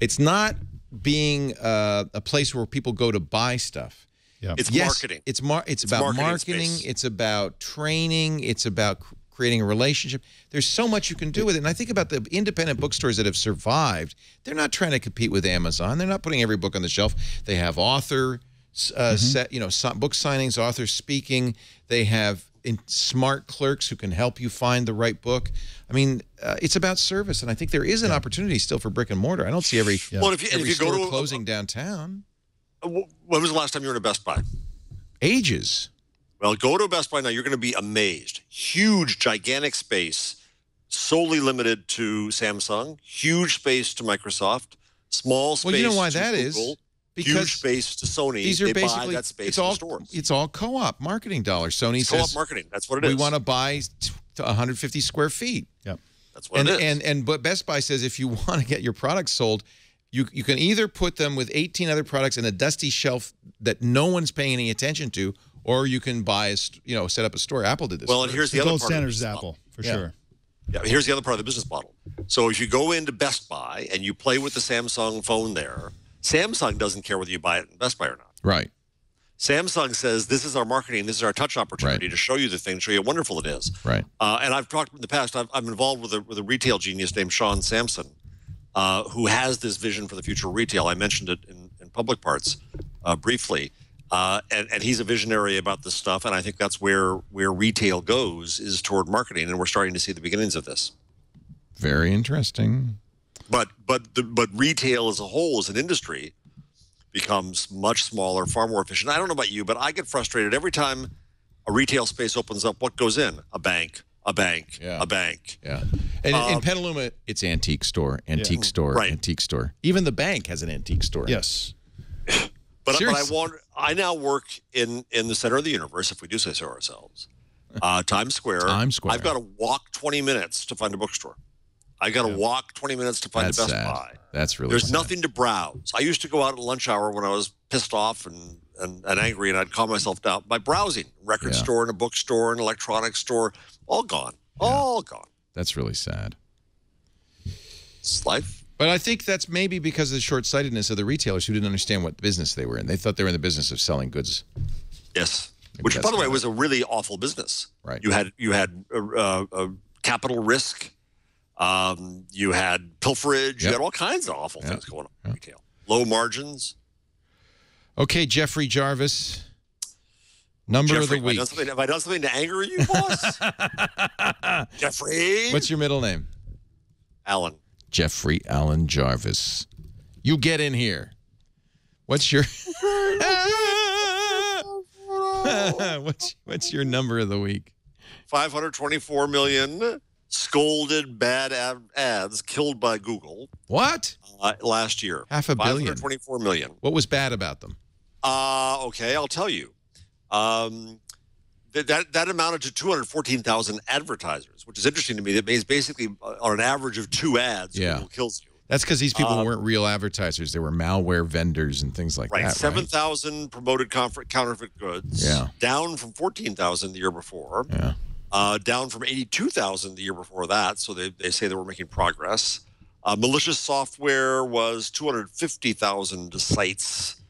Speaker 1: It's not being a place where people go to buy stuff.
Speaker 6: It's marketing.
Speaker 1: It's about marketing.
Speaker 6: Space.
Speaker 1: It's about training. It's about creating a relationship. There's so much you can do with it. And I think about the independent bookstores that have survived. They're not trying to compete with Amazon. They're not putting every book on the shelf. They have author book signings, authors speaking. They have smart clerks who can help you find the right book. I mean, it's about service, and I think there is an opportunity still for brick and mortar. I don't see every store go to closing downtown.
Speaker 6: When was the last time you were in a Best Buy?
Speaker 1: Ages.
Speaker 6: Well, go to a Best Buy now. You're going to be amazed. Huge, gigantic space, solely limited to Samsung. Huge space to Microsoft. Small space to Google.
Speaker 1: Well, you know why that is? Because
Speaker 6: huge space to Sony.
Speaker 1: These are
Speaker 6: they
Speaker 1: basically,
Speaker 6: buy that space in the stores.
Speaker 1: It's all co-op marketing dollars. Sony says
Speaker 6: co-op marketing. That's what it is.
Speaker 1: We want to buy 150 square feet.
Speaker 7: Yep.
Speaker 6: That's what it is.
Speaker 1: But Best Buy says if you want to get your products sold, you can either put them with 18 other products in a dusty shelf that no one's paying any attention to, or you can buy set up a store. Apple did this.
Speaker 6: Well, and here's the other
Speaker 7: gold
Speaker 6: part.
Speaker 7: Standard is Apple for sure.
Speaker 6: Yeah, here's the other part of the business model. So if you go into Best Buy and you play with the Samsung phone there, Samsung doesn't care whether you buy it in Best Buy or not.
Speaker 1: Right.
Speaker 6: Samsung says this is our marketing, this is our touch opportunity to show you the thing, show you how wonderful it is.
Speaker 1: Right.
Speaker 6: And I've talked in the past. I'm involved with a retail genius named Sean Sampson, who has this vision for the future of retail. I mentioned it in public parts briefly. And he's a visionary about this stuff, and I think that's where retail goes, is toward marketing, and we're starting to see the beginnings of this.
Speaker 1: Very interesting.
Speaker 6: But retail as a whole, as an industry, becomes much smaller, far more efficient. I don't know about you, but I get frustrated every time a retail space opens up. What goes in? A bank, a bank, a bank.
Speaker 1: Yeah. And in Petaluma, it's antique store, antique store. Even the bank has an antique store.
Speaker 7: Yes.
Speaker 6: But I now work in the center of the universe, if we do say so ourselves. Times Square. I've got to walk 20 minutes to find a bookstore. I got to walk 20 minutes to find a Best Buy.
Speaker 1: That's really
Speaker 6: There's
Speaker 1: sad.
Speaker 6: nothing to browse. I used to go out at lunch hour when I was pissed off and angry, and I'd calm myself down by browsing. Record store and a bookstore and electronics store, all gone. All gone.
Speaker 1: That's really sad.
Speaker 6: It's life.
Speaker 1: But I think that's maybe because of the short-sightedness of the retailers who didn't understand what business they were in. They thought they were in the business of selling goods.
Speaker 6: Yes. Which, by the way, was a really awful business.
Speaker 1: Right.
Speaker 6: You had capital risk. You had pilferage. You had all kinds of awful things going on in retail. Low margins.
Speaker 1: Okay, Jeffrey Jarvis. Number of the week.
Speaker 6: Have I done something to anger you, boss? Jeffrey.
Speaker 1: What's your middle name?
Speaker 6: Alan.
Speaker 1: Jeffrey Allen Jarvis. You get in here. What's your what's your number of the week?
Speaker 6: 524 million scolded bad ads killed by Google.
Speaker 1: What?
Speaker 6: Last year.
Speaker 1: $500 million.
Speaker 6: 524 million.
Speaker 1: What was bad about them?
Speaker 6: Okay, I'll tell you. that amounted to 214,000 advertisers, which is interesting to me. That means basically on an average of 2 ads, Google kills you.
Speaker 1: That's because these people weren't real advertisers. They were malware vendors and things like that. Right,
Speaker 6: 7,000 promoted counterfeit goods.
Speaker 1: Yeah.
Speaker 6: Down from 14,000 the year before.
Speaker 1: Yeah.
Speaker 6: Down from 82,000 the year before that. So they say they were making progress. Malicious software was 250,000 sites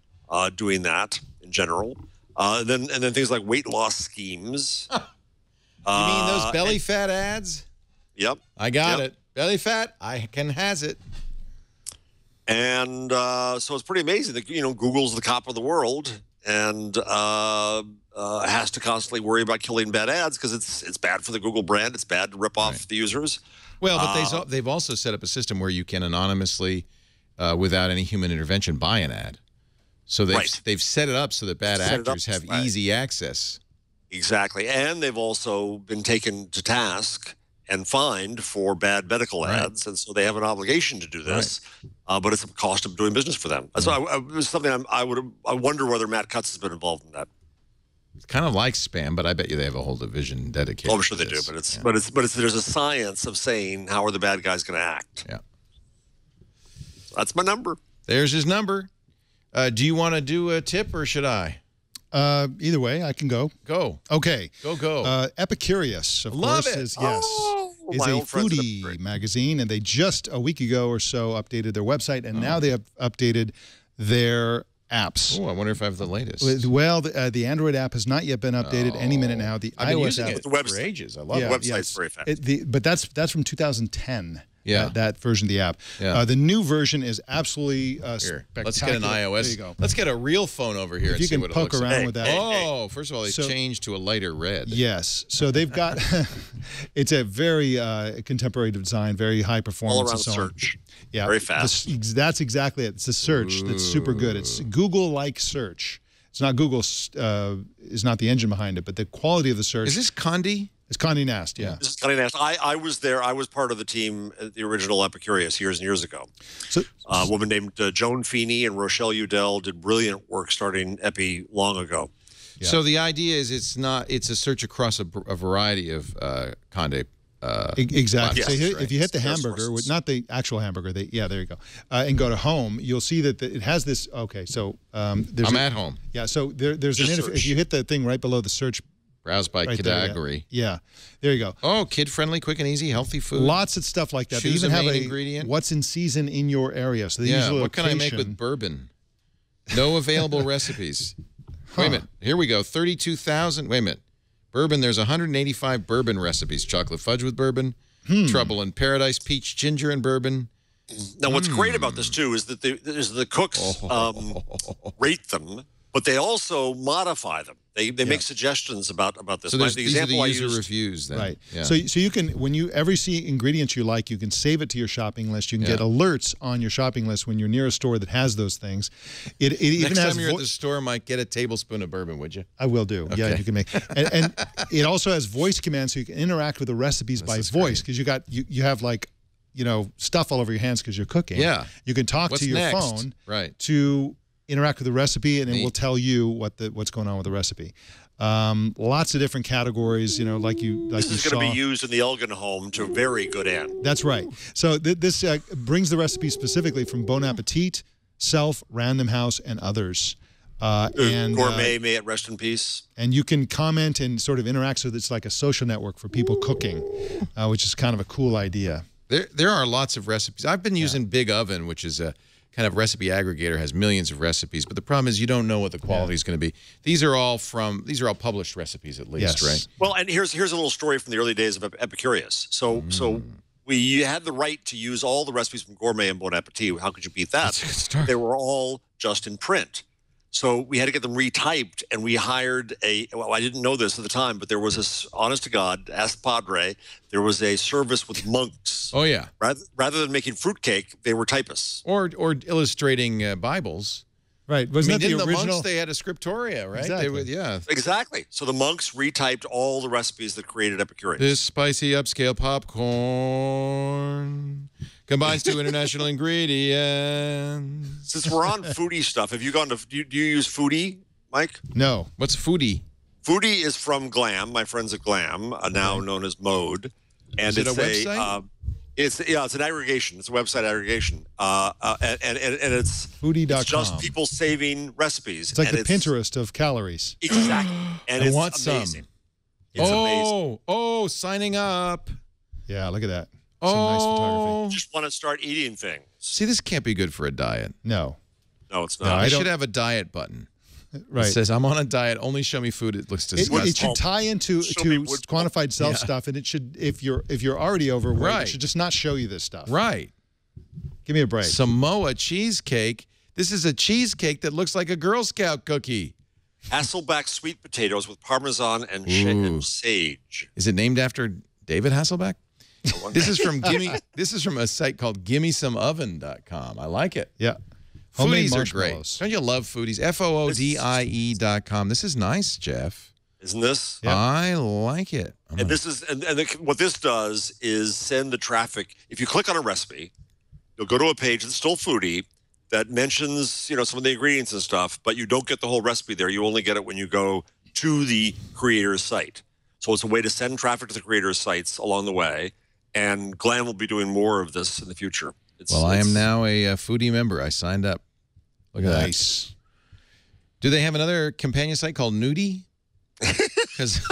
Speaker 6: doing that in general. And then things like weight loss schemes.
Speaker 1: You mean those belly fat ads?
Speaker 6: Yep.
Speaker 1: I got it. Belly fat, I can has it.
Speaker 6: And so it's pretty amazing that, Google's the cop of the world and has to constantly worry about killing bad ads because it's bad for the Google brand. It's bad to rip off the users.
Speaker 1: Well, but they've also set up a system where you can anonymously, without any human intervention, buy an ad. So they've set it up so that bad actors have easy access. Exactly. And they've also been taken to task and fined for bad medical ads, and so they have an obligation to do this. But it's a cost of doing business for them. So it was something I wonder whether Matt Cutts has been involved in that. It's kind of like spam, but I bet you they have a whole division dedicated. Oh, I'm sure they do, but there's a science of saying how are the bad guys going to act. Yeah, so that's my number. There's his number. Do you want to do a tip or should I? Either way, I can go. Go. Okay. Go. Epicurious, of course, is a foodie magazine, and they just a week ago or so updated their website, and now they have updated their apps. Oh, I wonder if I have the latest. Well, the Android app has not yet been updated. Any minute now. The I've been iOS using app it for ages. I love it. The website's very fast. But that's from 2010. Yeah, that version of the app. Yeah. The new version is absolutely spectacular. Let's get an iOS. There you go. Let's get a real phone over here. If you can poke around with that. Oh, first of all, they changed to a lighter red. Yes. So they've got. It's a very contemporary design, very high performance. All around search. Yeah, very fast. That's exactly it. It's a search that's super good. It's Google-like search. It's not Google. Is not the engine behind it, but the quality of the search. Is this Condé? It's Condé Nast, yeah. This is Condé Nast. I was there. I was part of the team at the original Epicurious years and years ago. So, a woman named Joan Feeney and Rochelle Udell did brilliant work starting Epi long ago. Yeah. So the idea is it's a search across a variety of Condé exactly. Yes, so if you hit the hamburger, not the actual hamburger, there you go, and go to home, you'll see that it has this. Okay, so there's I'm at home. Yeah, so there's an interface. If you hit the thing right below the search. Browse by category. Yeah, there you go. Oh, kid-friendly, quick and easy, healthy food. Lots of stuff like that. Choose they even have a ingredient. What's in season in your area. So they use what can I make with bourbon? No available recipes. Wait a minute. Here we go. 32,000. Wait a minute. Bourbon. There's 185 bourbon recipes. Chocolate fudge with bourbon. Trouble in Paradise, peach ginger and bourbon. Now, what's great about this too is that the cooks rate them, but they also modify them. They make suggestions about this. So the example these are the user reviews then. Right. Yeah. So you can, when you see ingredients you like, you can save it to your shopping list. You can get alerts on your shopping list when you're near a store that has those things. It even has. Next time you're at the store, Mike, get a tablespoon of bourbon, would you? I will do. Okay. Yeah, you can make. And it also has voice commands, so you can interact with the recipes by voice because you have like, stuff all over your hands because you're cooking. Yeah. You can talk to your phone to interact with the recipe, and it will tell you what's going on with the recipe. Lots of different categories, like you saw. This is going to be used in the Elgan home to a very good end. That's right. So this brings the recipe specifically from Bon Appetit, Self, Random House, and others. And Gourmet, may it rest in peace. And you can comment and sort of interact, so it's like a social network for people cooking, which is kind of a cool idea. There are lots of recipes. I've been using Big Oven, which is a kind of recipe aggregator, has millions of recipes, but the problem is you don't know what the quality is going to be. These are all published recipes at least, right? Well, and here's a little story from the early days of Epicurious. So we had the right to use all the recipes from Gourmet and Bon Appetit. How could you beat that? That's a good start. They were all just in print. So we had to get them retyped, and we hired well, I didn't know this at the time, but there was honest to God, ask Padre, there was a service with monks. Oh, yeah. Rather than making fruitcake, they were typists. Or illustrating Bibles. Right. Wasn't that the original? The monks, they had a scriptoria, right? Exactly. Exactly. So the monks retyped all the recipes that created Epicurious. This spicy upscale popcorn combines 2 international ingredients. Since we're on foodie stuff, have you gone to? Do you use Foodie, Mike? No. What's Foodie?
Speaker 6: Foodie is from Glam, my friends at Glam, now known as Mode. And
Speaker 1: Is it
Speaker 6: it's
Speaker 1: a website?
Speaker 6: It's an aggregation. It's a website aggregation. And it's
Speaker 7: Foodie.com.
Speaker 6: It's just people saving recipes.
Speaker 7: It's like the Pinterest of calories.
Speaker 6: Exactly. And
Speaker 1: I
Speaker 6: it's
Speaker 1: want
Speaker 6: amazing.
Speaker 1: some.
Speaker 6: It's amazing.
Speaker 1: Oh, signing up.
Speaker 7: Yeah, look at that. Some nice photography.
Speaker 6: Just want to start eating things.
Speaker 1: See, this can't be good for a diet.
Speaker 7: No.
Speaker 6: No, it's
Speaker 7: No,
Speaker 6: not.
Speaker 1: I should have a diet button.
Speaker 7: Right.
Speaker 1: It says, I'm on a diet. Only show me food. It looks disgusting.
Speaker 7: It should tie into
Speaker 6: Show me wood
Speaker 7: quantified self stuff, and it should, if you're already overweight,
Speaker 1: Right.
Speaker 7: it should just not show you this stuff.
Speaker 1: Right.
Speaker 7: Give me a break.
Speaker 1: Samoa cheesecake. This is a cheesecake that looks like a Girl Scout cookie.
Speaker 6: Hasselback sweet potatoes with Parmesan and sage.
Speaker 1: Is it named after David Hasselback? This is from This is from a site called GimmeSomeOven.com. I like it.
Speaker 7: Yeah. Homemade
Speaker 1: Foodies are
Speaker 7: marshmallows.
Speaker 1: great. Don't you love foodies? FOODIE.com. This is nice, Jeff.
Speaker 6: Isn't this?
Speaker 7: Yeah.
Speaker 1: I like it.
Speaker 6: And this is what this does is send the traffic. If you click on a recipe, you'll go to a page that's still Foodie that mentions some of the ingredients and stuff, but you don't get the whole recipe there. You only get it when you go to the creator's site. So it's a way to send traffic to the creator's sites along the way. And Glam will be doing more of this in the future.
Speaker 1: I am now a foodie member. I signed up. Look at
Speaker 7: Nice.
Speaker 1: that. Do they have another companion site called Nudie? Because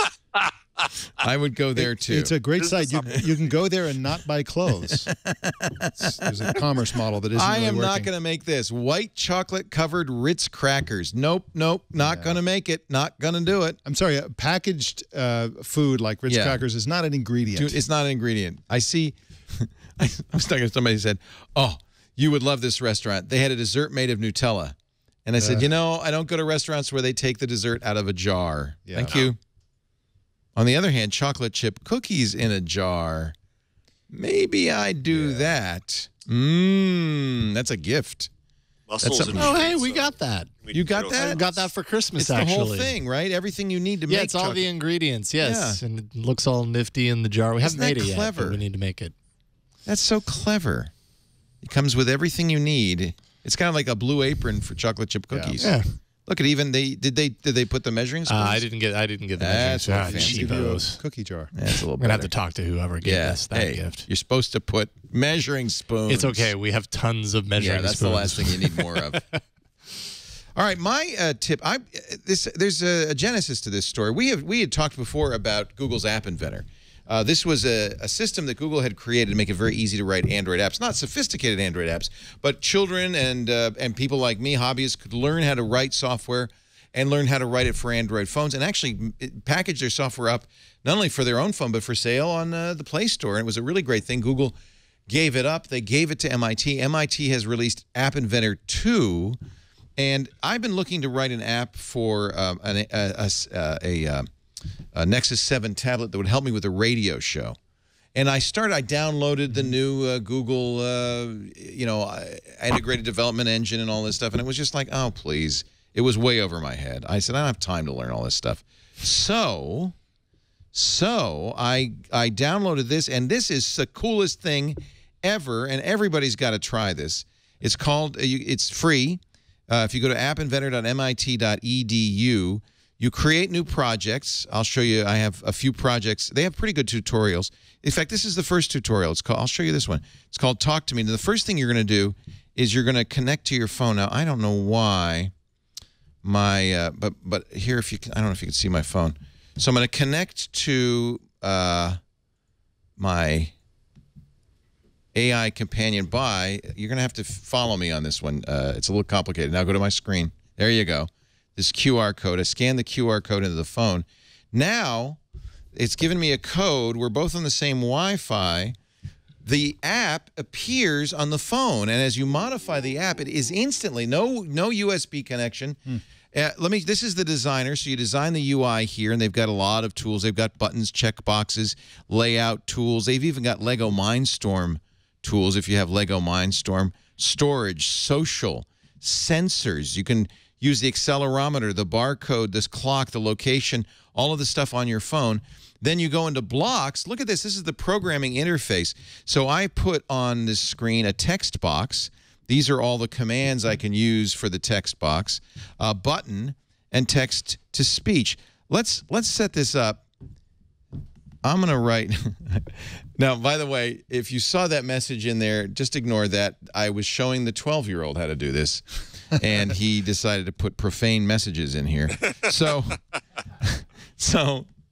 Speaker 1: I would go there too.
Speaker 7: It's a great site. You can go there and not buy clothes. There's a commerce model that isn't
Speaker 1: I
Speaker 7: really
Speaker 1: am not
Speaker 7: working.
Speaker 1: going to make this. White chocolate covered Ritz crackers. Nope, not going to make it. Not going to do it.
Speaker 7: I'm sorry, packaged food like Ritz crackers is not an ingredient.
Speaker 1: Dude, it's not an ingredient. I see. I was talking to somebody who said, oh, you would love this restaurant. They had a dessert made of Nutella. And I said, I don't go to restaurants where they take the dessert out of a jar.
Speaker 7: Yeah.
Speaker 1: Thank you. On the other hand, chocolate chip cookies in a jar. Maybe I do that. That's a gift.
Speaker 6: Mussels
Speaker 1: That's
Speaker 6: and
Speaker 1: something-
Speaker 5: Oh, hey, we got that.
Speaker 1: You got that?
Speaker 5: I got that for Christmas,
Speaker 1: It's the
Speaker 5: actually.
Speaker 1: whole thing, right? Everything you need to make
Speaker 5: it's all
Speaker 1: chocolate.
Speaker 5: the ingredients, yes.
Speaker 1: Yeah.
Speaker 5: And it looks all nifty in the jar. We haven't
Speaker 1: Isn't
Speaker 5: made
Speaker 1: that
Speaker 5: it yet,
Speaker 1: clever?
Speaker 5: but we need to make it.
Speaker 1: That's so clever. It comes with everything you need. It's kind of like a Blue Apron for chocolate chip cookies.
Speaker 5: Yeah.
Speaker 1: Look at did they put the measuring spoons?
Speaker 5: I didn't get the
Speaker 1: That's
Speaker 5: measuring
Speaker 1: what
Speaker 5: spoons.
Speaker 1: fancy.
Speaker 7: Give you a
Speaker 5: Cheapos.
Speaker 7: cookie jar.
Speaker 1: That's a little
Speaker 5: I'm going to have
Speaker 1: better.
Speaker 5: to talk to whoever gave us that gift.
Speaker 1: You're supposed to put measuring spoons.
Speaker 5: It's okay. We have tons of measuring
Speaker 1: Yeah, that's
Speaker 5: spoons.
Speaker 1: the last thing you need more of. All right, my tip. There's a genesis to this story. We had talked before about Google's App Inventor. This was a system that Google had created to make it very easy to write Android apps. Not sophisticated Android apps, but children and people like me, hobbyists, could learn how to write software and learn how to write it for Android phones and actually package their software up not only for their own phone but for sale on the Play Store. And it was a really great thing. Google gave it up. They gave it to MIT. MIT has released App Inventor 2. And I've been looking to write an app for a Nexus 7 tablet that would help me with a radio show. And I downloaded the new Google, integrated development engine and all this stuff. And it was just like, oh, please. It was way over my head. I said, I don't have time to learn all this stuff. So I downloaded this, and this is the coolest thing ever, and everybody's got to try this. It's called, it's free. If you go to appinventor.mit.edu, you create new projects. I'll show you. I have a few projects. They have pretty good tutorials. In fact, this is the first tutorial. I'll show you this one. It's called Talk to Me. And the first thing you're going to do is you're going to connect to your phone. Now, I don't know why but here, if you can, I don't know if you can see my phone. So I'm going to connect to my AI companion you're going to have to follow me on this one. It's a little complicated. Now go to my screen. There you go. This QR code. I scan the QR code into the phone. Now it's given me a code. We're both on the same Wi-Fi. The app appears on the phone, and as you modify the app, it is instantly no USB connection. This is the designer. So you design the UI here, and they've got a lot of tools. They've got buttons, check boxes, layout tools. They've even got Lego Mindstorm tools if you have Lego Mindstorm. Storage, social, sensors. You can use the accelerometer, the barcode, this clock, the location, all of the stuff on your phone. Then you go into blocks. Look at this. This is the programming interface. So I put on this screen a text box. These are all the commands I can use for the text box. A button and text to speech. let's set this up. I'm going to write. Now, by the way, if you saw that message in there, just ignore that. I was showing the 12-year-old how to do this, and he decided to put profane messages in here.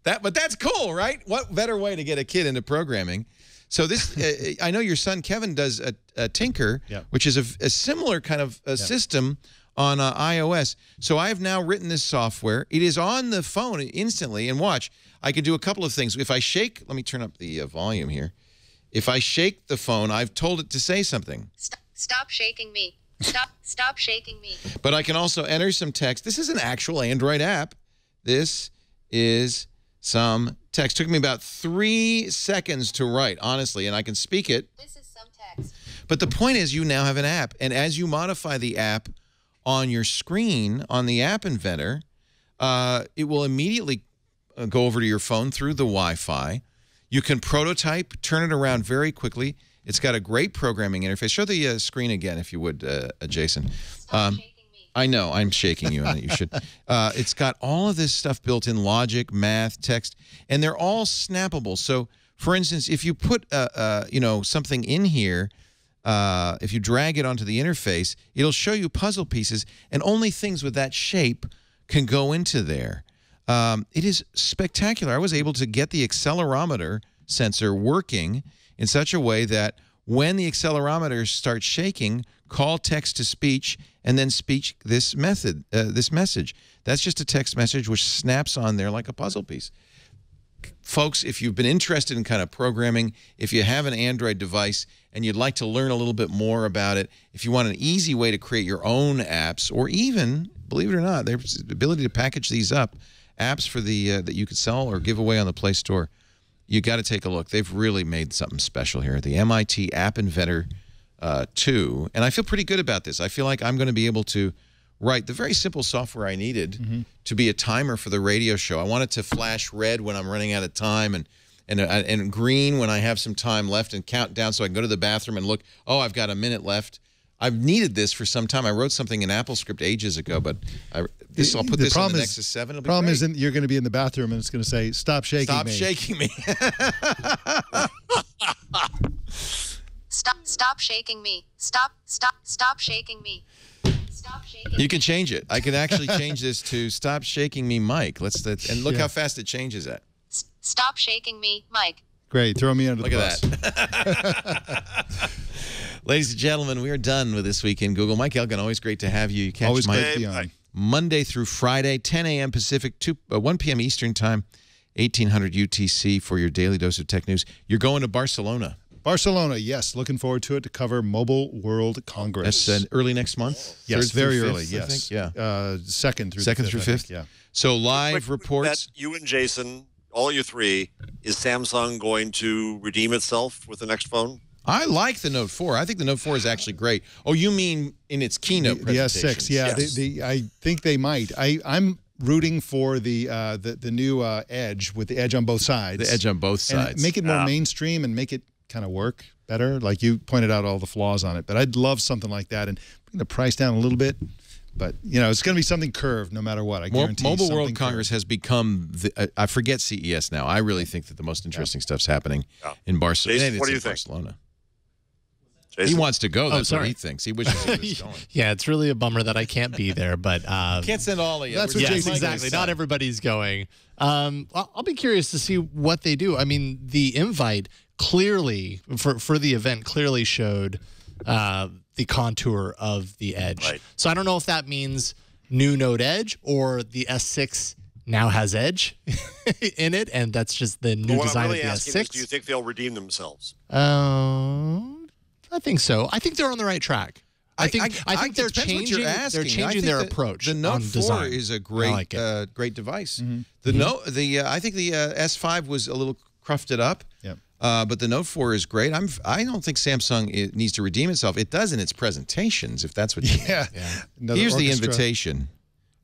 Speaker 1: But that's cool, right? What better way to get a kid into programming? So this, I know your son Kevin does a Tinker, which is a similar kind of system on iOS. So I have now written this software. It is on the phone instantly, and watch. I can do a couple of things. If I shake, let me turn up the volume here. If I shake the phone, I've told it to say something.
Speaker 9: Stop shaking me. Stop shaking me.
Speaker 1: But I can also enter some text. This is an actual Android app. This is some text. Took me about 3 seconds to write, honestly, and I can speak it.
Speaker 9: This is some text.
Speaker 1: But the point is you now have an app, and as you modify the app on your screen on the App Inventor, it will immediately go over to your phone through the Wi-Fi. You can prototype, turn it around very quickly. It's got a great programming interface. Show the screen again, if you would, Jason.
Speaker 9: Stop shaking me.
Speaker 1: I know, I'm shaking you, and you should. It's got all of this stuff built in: logic, math, text, and they're all snappable. So, for instance, if you put something in here, if you drag it onto the interface, it'll show you puzzle pieces, and only things with that shape can go into there. It is spectacular. I was able to get the accelerometer sensor working in such a way that when the accelerometer starts shaking, call text to speech and then speak this message. That's just a text message which snaps on there like a puzzle piece. Folks, if you've been interested in kind of programming, if you have an Android device and you'd like to learn a little bit more about it, if you want an easy way to create your own apps, or even, believe it or not, there's the ability to package these up, apps for the that you could sell or give away on the Play Store, you got to take a look. They've really made something special here. The MIT App Inventor 2, and I feel pretty good about this. I feel like I'm going to be able to write the very simple software I needed to be a timer for the radio show. I want it to flash red when I'm running out of time, and green when I have some time left, and count down so I can go to the bathroom and look, oh, I've got a minute left. I've needed this for some time. I wrote something in AppleScript ages ago, but I'll put this on the Nexus 7. It'll be
Speaker 7: problem
Speaker 1: great.
Speaker 7: is you're going to be in the bathroom and it's going to say, stop shaking me.
Speaker 1: Stop shaking me.
Speaker 9: Stop shaking me. Stop shaking me. Stop shaking.
Speaker 1: You can change it. I can actually change this to stop shaking me, Mike. And look how fast it changes that.
Speaker 9: Stop shaking me, Mike.
Speaker 7: Great. Throw me under the bus.
Speaker 1: Look at that. Ladies and gentlemen, we are done with This Week in Google. Mike Elgan, always great to have you. You catch
Speaker 7: Always
Speaker 1: Mike
Speaker 7: great to be on.
Speaker 1: Monday through Friday, 10 a.m. Pacific, 1 p.m. Eastern Time, 1800 UTC for your daily dose of tech news. You're going to Barcelona.
Speaker 7: Barcelona, yes. Looking forward to it, to cover Mobile World Congress.
Speaker 1: That's early next month?
Speaker 7: Yes, very early,
Speaker 1: 5th,
Speaker 7: yes.
Speaker 1: I think? Yeah.
Speaker 7: Second through
Speaker 1: Second
Speaker 7: the 5th,
Speaker 1: through
Speaker 7: I
Speaker 1: 5th?
Speaker 7: think, yeah.
Speaker 1: So live
Speaker 6: Quick
Speaker 1: reports.
Speaker 6: bet, you and Jason, all you three, is Samsung going to redeem itself with the next phone?
Speaker 1: I like the Note 4. I think the Note 4 is actually great. Oh, you mean in its keynote
Speaker 7: The
Speaker 1: presentation?
Speaker 7: S6, yeah.
Speaker 6: Yes.
Speaker 7: I think they might. I'm rooting for the new Edge with the Edge on both sides.
Speaker 1: The Edge on both sides.
Speaker 7: And make it more mainstream and make it kind of work better. Like you pointed out all the flaws on it. But I'd love something like that and bring the price down a little bit. But, you know, it's going to be something curved no matter what. I guarantee
Speaker 1: Mobile
Speaker 7: something
Speaker 1: World Congress
Speaker 7: curved.
Speaker 1: has become, I forget CES now. I really think that the most interesting stuff's happening in Barcelona.
Speaker 6: Jason, what do you think?
Speaker 1: Barcelona.
Speaker 6: Jason?
Speaker 1: He wants to go. That's what
Speaker 5: sorry.
Speaker 1: he thinks. He wishes he was going.
Speaker 5: Yeah, it's really a bummer that I can't be there, but
Speaker 1: Can't send all of you.
Speaker 7: That's what
Speaker 5: yes,
Speaker 7: Jason's
Speaker 5: exactly.
Speaker 7: gonna
Speaker 5: Not
Speaker 7: say.
Speaker 5: everybody's going. I'll be curious to see what they do. I mean, the invite clearly for the event clearly showed the contour of the Edge.
Speaker 6: Right.
Speaker 5: So I don't know if that means new Note Edge or the S6 now has Edge in it, and that's just the new
Speaker 6: But what
Speaker 5: design
Speaker 6: I'm really
Speaker 5: of the
Speaker 6: asking
Speaker 5: S6.
Speaker 6: is, do you think they'll redeem themselves?
Speaker 5: I think so. I think they're on the right track. I think they're
Speaker 1: it depends what
Speaker 5: changing.
Speaker 1: you're
Speaker 5: They're
Speaker 1: asking. I
Speaker 5: changing
Speaker 1: think
Speaker 5: their
Speaker 1: that
Speaker 5: approach.
Speaker 1: The Note
Speaker 5: on
Speaker 1: 4
Speaker 5: design.
Speaker 1: is a
Speaker 5: I
Speaker 1: great,
Speaker 5: like it.
Speaker 1: great device. I think the S5 was a little crufted up.
Speaker 7: Yep.
Speaker 1: But the Note 4 is great. I don't think Samsung needs to redeem itself. It does in its presentations, if that's what you mean.
Speaker 7: Yeah. Another
Speaker 1: Here's the
Speaker 7: orchestra.
Speaker 1: invitation.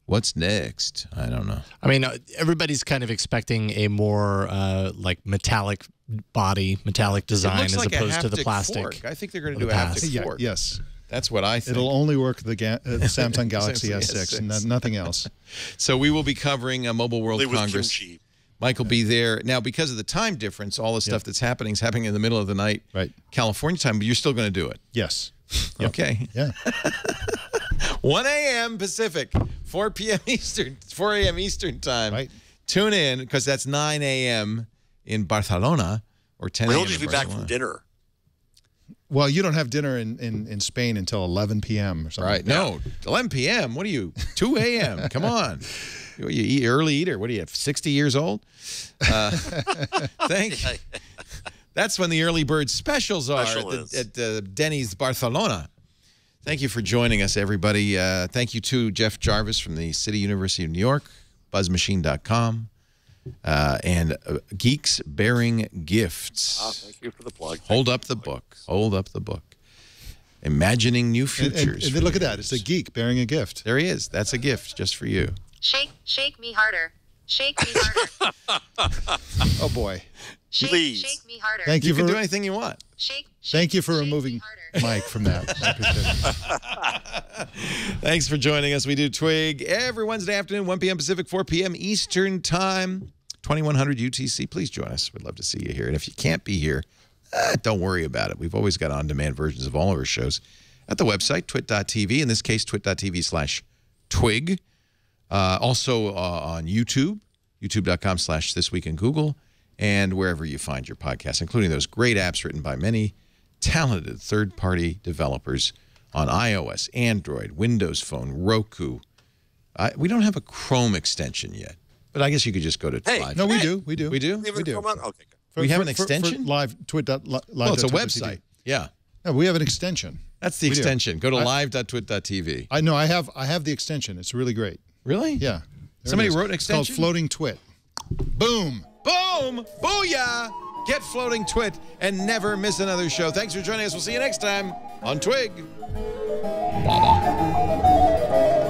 Speaker 1: What's next? I don't know.
Speaker 5: I mean, everybody's kind of expecting a more like metallic body, metallic design
Speaker 1: It looks
Speaker 5: as
Speaker 1: like
Speaker 5: opposed
Speaker 1: a
Speaker 5: to the
Speaker 1: haptic
Speaker 5: plastic.
Speaker 1: fork. I think they're going
Speaker 5: of
Speaker 1: to do
Speaker 5: the
Speaker 1: a
Speaker 5: past.
Speaker 1: haptic
Speaker 7: Yeah,
Speaker 1: fork.
Speaker 7: yes.
Speaker 1: That's what I think.
Speaker 7: It'll only work the Samsung Galaxy S6 and nothing else.
Speaker 1: So we will be covering a Mobile World Congress.
Speaker 6: Kimchi.
Speaker 1: Mike will be there. Now, because of the time difference, all the stuff that's happening is happening in the middle of the night, California time, but you're still going to do it.
Speaker 7: Yes.
Speaker 1: Okay.
Speaker 7: Yeah.
Speaker 1: 1 a.m. Pacific, 4 p.m. Eastern, 4 a.m. Eastern time.
Speaker 7: Right.
Speaker 1: Tune in, because that's 9 a.m. in Barcelona, or 10 a.m.
Speaker 6: We'll just be back from dinner.
Speaker 7: Well, you don't have dinner in Spain until 11 p.m. or something.
Speaker 1: Right. No, 11 p.m. What are you? 2 a.m. Come on. You eat early eater. What are you, 60 years old? That's when the early bird specials are at Denny's Barcelona. Thank you for joining us, everybody. Thank you to Jeff Jarvis from the City University of New York, buzzmachine.com, and Geeks Bearing Gifts.
Speaker 6: Oh, thank you for the plug.
Speaker 1: Hold up the book. Hold up the book. Imagining New Futures.
Speaker 7: And look at that. It's a geek bearing a gift.
Speaker 1: There he is. That's a gift just for you.
Speaker 9: Shake me harder. Shake me harder.
Speaker 7: Oh, boy.
Speaker 6: Please.
Speaker 9: Shake me harder.
Speaker 7: Thank you
Speaker 1: You can
Speaker 7: for
Speaker 1: do anything you want.
Speaker 7: Thank you for removing Mike from that.
Speaker 1: Thanks for joining us. We do Twig every Wednesday afternoon, 1 p.m. Pacific, 4 p.m. Eastern Time, 2100 UTC. Please join us. We'd love to see you here. And if you can't be here, don't worry about it. We've always got on-demand versions of all of our shows at the website, twit.tv. In this case, twit.tv/twig. Also on YouTube, youtube.com/thisweekingoogle, and wherever you find your podcasts, including those great apps written by many talented third-party developers on iOS, Android, Windows Phone, Roku. We don't have a Chrome extension yet, but I guess you could just go to Live.
Speaker 7: No, we do. We do.
Speaker 1: We do?
Speaker 6: We do. Okay, good.
Speaker 1: We have an extension?
Speaker 7: For live, twit.live.
Speaker 1: Well, it's a website. Yeah.
Speaker 7: No, we have an extension.
Speaker 1: That's the extension. Go to live.twit.tv.
Speaker 7: I know. I have the extension. It's really great.
Speaker 1: Really?
Speaker 7: Yeah.
Speaker 1: Somebody wrote an extension?
Speaker 7: It's called Floating Twit. Boom.
Speaker 1: Boom! Booyah! Get Floating Twit and never miss another show. Thanks for joining us. We'll see you next time on Twig. Bye-bye.